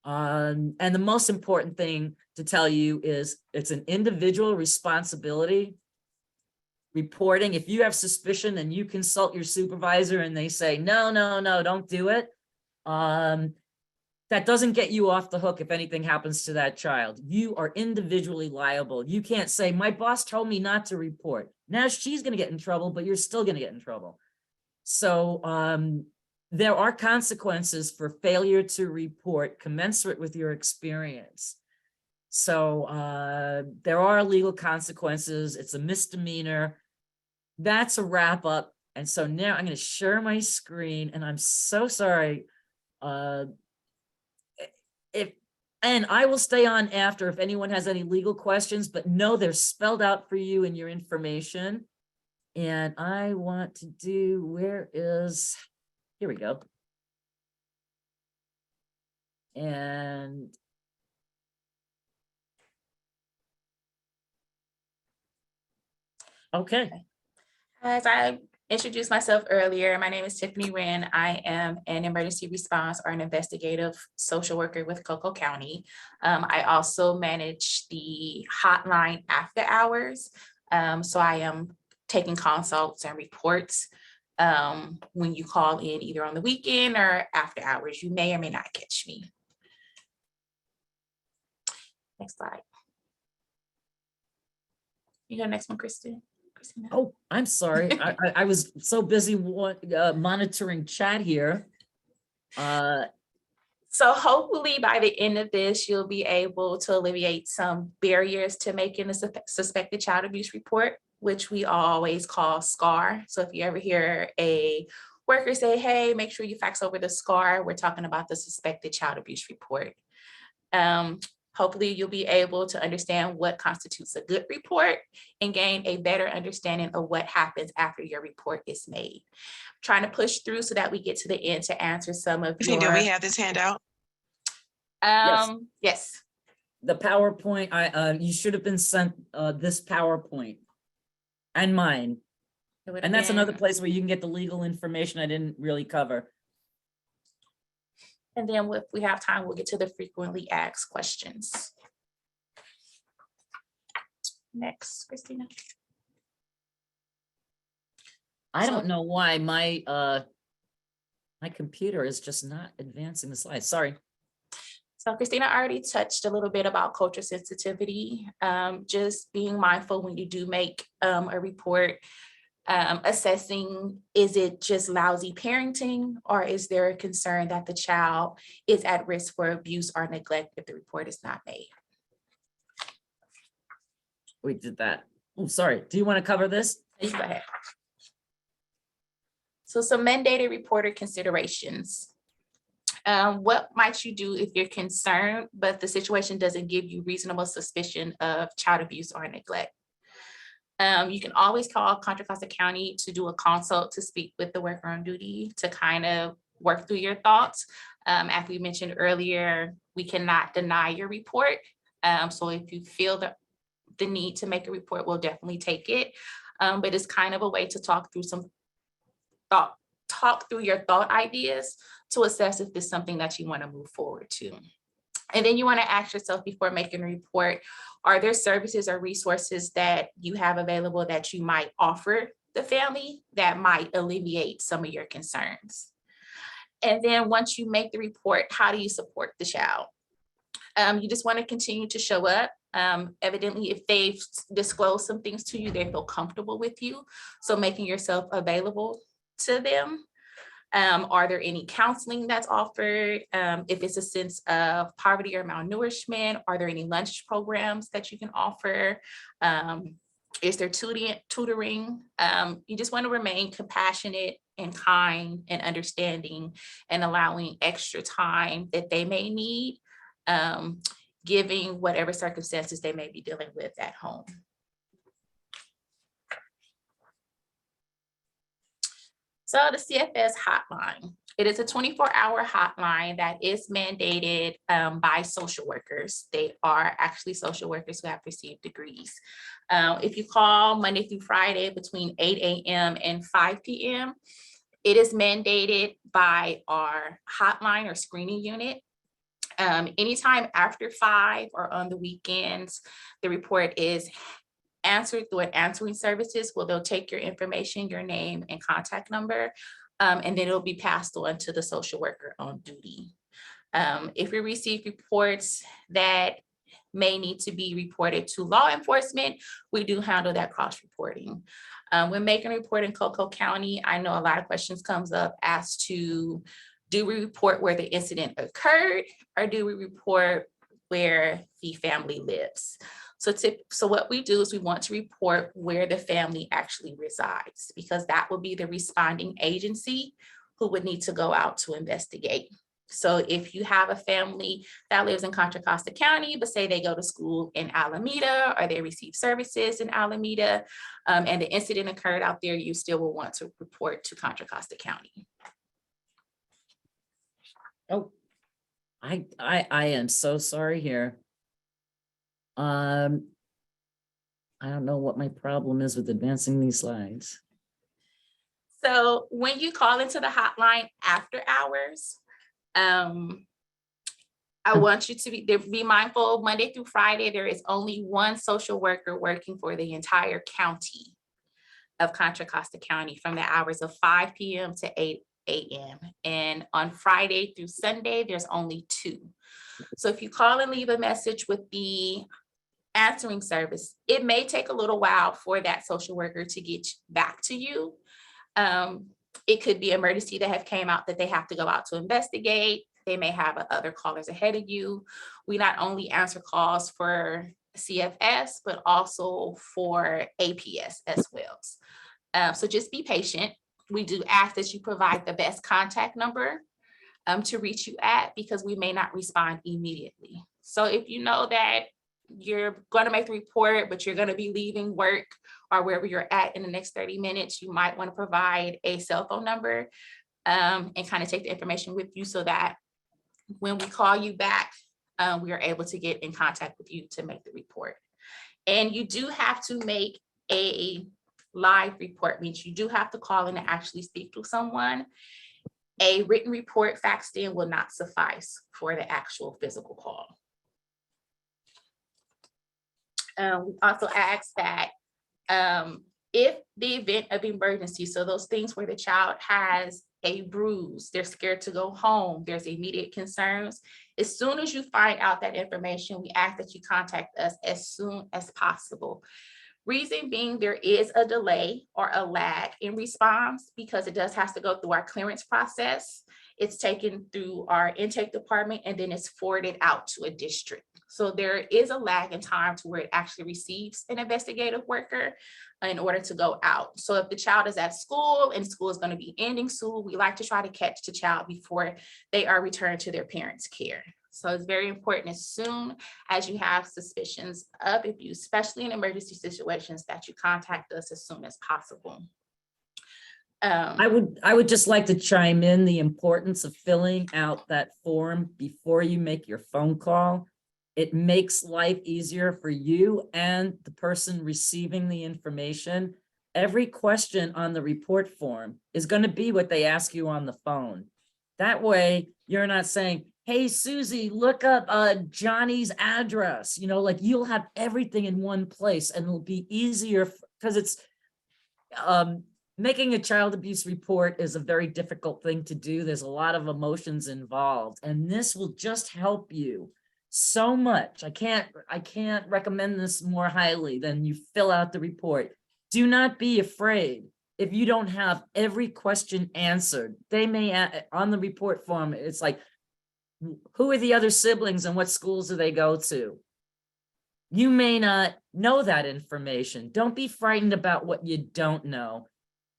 And the most important thing to tell you is it's an individual responsibility reporting. If you have suspicion and you consult your supervisor and they say, no, don't do it. That doesn't get you off the hook if anything happens to that child. You are individually liable. You can't say, my boss told me not to report. Now she's going to get in trouble, but you're still going to get in trouble. So there are consequences for failure to report commensurate with your experience. So there are legal consequences. It's a misdemeanor. That's a wrap up. And so now I'm going to share my screen, and I'm so sorry. And I will stay on after if anyone has any legal questions, but no, they're spelled out for you in your information. And I want to do, here we go. And okay. As I introduced myself earlier, my name is Tiffany Wren. I am an emergency response or an investigative social worker with Cocoa County. I also manage the hotline after hours. So I am taking consults and reports when you call in either on the weekend or after hours. You may or may not catch me. Next slide. You got next one, Christina? Oh, I'm sorry. I was so busy monitoring chat here. So hopefully by the end of this, you'll be able to alleviate some barriers to making a suspected child abuse report, which we always call SCAR. So if you ever hear a worker say, hey, make sure you fax over the SCAR, we're talking about the suspected child abuse report. Hopefully you'll be able to understand what constitutes a good report and gain a better understanding of what happens after your report is made. I'm trying to push through so that we get to the end to answer some of your. Do we have this handout? Yes. The PowerPoint, you should have been sent this PowerPoint and mine. And that's another place where you can get the legal information I didn't really cover. And then if we have time, we'll get to the frequently asked questions. Next, Christina. I So- don't know why my computer is just not advancing the slides. Sorry. So Christina already touched a little bit about culture sensitivity. Just being mindful when you do make a report, assessing, is it just lousy parenting, or is there a concern that the child is at risk for abuse or neglect if the report is not made? We did that. Oh, sorry. Do you want to cover this? You go ahead. So some mandated reporter considerations. What might you do if you're concerned, but the situation doesn't give you reasonable suspicion of child abuse or neglect? You can always call Contra Costa County to do a consult to speak with the worker on duty to kind of work through your thoughts. As we mentioned earlier, we cannot deny your report. So if you feel the need to make a report, we'll definitely take it. But it's kind of a way to talk through your thought ideas to assess if it's something that you want to move forward to. And then you want to ask yourself before making a report, are there services or resources that you have available that you might offer the family that might alleviate some of your concerns? And then once you make the report, how do you support the child? You just want to continue to show up. Evidently, if they've disclosed some things to you, they feel comfortable with you. So making yourself available to them. Are there any counseling that's offered? If it's a sense of poverty or malnourishment, are there any lunch programs that you can offer? Is there tutoring? You just want to remain compassionate and kind and understanding and allowing extra time that they may need, giving whatever circumstances they may be dealing with at home. So the CFS hotline, it is a 24-hour hotline that is mandated by social workers. They are actually social workers who have received degrees. If you call Monday through Friday between 8 a.m. and 5 p.m., it is mandated by our hotline or screening unit. Anytime after 5 or on the weekends, the report is answered through an answering services where they'll take your information, your name and contact number, and then it'll be passed on to the social worker on duty. If we receive reports that may need to be reported to law enforcement, we do handle that cross-reporting. When making a report in Coco County, I know a lot of questions comes up as to, do we report where the incident occurred or do we report where the family lives? So what we do is we want to report where the family actually resides, because that will be the responding agency who would need to go out to investigate. So if you have a family that lives in Contra Costa County, but say they go to school in Alameda or they receive services in Alameda, and the incident occurred out there, you still will want to report to Contra Costa County. Oh, I am so sorry here. I don't know what my problem is with advancing these slides. So when you call into the hotline after hours, I want you to be mindful. Monday through Friday, there is only one social worker working for the entire county of Contra Costa County from the hours of 5 p.m. to 8 a.m. And on Friday through Sunday, there's only 2. So if you call and leave a message with the answering service, it may take a little while for that social worker to get back to you. It could be emergency that have came out that they have to go out to investigate. They may have other callers ahead of you. We not only answer calls for CFS, but also for APS as well. So just be patient. We do ask that you provide the best contact number to reach you at, because we may not respond immediately. So if you know that you're going to make the report, but you're going to be leaving work or wherever you're at in the next 30 minutes, you might want to provide a cell phone number and kind of take the information with you so that when we call you back, we are able to get in contact with you to make the report. And you do have to make a live report, means you do have to call in and actually speak to someone. A written report faxed in will not suffice for the actual physical call. We also asked that if the event of emergency, so those things where the child has a bruise, they're scared to go home, there's immediate concerns, as soon as you find out that information, we ask that you contact us as soon as possible. Reason being, there is a delay or a lag in response because it does have to go through our clearance process. It's taken through our intake department and then it's forwarded out to a district. So there is a lag in time to where it actually receives an investigative worker in order to go out. So if the child is at school and school is going to be ending soon, we like to try to catch the child before they are returned to their parents' care. So it's very important as soon as you have suspicions of abuse, especially in emergency situations, that you contact us as soon as possible. I would just like to chime in the importance of filling out that form before you make your phone call. It makes life easier for you and the person receiving the information. Every question on the report form is going to be what they ask you on the phone. That way, you're not saying, hey, Susie, look up Johnny's address. Like you'll have everything in one place and it'll be easier because it's making a child abuse report is a very difficult thing to do. There's a lot of emotions involved, and this will just help you so much. I can't recommend this more highly than you fill out the report. Do not be afraid if you don't have every question answered. They may, on the report form, it's like, who are the other siblings and what schools do they go to? You may not know that information. Don't be frightened about what you don't know.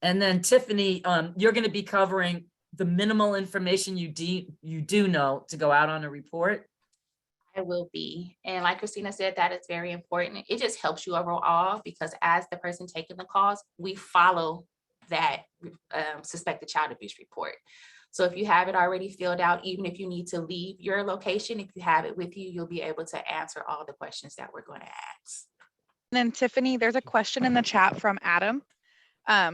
And then Tiffany, you're going to be covering the minimal information you do know to go out on a report. I will be. And like Christina said, that is very important. It just helps you overall because as the person taking the calls, we follow that suspected child abuse report. So if you have it already filled out, even if you need to leave your location, if you have it with you, you'll be able to answer all the questions that we're going to ask. And then Tiffany, there's a question in the chat from Adam.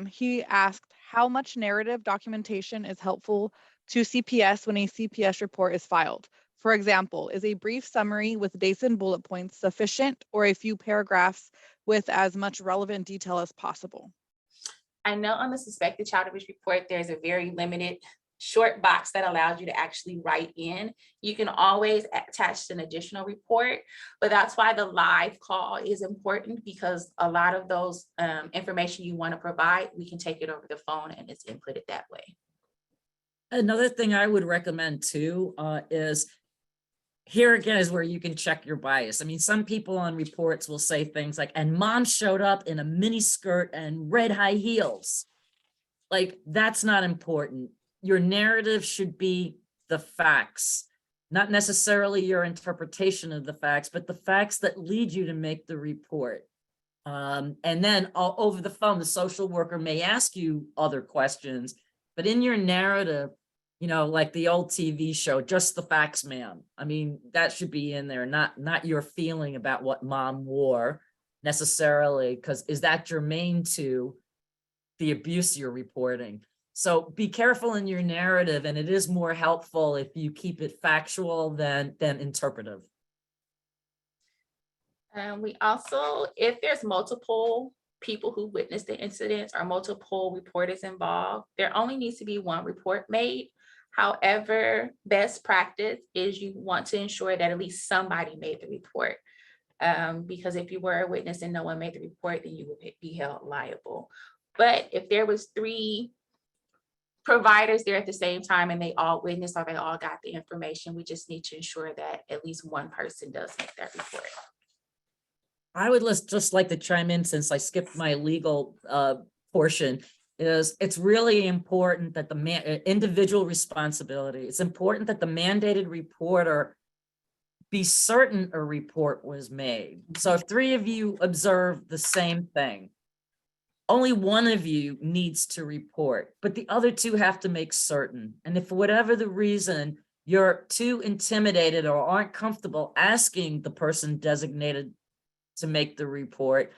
He asked, how much narrative documentation is helpful to CPS when a CPS report is filed? For example, is a brief summary with dates and bullet points sufficient, or a few paragraphs with as much relevant detail as possible? I know on the suspected child abuse report, there's a very limited short box that allows you to actually write in. You can always attach an additional report, but that's why the live call is important because a lot of those information you want to provide, we can take it over the phone and it's inputted that way. Another thing I would recommend too is here again is where you can check your bias. I mean, some people on reports will say things like, and mom showed up in a mini skirt and red high heels. Like, that's not important. Your narrative should be the facts, not necessarily your interpretation of the facts, but the facts that lead you to make the report. And then over the phone, the social worker may ask you other questions, but in your narrative, like the old TV show, Just the Facts, Ma'am. I mean, that should be in there, not your feeling about what mom wore necessarily, because is that germane to the abuse you're reporting? So be careful in your narrative, and it is more helpful if you keep it factual than interpretive. We also, if there's multiple people who witnessed the incidents or multiple reporters involved, there only needs to be one report made. However, best practice is you want to ensure that at least somebody made the report. Because if you were a witness and no one made the report, then you would be held liable. But if there was 3 providers there at the same time and they all witnessed or they all got the information, we just need to ensure that at least one person does make that report. I would just like to chime in, since I skipped my legal portion, is it's really important that the individual responsibility, it's important that the mandated reporter be certain a report was made. So if 3 of you observe the same thing, only one of you needs to report, but the other 2 have to make certain. And if for whatever the reason you're too intimidated or aren't comfortable asking the person designated to make the report,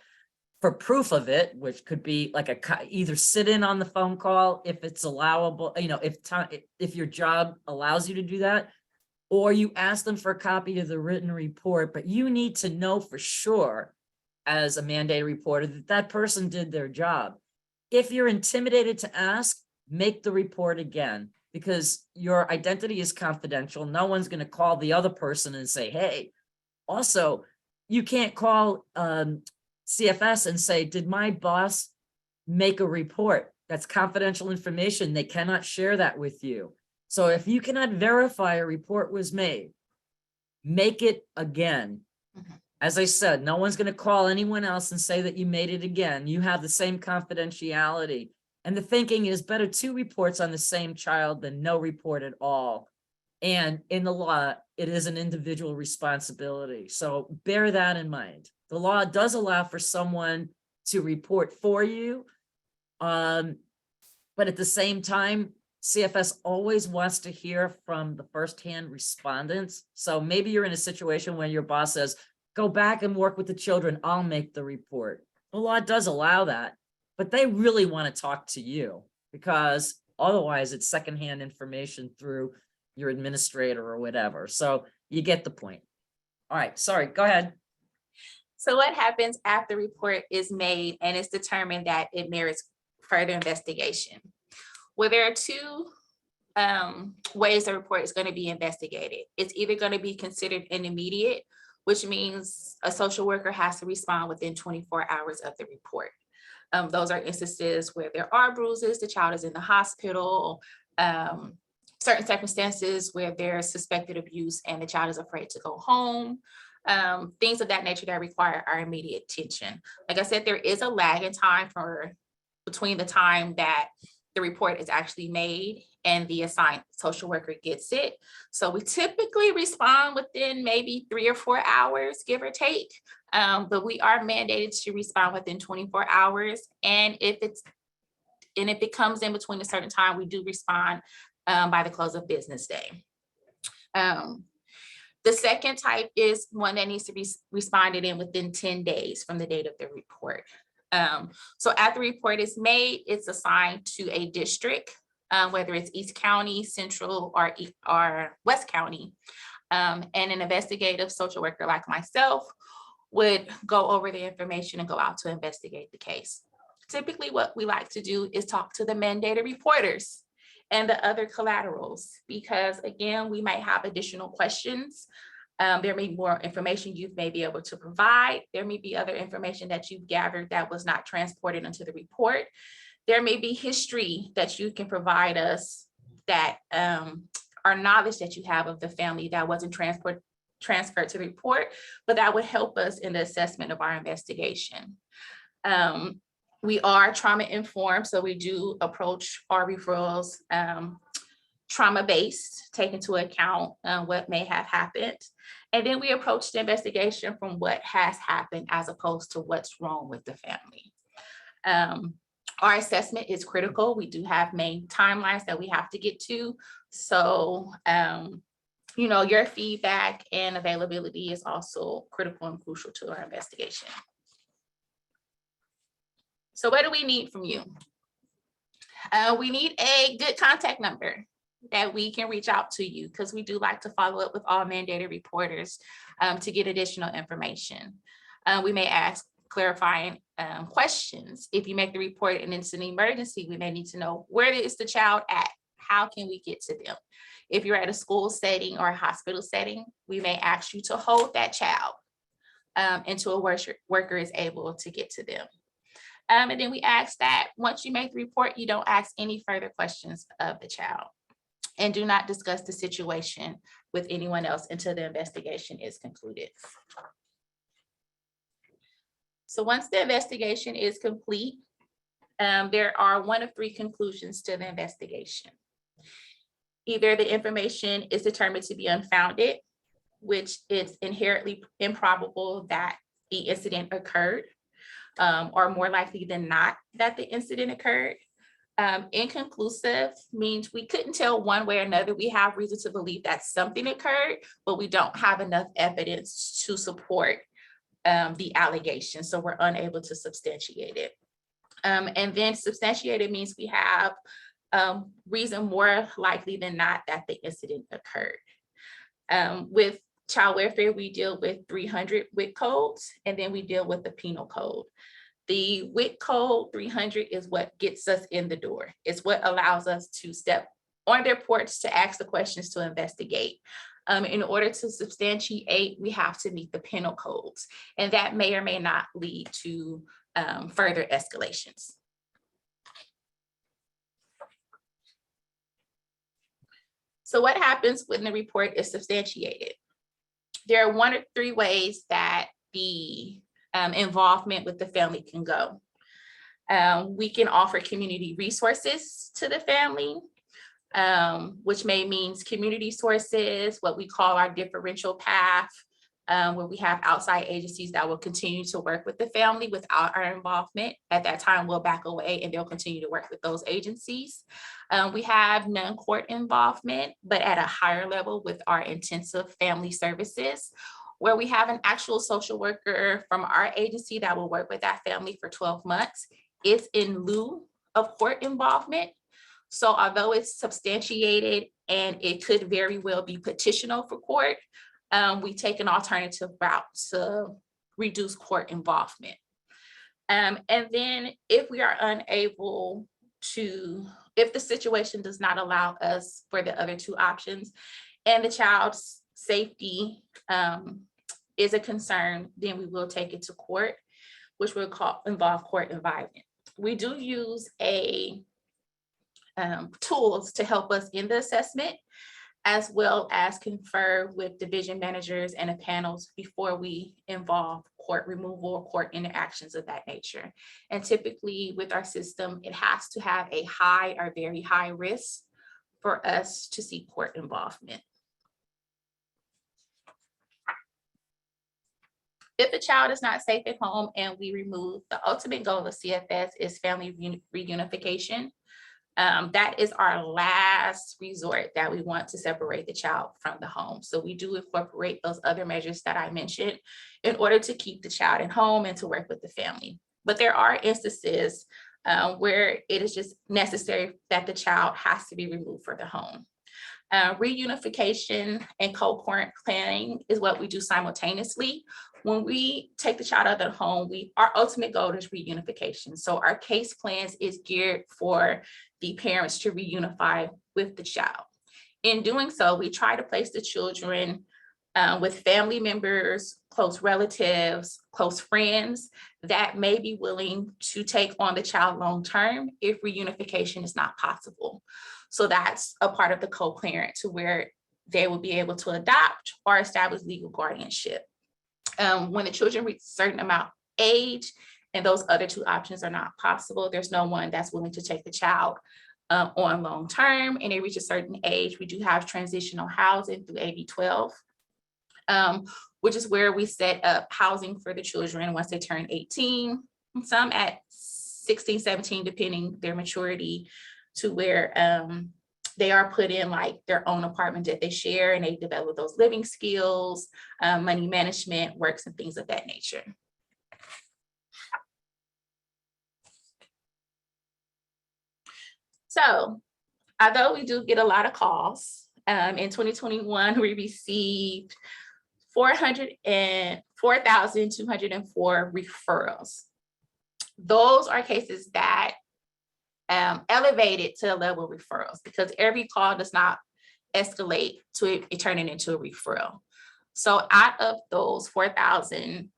for proof of it, which could be like either sit in on the phone call if it's allowable, if your job allows you to do that, or you ask them for a copy of the written report, but you need to know for sure as a mandated reporter that that person did their job. If you're intimidated to ask, make the report again, because your identity is confidential. No one's going to call the other person and say, hey, also, you can't call CFS and say, did my boss make a report? That's confidential information. They cannot share that with you. So if you cannot verify a report was made, make it again. As I said, no one's going to call anyone else and say that you made it again. You have the same confidentiality. And the thinking is better 2 reports on the same child than no report at all. And in the law, it is an individual responsibility. So bear that in mind. The law does allow for someone to report for you. But at the same time, CFS always wants to hear from the firsthand respondents. So maybe you're in a situation when your boss says, go back and work with the children, I'll make the report. The law does allow that, but they really want to talk to you because otherwise it's secondhand information through your administrator or whatever. So you get the point. All right, sorry, go ahead. So what happens after the report is made and it's determined that it merits further investigation? Well, there are 2 ways the report is going to be investigated. It's either going to be considered an immediate, which means a social worker has to respond within 24 hours of the report. Those are instances where there are bruises, the child is in the hospital, certain circumstances where there's suspected abuse and the child is afraid to go home, things of that nature that require our immediate attention. Like I said, there is a lag in time between the time that the report is actually made and the assigned social worker gets it. So we typically respond within maybe 3 or 4 hours, give or take. But we are mandated to respond within 24 hours. And if it comes in between a certain time, we do respond by the close of business day. The second type is one that needs to be responded in within 10 days from the date of the report. So after the report is made, it's assigned to a district, whether it's East County, Central, or West County. And an investigative social worker like myself would go over the information and go out to investigate the case. Typically, what we like to do is talk to the mandated reporters and the other collaterals, because again, we might have additional questions. There may be more information you may be able to provide. There may be other information that you've gathered that was not transported into the report. There may be history that you can provide us that our knowledge that you have of the family that wasn't transferred to the report, but that would help us in the assessment of our investigation. We are trauma informed, so we do approach our referrals trauma-based, take into account what may have happened. And then we approach the investigation from what has happened as opposed to what's wrong with the family. Our assessment is critical. We do have main timelines that we have to get to. So, your feedback and availability is also critical and crucial to our investigation. So what do we need from you? We need a good contact number that we can reach out to you, because we do like to follow up with all mandated reporters to get additional information. We may ask clarifying questions. If you make the report and it's an emergency, we may need to know, where is the child at? How can we get to them? If you're at a school setting or a hospital setting, we may ask you to hold that child until a worker is able to get to them. And then we ask that once you make the report, you don't ask any further questions of the child, and do not discuss the situation with anyone else until the investigation is concluded. So once the investigation is complete, there are one of three conclusions to the investigation. Either the information is determined to be unfounded, which is inherently improbable that the incident occurred, or more likely than not that the incident occurred. Inconclusive means we couldn't tell one way or another. We have reason to believe that something occurred, but we don't have enough evidence to support the allegation, so we're unable to substantiate it. And then substantiated means we have reason more likely than not that the incident occurred. With child welfare, we deal with 300 WIC codes, and then we deal with the penal code. The WIC code 300 is what gets us in the door. It's what allows us to step on their porch to ask the questions to investigate. In order to substantiate, we have to meet the penal codes, and that may or may not lead to further escalations. So what happens when the report is substantiated? There are 1 or 3 ways that the involvement with the family can go. We can offer community resources to the family, which may means community sources, what we call our differential path, where we have outside agencies that will continue to work with the family without our involvement. At that time, we'll back away and they'll continue to work with those agencies. We have non-court involvement, but at a higher level with our intensive family services, where we have an actual social worker from our agency that will work with that family for 12 months. It's in lieu of court involvement. So although it's substantiated and it could very well be petitionable for court, we take an alternative route to reduce court involvement. And then if we are unable to, if the situation does not allow us for the other 2 options and the child's safety is a concern, then we will take it to court, which will involve court involvement. We do use tools to help us in the assessment, as well as confer with division managers and the panels before we involve court removal or court interactions of that nature. And typically with our system, it has to have a high or very high risk for us to seek court involvement. If the child is not safe at home and we remove, the ultimate goal of CFS is family reunification. That is our last resort that we want to separate the child from the home. So we do incorporate those other measures that I mentioned in order to keep the child at home and to work with the family. But there are instances where it is just necessary that the child has to be removed from the home. Reunification and co-parent planning is what we do simultaneously. When we take the child out of the home, our ultimate goal is reunification. So our case plans is geared for the parents to reunify with the child. In doing so, we try to place the children with family members, close relatives, close friends that may be willing to take on the child long-term if reunification is not possible. So that's a part of the co-parent to where they will be able to adopt or establish legal guardianship. When the children reach a certain amount of age and those other 2 options are not possible, there's no one that's willing to take the child on long-term, and they reach a certain age, we do have transitional housing through AB 12, which is where we set up housing for the children once they turn 18, some at 16, 17, depending their maturity, to where they are put in like their own apartment that they share, and they develop those living skills, money management works and things of that nature. So although we do get a lot of calls, in 2021, we received 4,204 referrals. Those are cases that elevated to the level of referrals, because every call does not escalate to it turning into a referral. So out of those 4,000,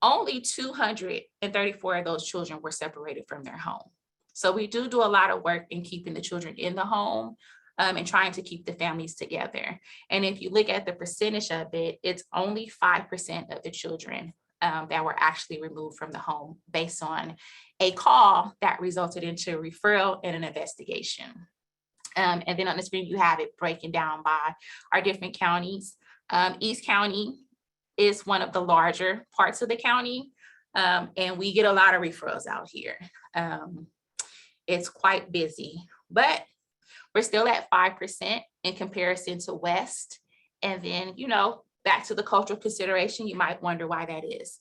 only 234 of those children were separated from their home. So we do a lot of work in keeping the children in the home and trying to keep the families together. And if you look at the percentage of it, it's only 5% of the children that were actually removed from the home based on a call that resulted into a referral and an investigation. And then on the screen, you have it breaking down by our different counties. East County is one of the larger parts of the county, and we get a lot of referrals out here. It's quite busy, but we're still at 5% in comparison to West. And then, back to the cultural consideration, you might wonder why that is.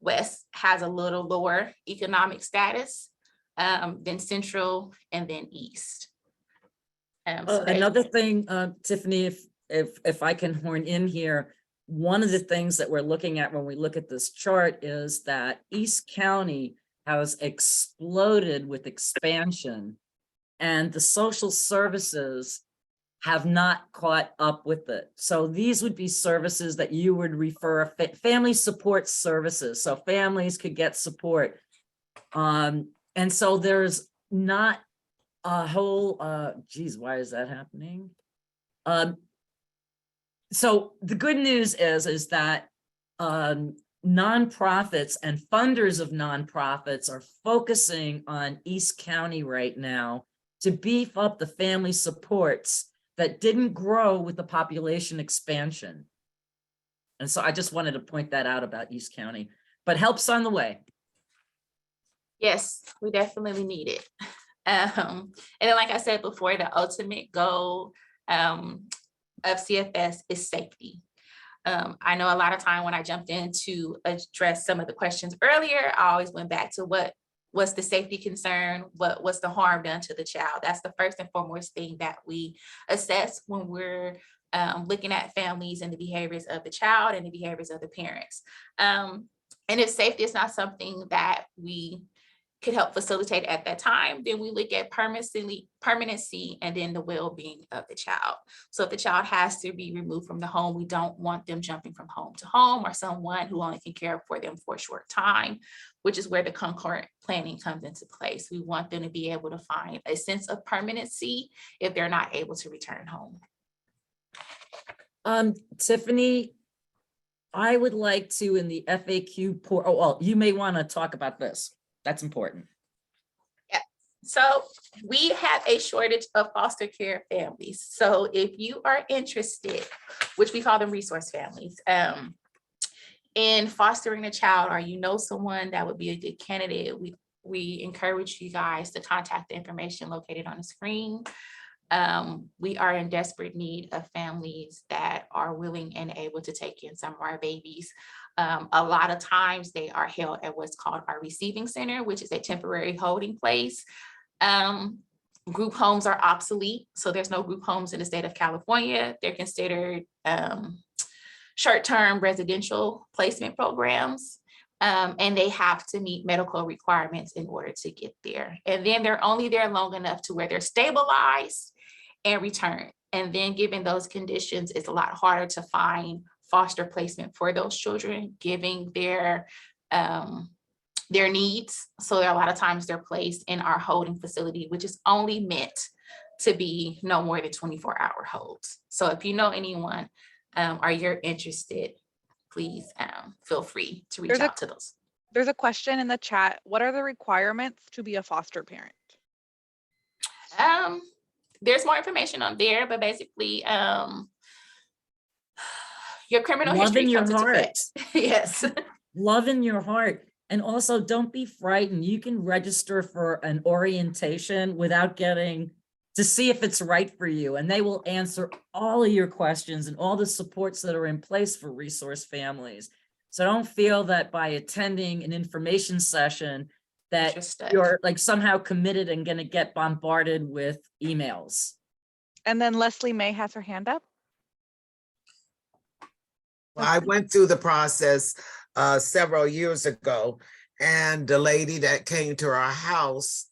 West has a little lower economic status than Central and then East. So that- Another thing, Tiffany, if I can horn in here, one of the things that we're looking at when we look at this chart is that East County has exploded with expansion, and the social services have not caught up with it. So these would be services that you would refer, family support services, so families could get support. And so there's not a whole, geez, why is that happening? So the good news is that nonprofits and funders of nonprofits are focusing on East County right now to beef up the family supports that didn't grow with the population expansion. And so I just wanted to point that out about East County, but help's on the way. Yes, we definitely need it. And then, like I said before, the ultimate goal of CFS is safety. I know a lot of time when I jumped in to address some of the questions earlier, I always went back to what's the safety concern, what's the harm done to the child. That's the first and foremost thing that we assess when we're looking at families and the behaviors of the child and the behaviors of the parents. And if safety is not something that we could help facilitate at that time, then we look at permanency and then the well-being of the child. So if the child has to be removed from the home, we don't want them jumping from home to home or someone who only can care for them for a short time, which is where the concurrent planning comes into place. We want them to be able to find a sense of permanency if they're not able to return home. Tiffany, I would like to, in the FAQ oh, well, you may want to talk about this. That's important. Yeah. So we have a shortage of foster care families. So if you are interested, which we call them resource families, in fostering a child, or you know someone that would be a good candidate, we encourage you guys to contact the information located on the screen. We are in desperate need of families that are willing and able to take in some of our babies. A lot of times they are held at what's called our receiving center, which is a temporary holding place. Group homes are obsolete, so there's no group homes in the state of California. They're considered short-term residential placement programs. And they have to meet medical requirements in order to get there. And then they're only there long enough to where they're stabilized and return. And then given those conditions, it's a lot harder to find foster placement for those children, given their needs. So a lot of times they're placed in our holding facility, which is only meant to be no more than 24-hour holds. So if you know anyone or you're interested, please feel free to reach out to those. There's a question in the chat. What are the requirements to be a foster parent? There's more information on there, but basically your criminal Love history in your comes into heart. effect. Yes. Love in your heart. And also don't be frightened. You can register for an orientation without getting to see if it's right for you. And they will answer all of your questions and all the supports that are in place for resource families. So don't feel that by attending an information session that you're like somehow committed and going to get bombarded with emails. And then Leslie May has her hand up. I went through the process several years ago, and the lady that came to our house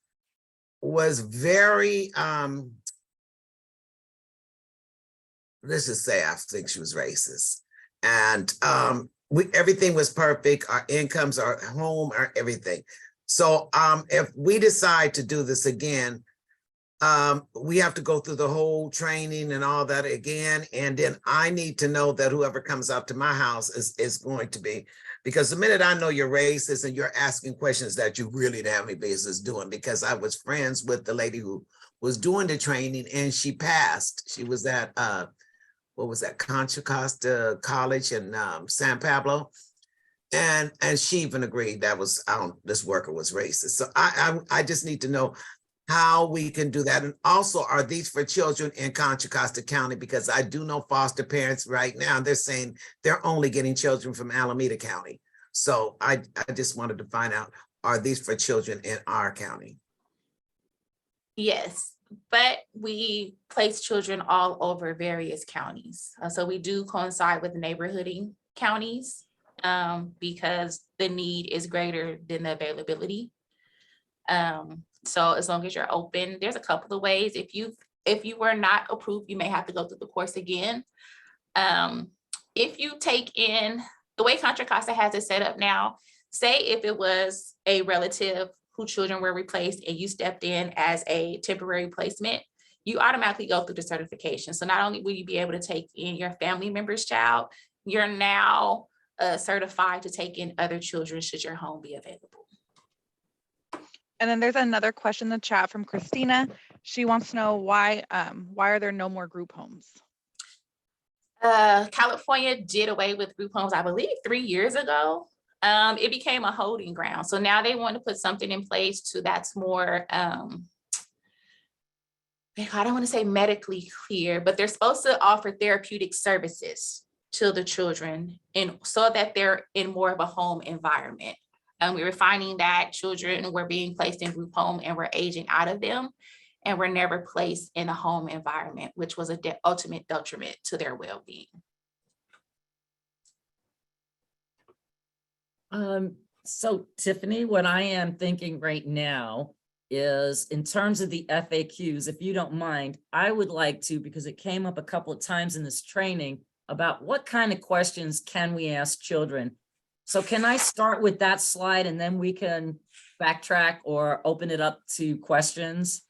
was very, let's just say, I think she was racist. And everything was perfect. Our incomes, our home, our everything. So if we decide to do this again, we have to go through the whole training and all that again. And then I need to know that whoever comes up to my house is going to be, because the minute I know you're racist and you're asking questions that you really didn't have any business doing, because I was friends with the lady who was doing the training and she passed. She was at, what was that, Contra Costa College in San Pablo. And she even agreed that was, this worker was racist. So I just need to know how we can do that. And also, are these for children in Contra Costa County? Because I do know foster parents right now, they're saying they're only getting children from Alameda County. So I just wanted to find out, are these for children in our county? Yes, but we place children all over various counties. So we do coincide with neighborhooding counties because the need is greater than the availability. So as long as you're open, there's a couple of ways. If you were not approved, you may have to go through the course again. If you take in, the way Contra Costa has it set up now, say if it was a relative whose children were replaced and you stepped in as a temporary placement, you automatically go through the certification. So not only will you be able to take in your family member's child, you're now certified to take in other children should your home be available. And then there's another question in the chat from Christina. She wants to know why are there no more group homes? California did away with group homes, I believe 3 years ago. It became a holding ground. So now they want to put something in place that's more, I don't want to say medically clear, but they're supposed to offer therapeutic services to the children so that they're in more of a home environment. We were finding that children were being placed in group home and were aging out of them and were never placed in a home environment, which was an ultimate detriment to their well-being. So Tiffany, what I am thinking right now is in terms of the FAQs, if you don't mind, I would like to, because it came up a couple of times in this training about what kind of questions can we ask children. So can I start with that slide and then we can backtrack or open it up to questions?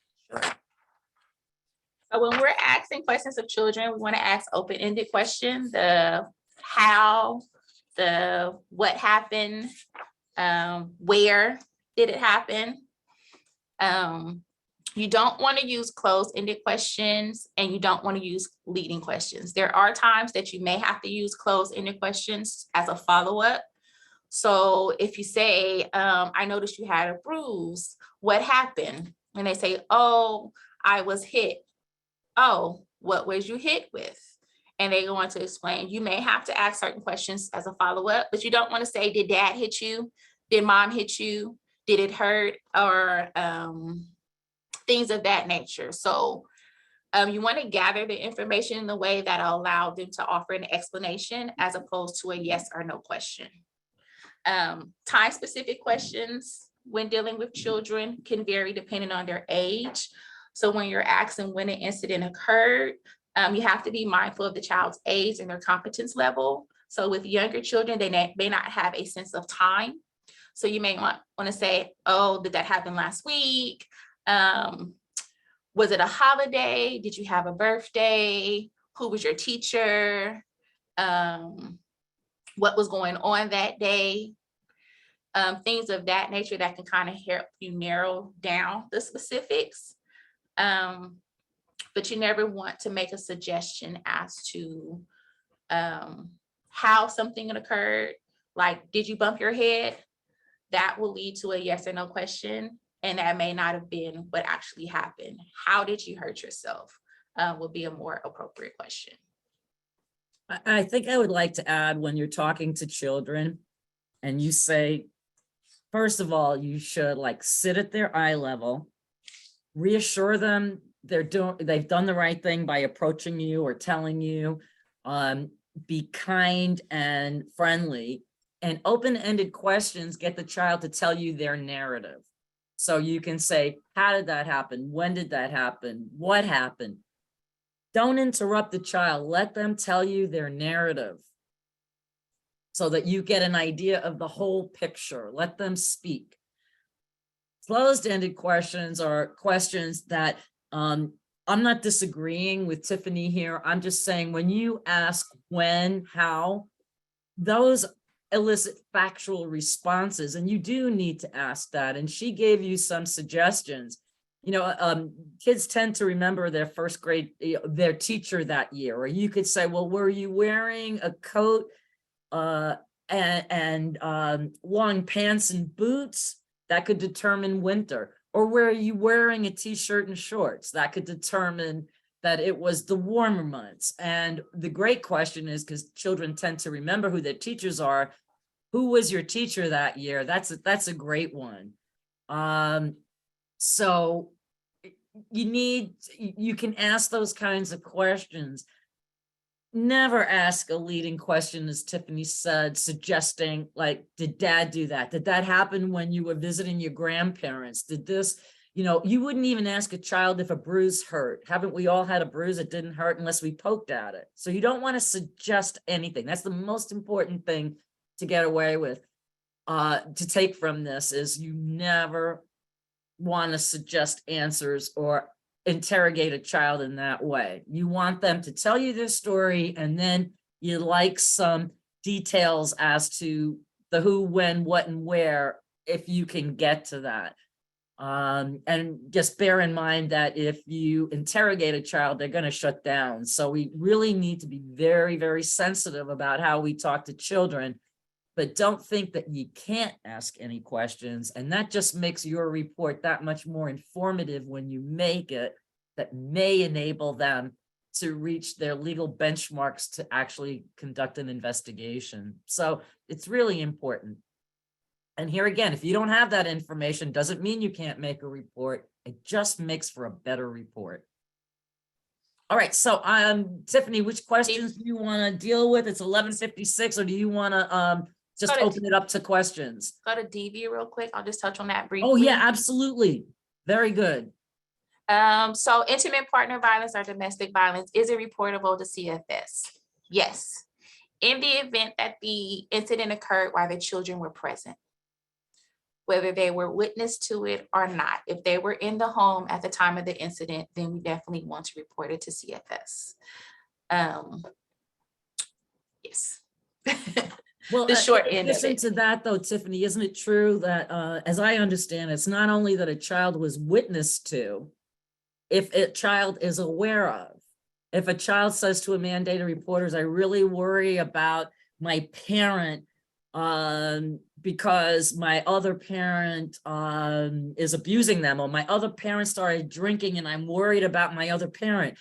So when we're asking questions of children, we want to ask open-ended questions, the how, the what happened, where did it happen? You don't want to use closed-ended questions and you don't want to use leading questions. There are times that you may have to use closed-ended questions as a follow-up. So if you say, I noticed you had a bruise, what happened? And they say, oh, I was hit. Oh, what was you hit with? And they go on to explain. You may have to ask certain questions as a follow-up, but you don't want to say, did dad hit you? Did mom hit you? Did it hurt? Or things of that nature. So you want to gather the information in a way that will allow them to offer an explanation as opposed to a yes or no question. Time-specific questions when dealing with children can vary depending on their age. So when you're asking when an incident occurred, you have to be mindful of the child's age and their competence level. So with younger children, they may not have a sense of time. So you may want to say, oh, did that happen last week? Was it a holiday? Did you have a birthday? Who was your teacher? What was going on that day? Things of that nature that can kind of help you narrow down the specifics. But you never want to make a suggestion as to how something occurred. Like, did you bump your head? That will lead to a yes or no question. And that may not have been what actually happened. How did you hurt yourself? Will be a more appropriate question. I think I would like to add, when you're talking to children and you say, first of all, you should like sit at their eye level, reassure them they've done the right thing by approaching you or telling you, be kind and friendly, and open-ended questions get the child to tell you their narrative. So you can say, how did that happen? When did that happen? What happened? Don't interrupt the child. Let them tell you their narrative so that you get an idea of the whole picture. Let them speak. Closed-ended questions are questions that I'm not disagreeing with Tiffany here. I'm just saying when you ask when, how, those elicit factual responses, and you do need to ask that. And she gave you some suggestions. You know, kids tend to remember their first grade, their teacher that year. Or you could say, well, were you wearing a coat and long pants and boots? That could determine winter. Or were you wearing a t-shirt and shorts? That could determine that it was the warmer months. And the great question is, because children tend to remember who their teachers are, who was your teacher that year? That's a great one. So you can ask those kinds of questions. Never ask a leading question, as Tiffany said, suggesting like, did dad do that? Did that happen when you were visiting your grandparents? Did this, you wouldn't even ask a child if a bruise hurt. Haven't we all had a bruise that didn't hurt unless we poked at it? So you don't want to suggest anything. That's the most important thing to get away with, to take from this, is you never want to suggest answers or interrogate a child in that way. You want them to tell you their story, and then you like some details as to the who, when, what, and where, if you can get to that. And just bear in mind that if you interrogate a child, they're going to shut down. So we really need to be very, very sensitive about how we talk to children, but don't think that you can't ask any questions. And that just makes your report that much more informative when you make it, that may enable them to reach their legal benchmarks to actually conduct an investigation. So it's really important. And here again, if you don't have that information, doesn't mean you can't make a report. It just makes for a better report. All right, so Tiffany, which questions do you want to deal with? It's 11:56, or do you want to just Go to- open it up to questions? Go to DV real quick. I'll just touch on that briefly. Oh yeah, absolutely. Very good. So intimate partner violence or domestic violence, is it reportable to CFS? Yes. In the event that the incident occurred while the children were present, whether they were witness to it or not, if they were in the home at the time of the incident, then we definitely want to report it to CFS. Yes. Well, The short end of addition it. to that though, Tiffany, isn't it true that, as I understand, it's not only that a child was witness to, if a child is aware of. If a child says to a mandated reporters, I really worry about my parent because my other parent is abusing them, or my other parent started drinking and I'm worried about my other parent,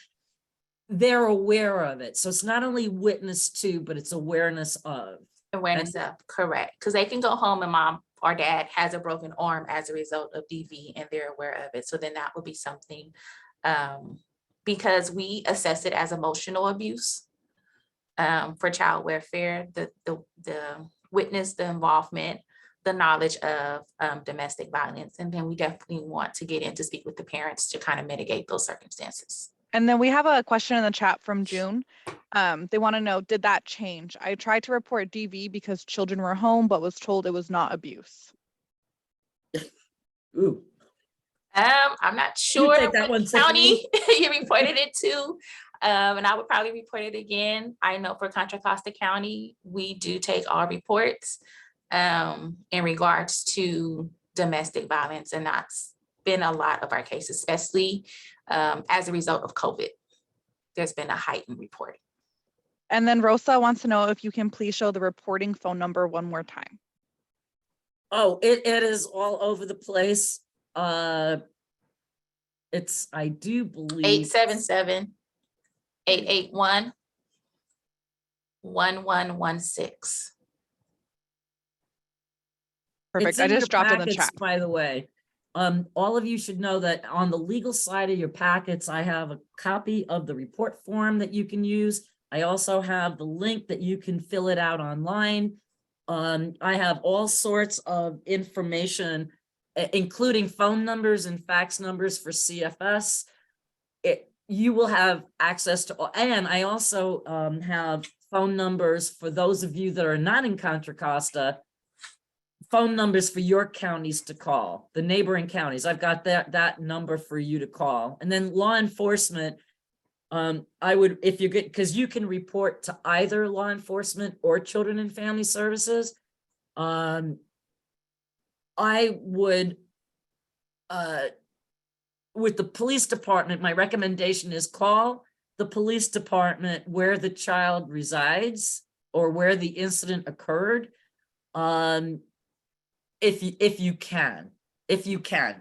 they're aware of it. So it's not only witness to, but it's awareness of. Awareness of, correct. Because they can go home and mom or dad has a broken arm as a result of DV and they're aware of it. So then that would be something, because we assess it as emotional abuse for child welfare, the witness, the involvement, the knowledge of domestic violence. And then we definitely want to get in to speak with the parents to kind of mitigate those circumstances. And then we have a question in the chat from June. They want to know, did that change? I tried to report DV because children were home, but was told it was not abuse. Ooh. I'm not sure take that what one, county you reported it to. And I would probably report it again. I know for Contra Costa County, we do take all reports in regards to domestic violence. And that's been a lot of our cases, especially as a result of COVID. There's been a heightened reporting. And then Rosa wants to know if you can please show the reporting phone number one more time. Oh, it is all over the place. It's, I do believe. 877-881-1116. Perfect. It's I in your just dropped in the packets, chat. by the way. All of you should know that on the legal side of your packets, I have a copy of the report form that you can use. I also have the link that you can fill it out online. I have all sorts of information, including phone numbers and fax numbers for CFS. You will have access to, and I also have phone numbers for those of you that are not in Contra Costa, phone numbers for your counties to call, the neighboring counties. I've got that number for you to call. And then law enforcement, I would, if you get, because you can report to either law enforcement or Children and Family Services. I would, with the police department, my recommendation is call the police department where the child resides or where the incident occurred. If you can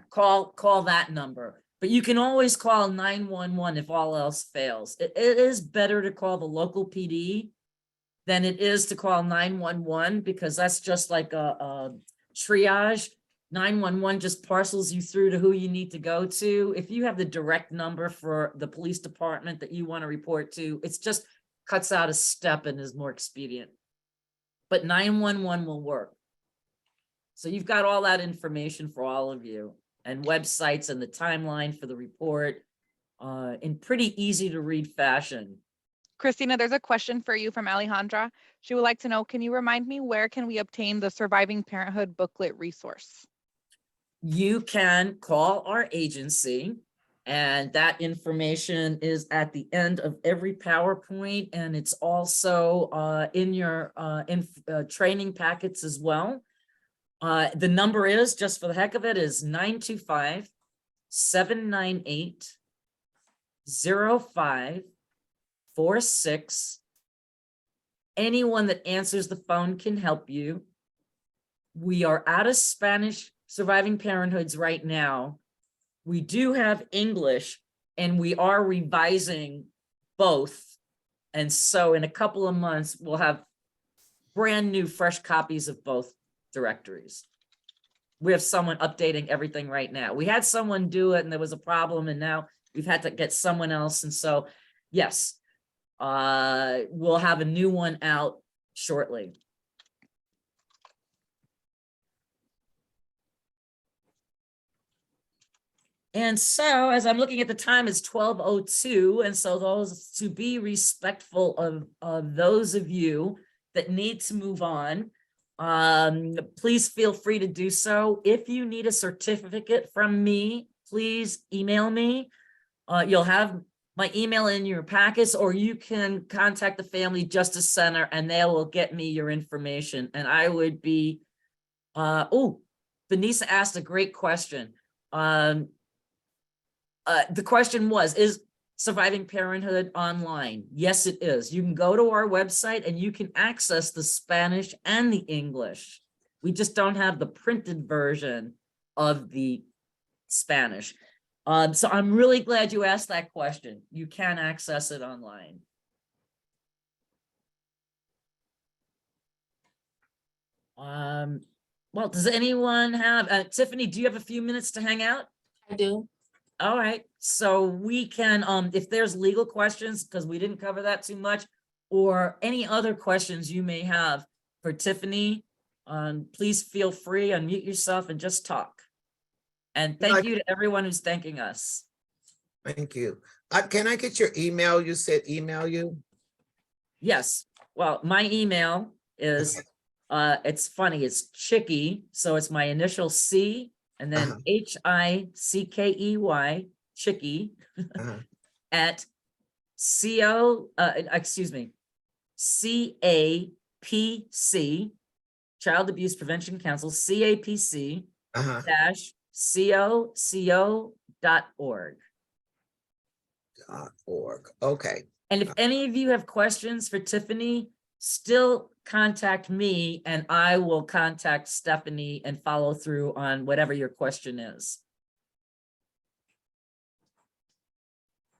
call that number, but you can always call 911 if all else fails. It is better to call the local PD than it is to call 911, because that's just like a triage. 911 just parcels you through to who you need to go to. If you have the direct number for the police department that you want to report to, it's just cuts out a step and is more expedient. But 911 will work. So you've got all that information for all of you, and websites and the timeline for the report in pretty easy to read fashion. Christina, there's a question for you from Alejandra. She would like to know, can you remind me where can we obtain the Surviving Parenthood booklet resource? You can call our agency, and that information is at the end of every PowerPoint, and it's also in your training packets as well. The number is, just for the heck of it, is 925-798-0546. Anyone that answers the phone can help you. We are out of Spanish Surviving Parenthoods right now. We do have English, and we are revising both. And so in a couple of months, we'll have brand new, fresh copies of both directories. We have someone updating everything right now. We had someone do it and there was a problem, and now we've had to get someone else. And so, yes, we'll have a new one out shortly. And so, as I'm looking at the time, it's 12:02. And so those, to be respectful of those of you that need to move on, please feel free to do so. If you need a certificate from me, please email me. You'll have my email in your packets, or you can contact the Family Justice Center and they will get me your information. And I would be, Vanessa asked a great question. The question was, is Surviving Parenthood online? Yes, it is. You can go to our website and you can access the Spanish and the English. We just don't have the printed version of the Spanish. So I'm really glad you asked that question. You can access it online. Well, does anyone have, Tiffany, do you have a few minutes to hang out? I do. All right, so we can, if there's legal questions, because we didn't cover that too much, or any other questions you may have for Tiffany, please feel free, unmute yourself and just talk. And thank you to everyone who's thanking us. Thank you. Can I get your email? You said email you? Yes, well, my email is, it's funny, it's Chickey, so it's my initial C, and then Hickey, Chickey, at CAPC, Child Abuse Prevention Council, CAPC -COCO.org. .org. Okay. And if any of you have questions for Tiffany, still contact me and I will contact Stephanie and follow through on whatever your question is.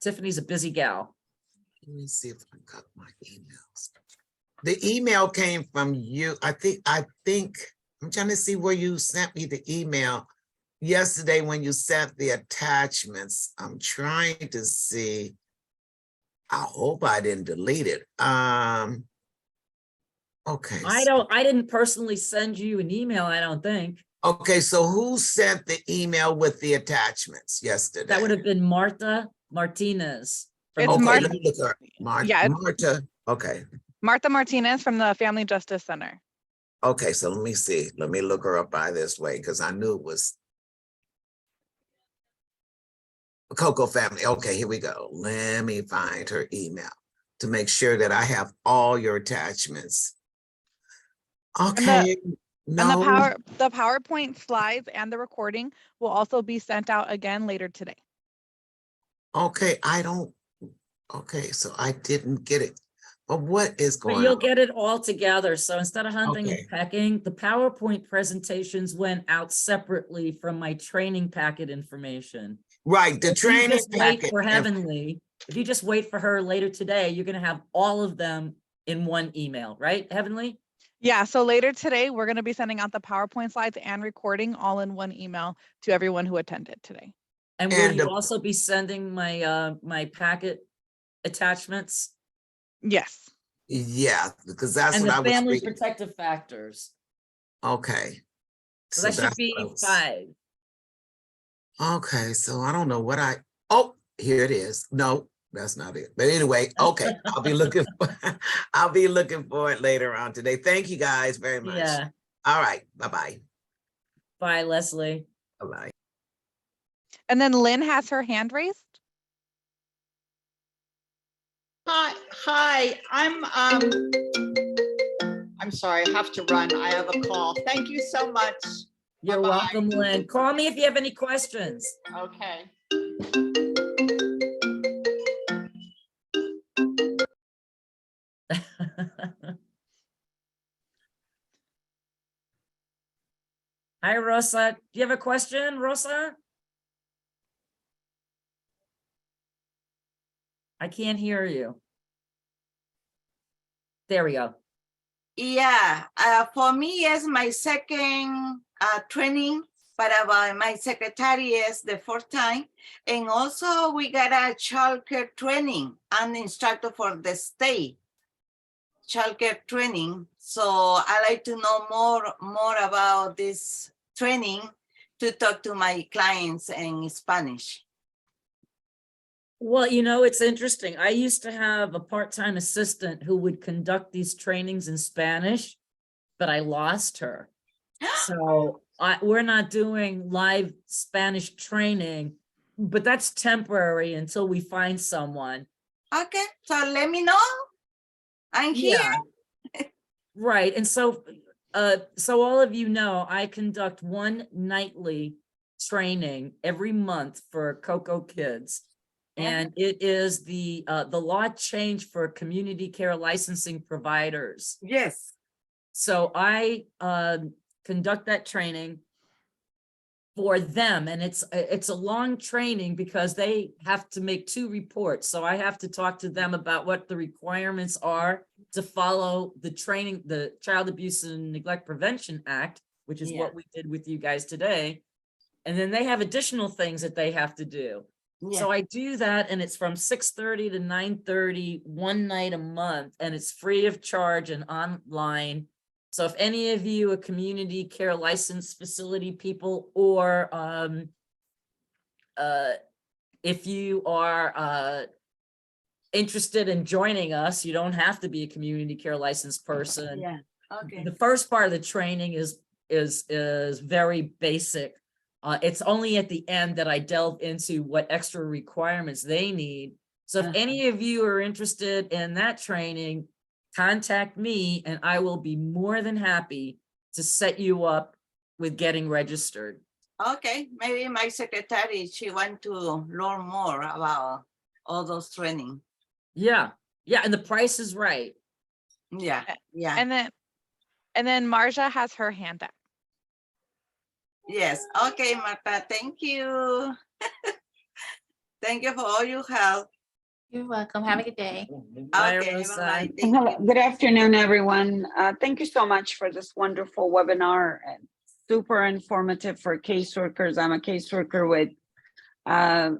Tiffany's a busy gal. Let me see if I got my emails. The email came from you. I think I'm trying to see where you sent me the email yesterday when you sent the attachments. I'm trying to see. I hope I didn't delete it. Okay. I didn't personally send you an email, I don't think. Okay, so who sent the email with the attachments yesterday? That would have been Martha Martinez. It's Okay, Martha. let me look her. Yeah, Marta. Okay. Martha Martinez from the Family Justice Center. Okay, so let me see. Let me look her up by this way because I knew it was Coco Family. Okay, here we go. Let me find her email to make sure that I have all your attachments. Okay. And the PowerPoint slides and the recording will also be sent out again later today. Okay, okay, so I didn't get it. But what is But going you'll on? get it all together. So instead of hunting Okay. and pecking, the PowerPoint presentations went out separately from my training packet information. Right, the If you training just wait packet. for Heavenly, if you just wait for her later today, you're gonna have all of them in one email, right, Heavenly? Yeah, so later today, we're going to be sending out the PowerPoint slides and recording all in one email to everyone who attended today. And will And you the- also be sending my packet attachments Yes. Yeah, because that's and what I the was family reading. protective factors? Okay. So that should that's be what I was- 5. Okay, so I don't know what oh, here it is. No, that's not it. But anyway, okay, I'll be looking I'll be looking for it later on today. Thank you guys very much. Yeah. All right, bye-bye. Bye, Leslie. Bye-bye. And then Lynn has her hand raised. Hi, I'm sorry, I have to run. I have a call. Thank you so much. You're Bye-bye. welcome, Lynn. Call me if you have any questions. Okay. Hi, Rosa. Do you have a question, Rosa? I can't hear you. There we go. Yeah, for me, it's my second training, but about my secretary is the 4th time. And also we got a childcare training. I'm instructor for the state childcare training. So I like to know more about this training to talk to my clients in Spanish. Well, you know, it's interesting. I used to have a part-time assistant who would conduct these trainings in Spanish, but I lost her. So we're not doing live Spanish training, but that's temporary until we find someone. Okay, so let me know. I'm here. Yeah. Right. And so, so all of you know, I conduct one nightly training every month for Coco Kids. And it is the law change for community care licensing providers. Yes. So I conduct that training for them, and it's a long training because they have to make 2 reports. So I have to talk to them about what the requirements are to follow the training, the Child Abuse and Neglect Prevention Act, which is what we did with you guys today. And then they have additional things that they have to do. Yeah. So I do that, and it's from 6:30 to 9:30, one night a month, and it's free of charge and online. So if any of you are community care licensed facility people, or if you are interested in joining us, you don't have to be a community care licensed person. Yeah. Okay. The first part of the training is very basic. It's only at the end that I delve into what extra requirements they need. So if any of you are interested in that training, contact me and I will be more than happy to set you up with getting registered. Okay, maybe my secretary, she want to learn more about all those training. Yeah, yeah, and the price is right. Yeah, yeah. And then Marja has her hand up. Yes. Okay, Marta, thank you. Thank you for all your help. You're welcome. Have a good day. Bye, Okay, Rosa. bye-bye. Thank Hello, you. good afternoon, everyone. Thank you so much for this wonderful webinar. Super informative for caseworkers. I'm a caseworker with, I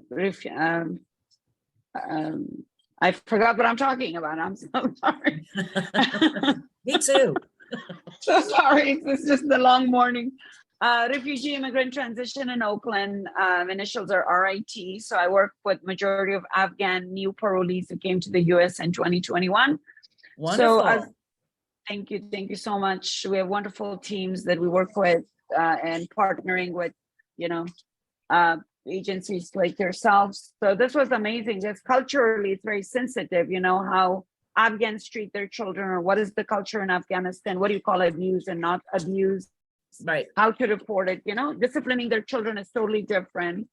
forgot what I'm talking about. I'm so sorry. Me too. So sorry, it's just the long morning. Refugee immigrant transition in Oakland, initials are RIT. So I work with majority of Afghan new parolees who came to the US in 2021. Wonderful. Thank you so much. We have wonderful teams that we work with and partnering with, agencies like yourselves. So this was amazing. Just culturally, it's very sensitive, how Afghans treat their children, or what is the culture in Afghanistan? What do you call abuse and not abuse? Right. How to report it, disciplining their children is totally different.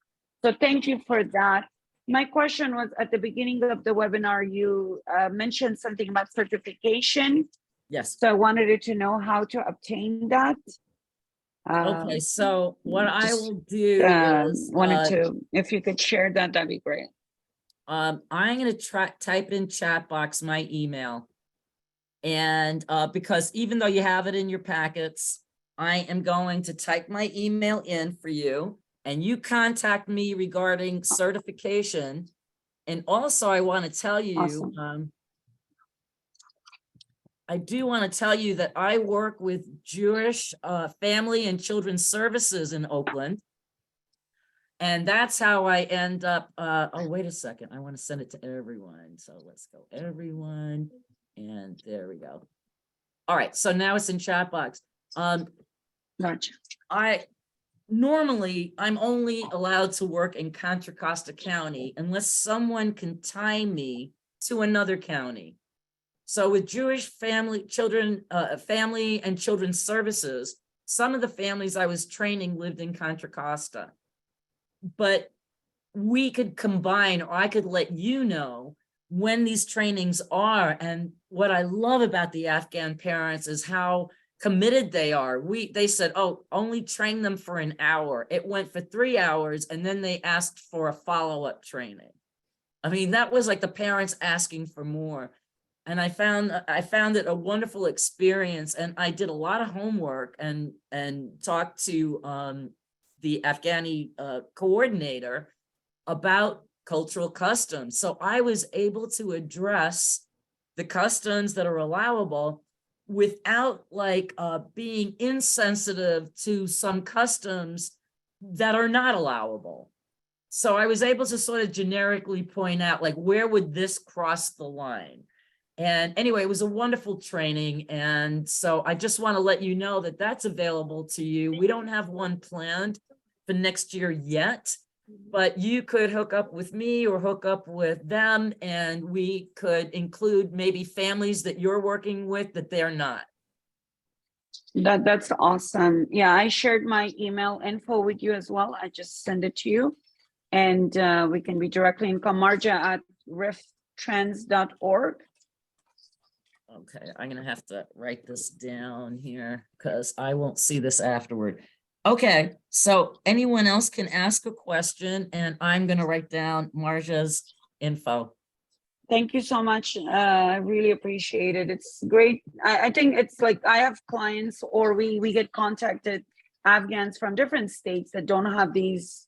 So thank you for that. My question was, at the beginning of the webinar, you mentioned something about certification. Yes. So I wanted to know how to obtain that. Okay, so what I just, will do is if you could share that, that'd be great. I'm gonna type in chat box my email. And because even though you have it in your packets, I am going to type my email in for you and you contact me regarding certification. And also I want to tell you, Awesome. I do want to tell you that I work with Jewish Family and Children's Services in Oakland. And that's how I end up, oh, wait a second. I want to send it to everyone. So let's go everyone. And there we go. All right. So now it's in chat box. Gotcha. Normally I'm only allowed to work in Contra Costa County unless someone can tie me to another county. So with Jewish Family and Children's Services, some of the families I was training lived in Contra Costa. But we could combine, or I could let you know when these trainings are. And what I love about the Afghan parents is how committed they are. They said, oh, only train them for an hour. It went for 3 hours, and then they asked for a follow-up training. I mean, that was like the parents asking for more. And I found it a wonderful experience. And I did a lot of homework and talked to the Afghani coordinator about cultural customs. So I was able to address the customs that are allowable without like being insensitive to some customs that are not allowable. So I was able to sort of generically point out, like, where would this cross the line? And anyway, it was a wonderful training. And so I just want to let you know that that's available to you. We don't have one planned for next year yet, but you could hook up with me or hook up with them, and we could include maybe families that you're working with that they're not. That's awesome. Yeah, I shared my email info with you as well. I just send it to you, and we can be directly in Marja@rifttrends.org. Okay, I'm gonna have to write this down here because I won't see this afterward. Okay, so anyone else can ask a question, and I'm gonna write down Marja's info. Thank you so much. I really appreciate it. It's great. I think it's like I have clients, or we get contacted, Afghans from different states that don't have these,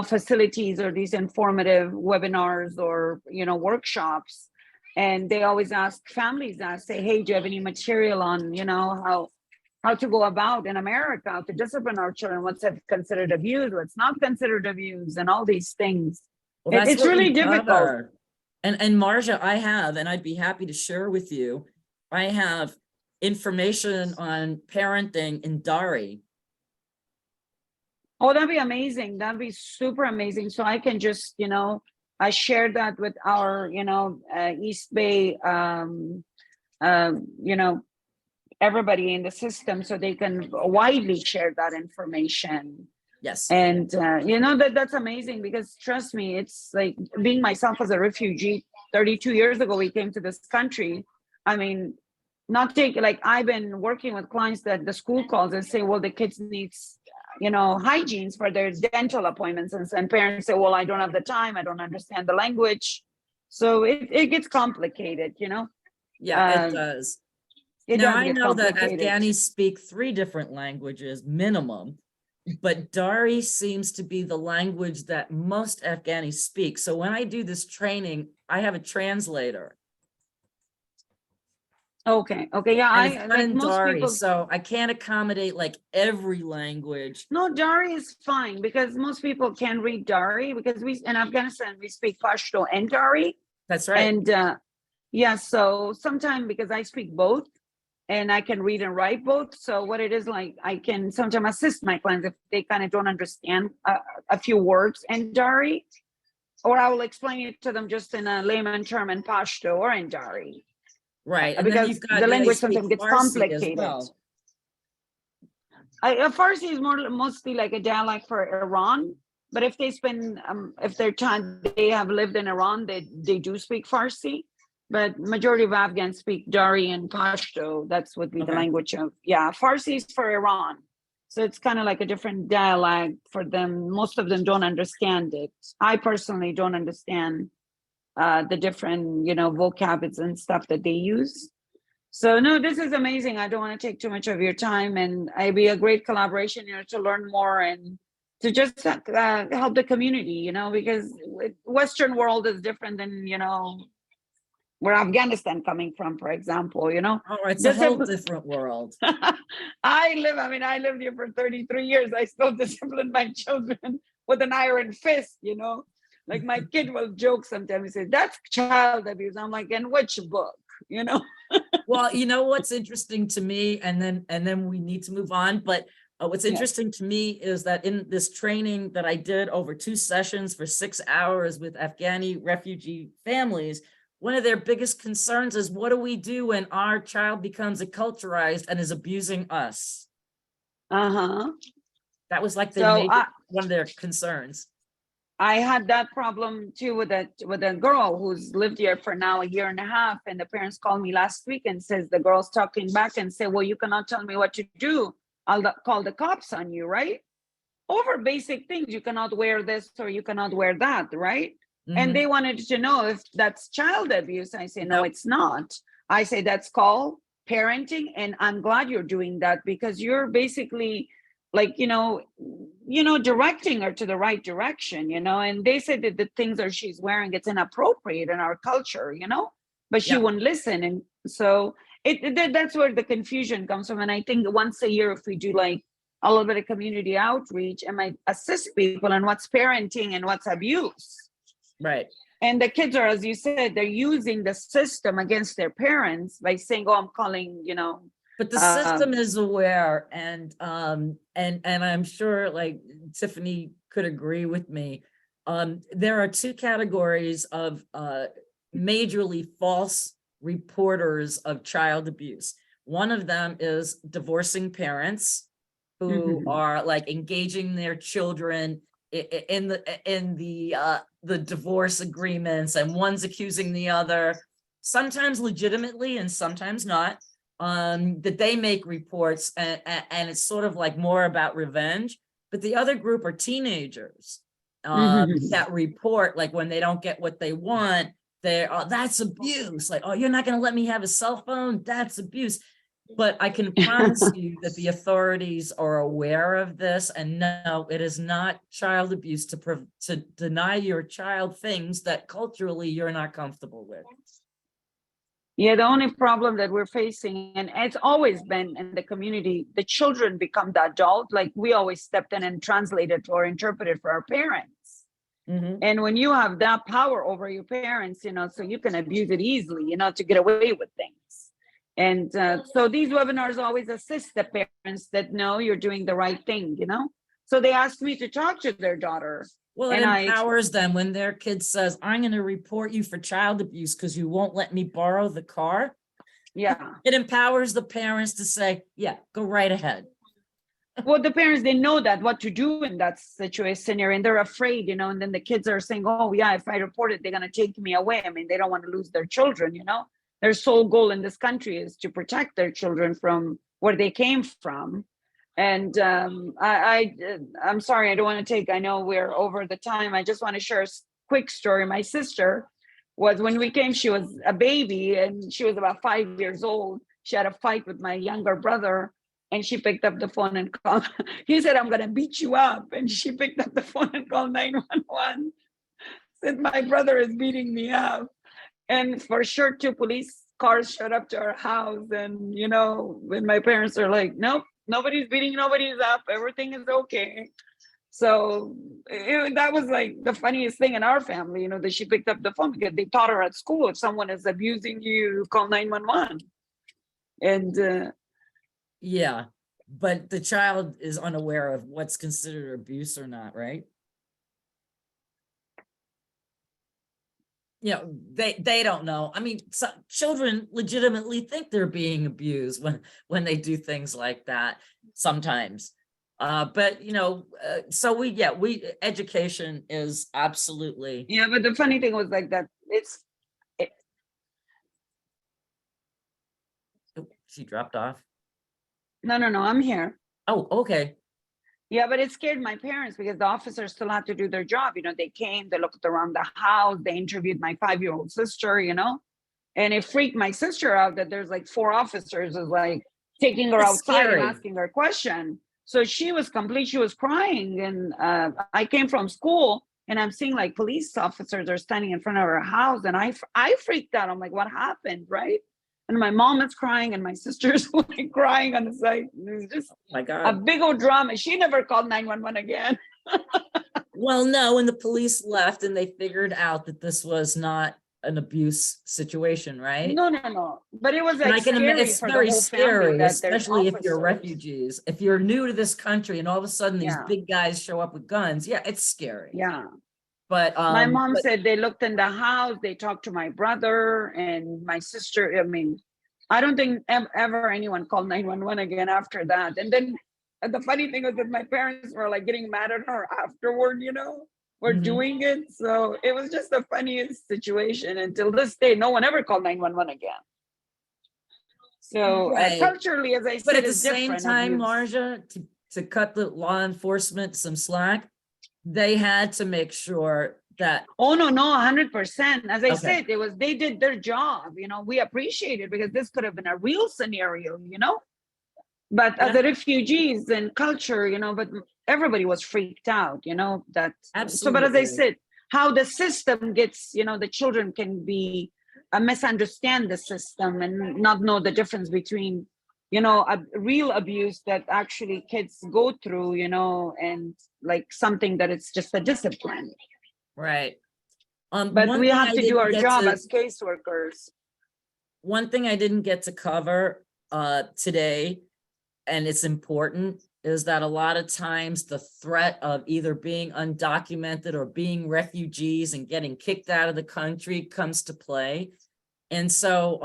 facilities or these informative webinars or, workshops. And they always ask, families say, hey, do you have any material on, how to go about in America, how to discipline our children, what's considered abuse, what's not considered abuse, and all these things. Well, that's It's what really we difficult. cover. And Marja, I have, and I'd be happy to share with you, I have information on parenting in Dari. Oh, that'd be amazing. That'd be super amazing. So I can just, I share that with our, East Bay, everybody in the system, so they can widely share that information. Yes. And, that's amazing, because trust me, it's like being myself as a refugee. 32 years ago, we came to this country. I mean, I've been working with clients that the school calls and say, well, the kids needs, hygienes for their dental appointments. And parents say, well, I don't have the time. I don't understand the language. So it gets complicated, Yeah, it does. Now, I get know that complicated. Afghanis speak 3 different languages minimum, but Dari seems to be the language that most Afghanis speak. So when I do this training, I have a translator. Okay. Yeah. And it's not like in most Dari, people, so I can't accommodate like every language. no, Dari is fine, because most people can read Dari, because in Afghanistan, we speak Pashto and Dari. That's right. And yeah, so sometimes, because I speak both and I can read and write both. So what it is, like, I can sometimes assist my clients if they kind of don't understand a few words in Dari, or I will explain it to them just in a layman term in Pashto or in Dari. Right. And Because then you've got the they language speak sometimes gets Farsi as complicated. well. Farsi is mostly like a dialect for Iran, but if they spend if they have lived in Iran, they do speak Farsi. But majority of Afghans speak Dari and Pashto. That's would be the Okay. language of, Farsi is for Iran. So it's kind of like a different dialect for them. Most of them don't understand it. I personally don't understand the different, vocabs and stuff that they use. So no, this is amazing. I don't want to take too much of your time, and it'd be a great collaboration, to learn more and to just help the community, because Western world is different than, where Afghanistan coming from, for example, Oh, it's a Just whole a- different world. I lived here for 33 years. I still discipline my children with an iron fist, Like my kid will joke sometimes, he says, that's child abuse. I'm like, in which book, Well, you know what's interesting to me, and then we need to move on, but what's Yeah. interesting to me is that in this training that I did over 2 sessions for 6 hours with Afghani refugee families, one of their biggest concerns is, what do we do when our child becomes acculturized and is abusing us? Uh-huh. That was like So one of their concerns. I had that problem too with a girl who's lived here for now a year and a half, and the parents called me last week and says the girl's talking back and say, well, you cannot tell me what to do. I'll call the cops on you, right? Over basic things, you cannot wear this or you cannot wear that, right? Mhm. And they wanted to know if that's child abuse. I say, no, Nope. it's not. I say that's called parenting, and I'm glad you're doing that because you're basically like, directing her to the right direction, and they said that the things that she's wearing, it's inappropriate in our culture, but she Yeah. wouldn't listen. And so that's where the confusion comes from. And I think once a year, if we do like a little bit of community outreach, and might assist people on what's parenting and what's abuse. Right. And the kids are, as you said, they're using the system against their parents by saying, oh, I'm calling, But the system is aware, and I'm sure like Tiffany could agree with me. There are 2 categories of majorly false reporters of child abuse. One of them is divorcing parents who are like engaging their children in the divorce agreements, and one's accusing the other, sometimes legitimately and sometimes not. That they make reports, and it's sort of like more about revenge. But the other group are teenagers that report, like when they don't get what they want, that's abuse. Like, oh, you're not going to let me have a cell phone? That's abuse. But I can promise you that the authorities are aware of this, and no, it is not child abuse to deny your child things that culturally you're not comfortable with. Yeah, the only problem that we're facing, and it's always been in the community, the children become the adult. Like we always stepped in and translated or interpreted for our parents. Mhm. And when you have that power over your parents, so you can abuse it easily, to get away with things. And so these webinars always assist the parents that know you're doing the right thing, So they asked me to talk to their daughter. Well, it And I empowers them when their kid says, I'm going to report you for child abuse because you won't let me borrow the car. Yeah. It empowers the parents to say, yeah, go right ahead. Well, the parents, they know that what to do in that situation, and they're afraid, and then the kids are saying, oh yeah, if I report it, they're going to take me away. I mean, they don't want to lose their children, Their sole goal in this country is to protect their children from where they came from. And I'm sorry, I don't want to take, I know we're over the time. I just want to share a quick story. My sister was, when we came, she was a baby and she was about 5 years old. She had a fight with my younger brother, and she picked up the phone and called. He said, I'm going to beat you up. And she picked up the phone and called 911. Said, my brother is beating me up. And for sure, 2 police cars showed up to our house. And, when my parents are like, nope, nobody's beating nobody's up. Everything is okay. So that was like the funniest thing in our family, that she picked up the phone, because they taught her at school, if someone is abusing you, call 911. And Yeah, but the child is unaware of what's considered abuse or not, right? They don't know. I mean, some children legitimately think they're being abused when they do things like that sometimes. But so education is absolutely. yeah, but the funny thing was like that. She dropped off. No, I'm here. Oh, okay. Yeah, but it scared my parents because the officers still had to do their job. They came, they looked around the house, they interviewed my 5-year-old sister, And it freaked my sister out that there's like 4 officers is like taking her That's outside and scary. asking her a question. So she was crying. And I came from school and I'm seeing like police officers are standing in front of her house. And I freaked out. I'm like, what happened, right? And my mom is crying and my sister's like crying on the side. It was just Oh my a God. big old drama. She never called 911 again. Well, no, and the police left and they figured out that this was not an abuse situation, right? No. But it was And like scary it's for the very whole family scary, that there's especially if you're officers. refugees. If you're new to this country and all of a sudden these Yeah. big guys show up with guns, yeah, it's scary. Yeah. But My mom but- said they looked in the house, they talked to my brother and my sister. I mean, I don't think ever anyone called 911 again after that. And then the funny thing was that my parents were like getting mad at her afterward, for Mhm. doing it. So it was just the funniest situation. Until this day, no one ever called 911 again. So Right. culturally, as I said, But at the it's same different time, abuse. Marja, to cut the law enforcement some slack, they had to make sure that, Oh, no, 100%. As I Okay. said, they did their job, we appreciate it because this could have been a real scenario, But as Yeah. the refugees and culture, but everybody was freaked out, that. So, but as I Absolutely. said, how the system gets, the children can be misunderstand the system and not know the difference between, a real abuse that actually kids go through, and like something that it's just a discipline. right. But one we thing have I to do didn't our get job to- as caseworkers. One thing I didn't get to cover today, and it's important, is that a lot of times the threat of either being undocumented or being refugees and getting kicked out of the country comes to play. And so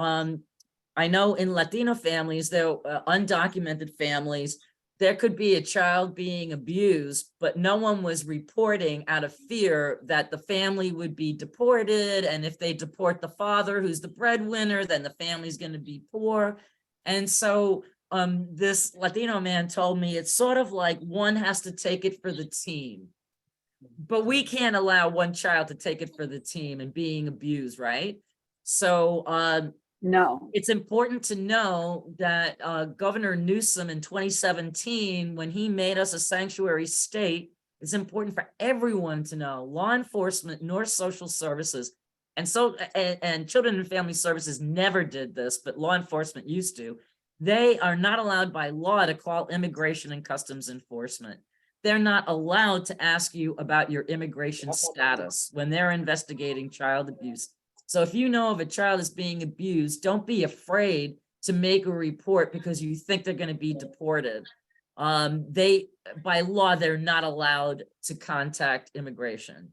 I know in Latino families, though, undocumented families, there could be a child being abused, but no one was reporting out of fear that the family would be deported. And if they deport the father, who's the breadwinner, then the family's going to be poor. And so this Latino man told me it's sort of like one has to take it for the team. But we can't allow one child to take it for the team and being abused, right? So No. it's important to know that Governor Newsom in 2017, when he made us a sanctuary state, it's important for everyone to know, law enforcement nor social services, and children and family services never did this, but law enforcement used to. They are not allowed by law to call immigration and customs enforcement. They're not allowed to ask you about your immigration status when they're investigating child abuse. So if you know of a child is being abused, don't be afraid to make a report because you think they're going to be deported. By law, they're not allowed to contact immigration.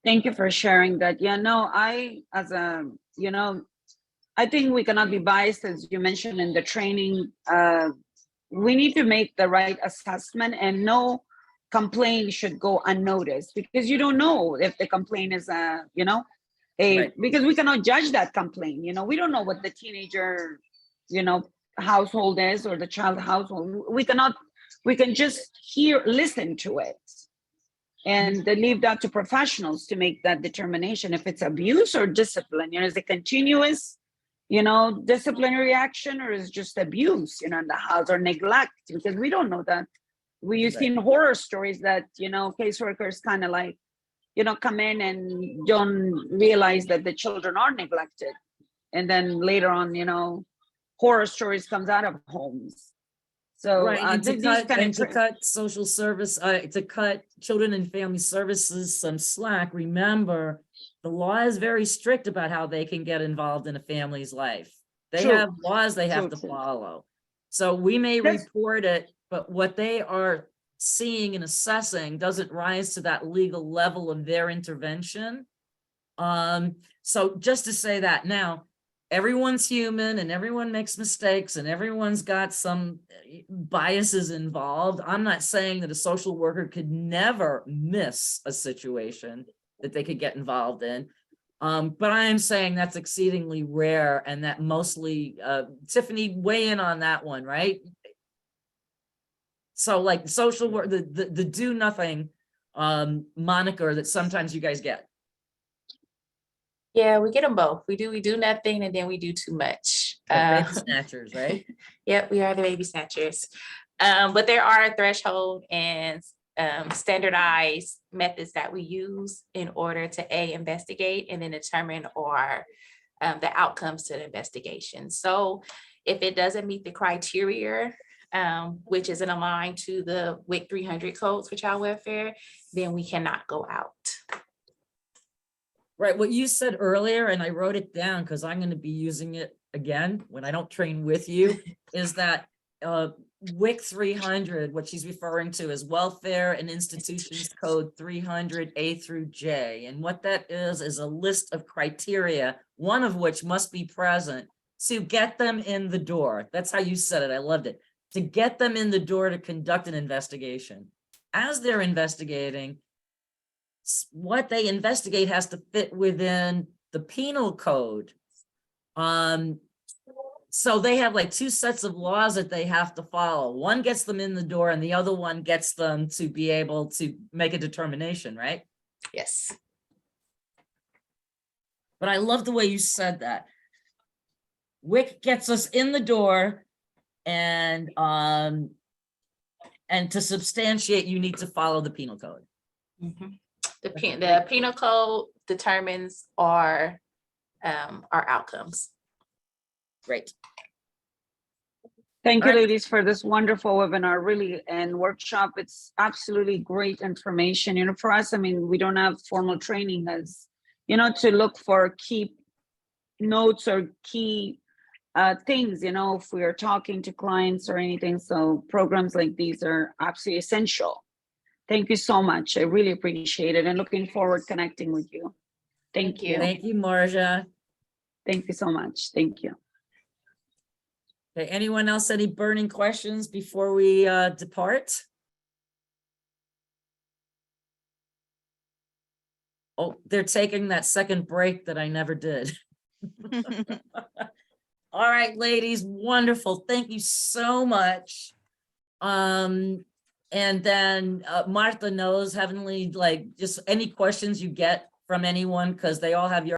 Thank you for sharing that. Yeah, no, I think we cannot be biased, as you mentioned in the training. We need to make the right assessment, and no complaint should go unnoticed, because you don't know if the complaint is Right. because we cannot judge that complaint. We don't know what the teenager household is, or the child household. We can just listen to it and leave that to professionals to make that determination if it's abuse or discipline. Is it continuous disciplinary action, or is just abuse in the house, or neglect? Because we don't know that. We've seen horror stories that caseworkers kind of like come in and don't realize that the children are neglected, and then later on horror stories comes out of homes. So Right, and these to kind of cut social service, to cut children and family services some slack, remember, the law is very strict about how they can get involved in a family's life. They True. have laws they have to True. follow. So we may That's- report it, but what they are seeing and assessing doesn't rise to that legal level of their intervention. So just to say that now, everyone's human and everyone makes mistakes and everyone's got some biases involved. I'm not saying that a social worker could never miss a situation that they could get involved in. But I am saying that's exceedingly rare, and that mostly, Tiffany, weigh in on that one, right? So like social work, the do nothing moniker that sometimes you guys get. Yeah, we get them both. We do nothing and then we do too much. The baby snatchers, right? Yep, we are the baby snatchers. But there are threshold and standardized methods that we use in order to investigate and then determine or the outcomes to the investigation. So if it doesn't meet the criteria, which isn't aligned to the WIC 300 codes for child welfare, then we cannot go out. Right, what you said earlier, and I wrote it down because I'm going to be using it again when I don't train with you, is that WIC 300, what she's referring to is Welfare and Institutions Code 300 A through J. And what that is a list of criteria, one of which must be present to get them in the door. That's how you said it. I loved it. To get them in the door to conduct an investigation. As they're investigating, what they investigate has to fit within the penal code. So they have like two sets of laws that they have to follow. One gets them in the door and the other one gets them to be able to make a determination, right? Yes. But I love the way you said that. WIC gets us in the door and to substantiate, you need to follow the penal code. Mhm. The penal code determines our outcomes. Great. Thank you, Alright. ladies, for this wonderful webinar, really, and workshop. It's absolutely great information. You know, for us, I mean, we don't have formal training as, you know, to look for key notes or key things, you know, if we are talking to clients or anything. So programs like these are absolutely essential. Thank you so much. I really appreciate it and looking forward to connecting with you. Thank you. Thank you, Marja. Thank you so much. Thank you. Okay, anyone else any burning questions before we depart? Oh, they're taking that second break that I never did. All right, ladies, wonderful. Thank you so much. And then Martha knows, Heavenly, like just any questions you get from anyone, because they all have your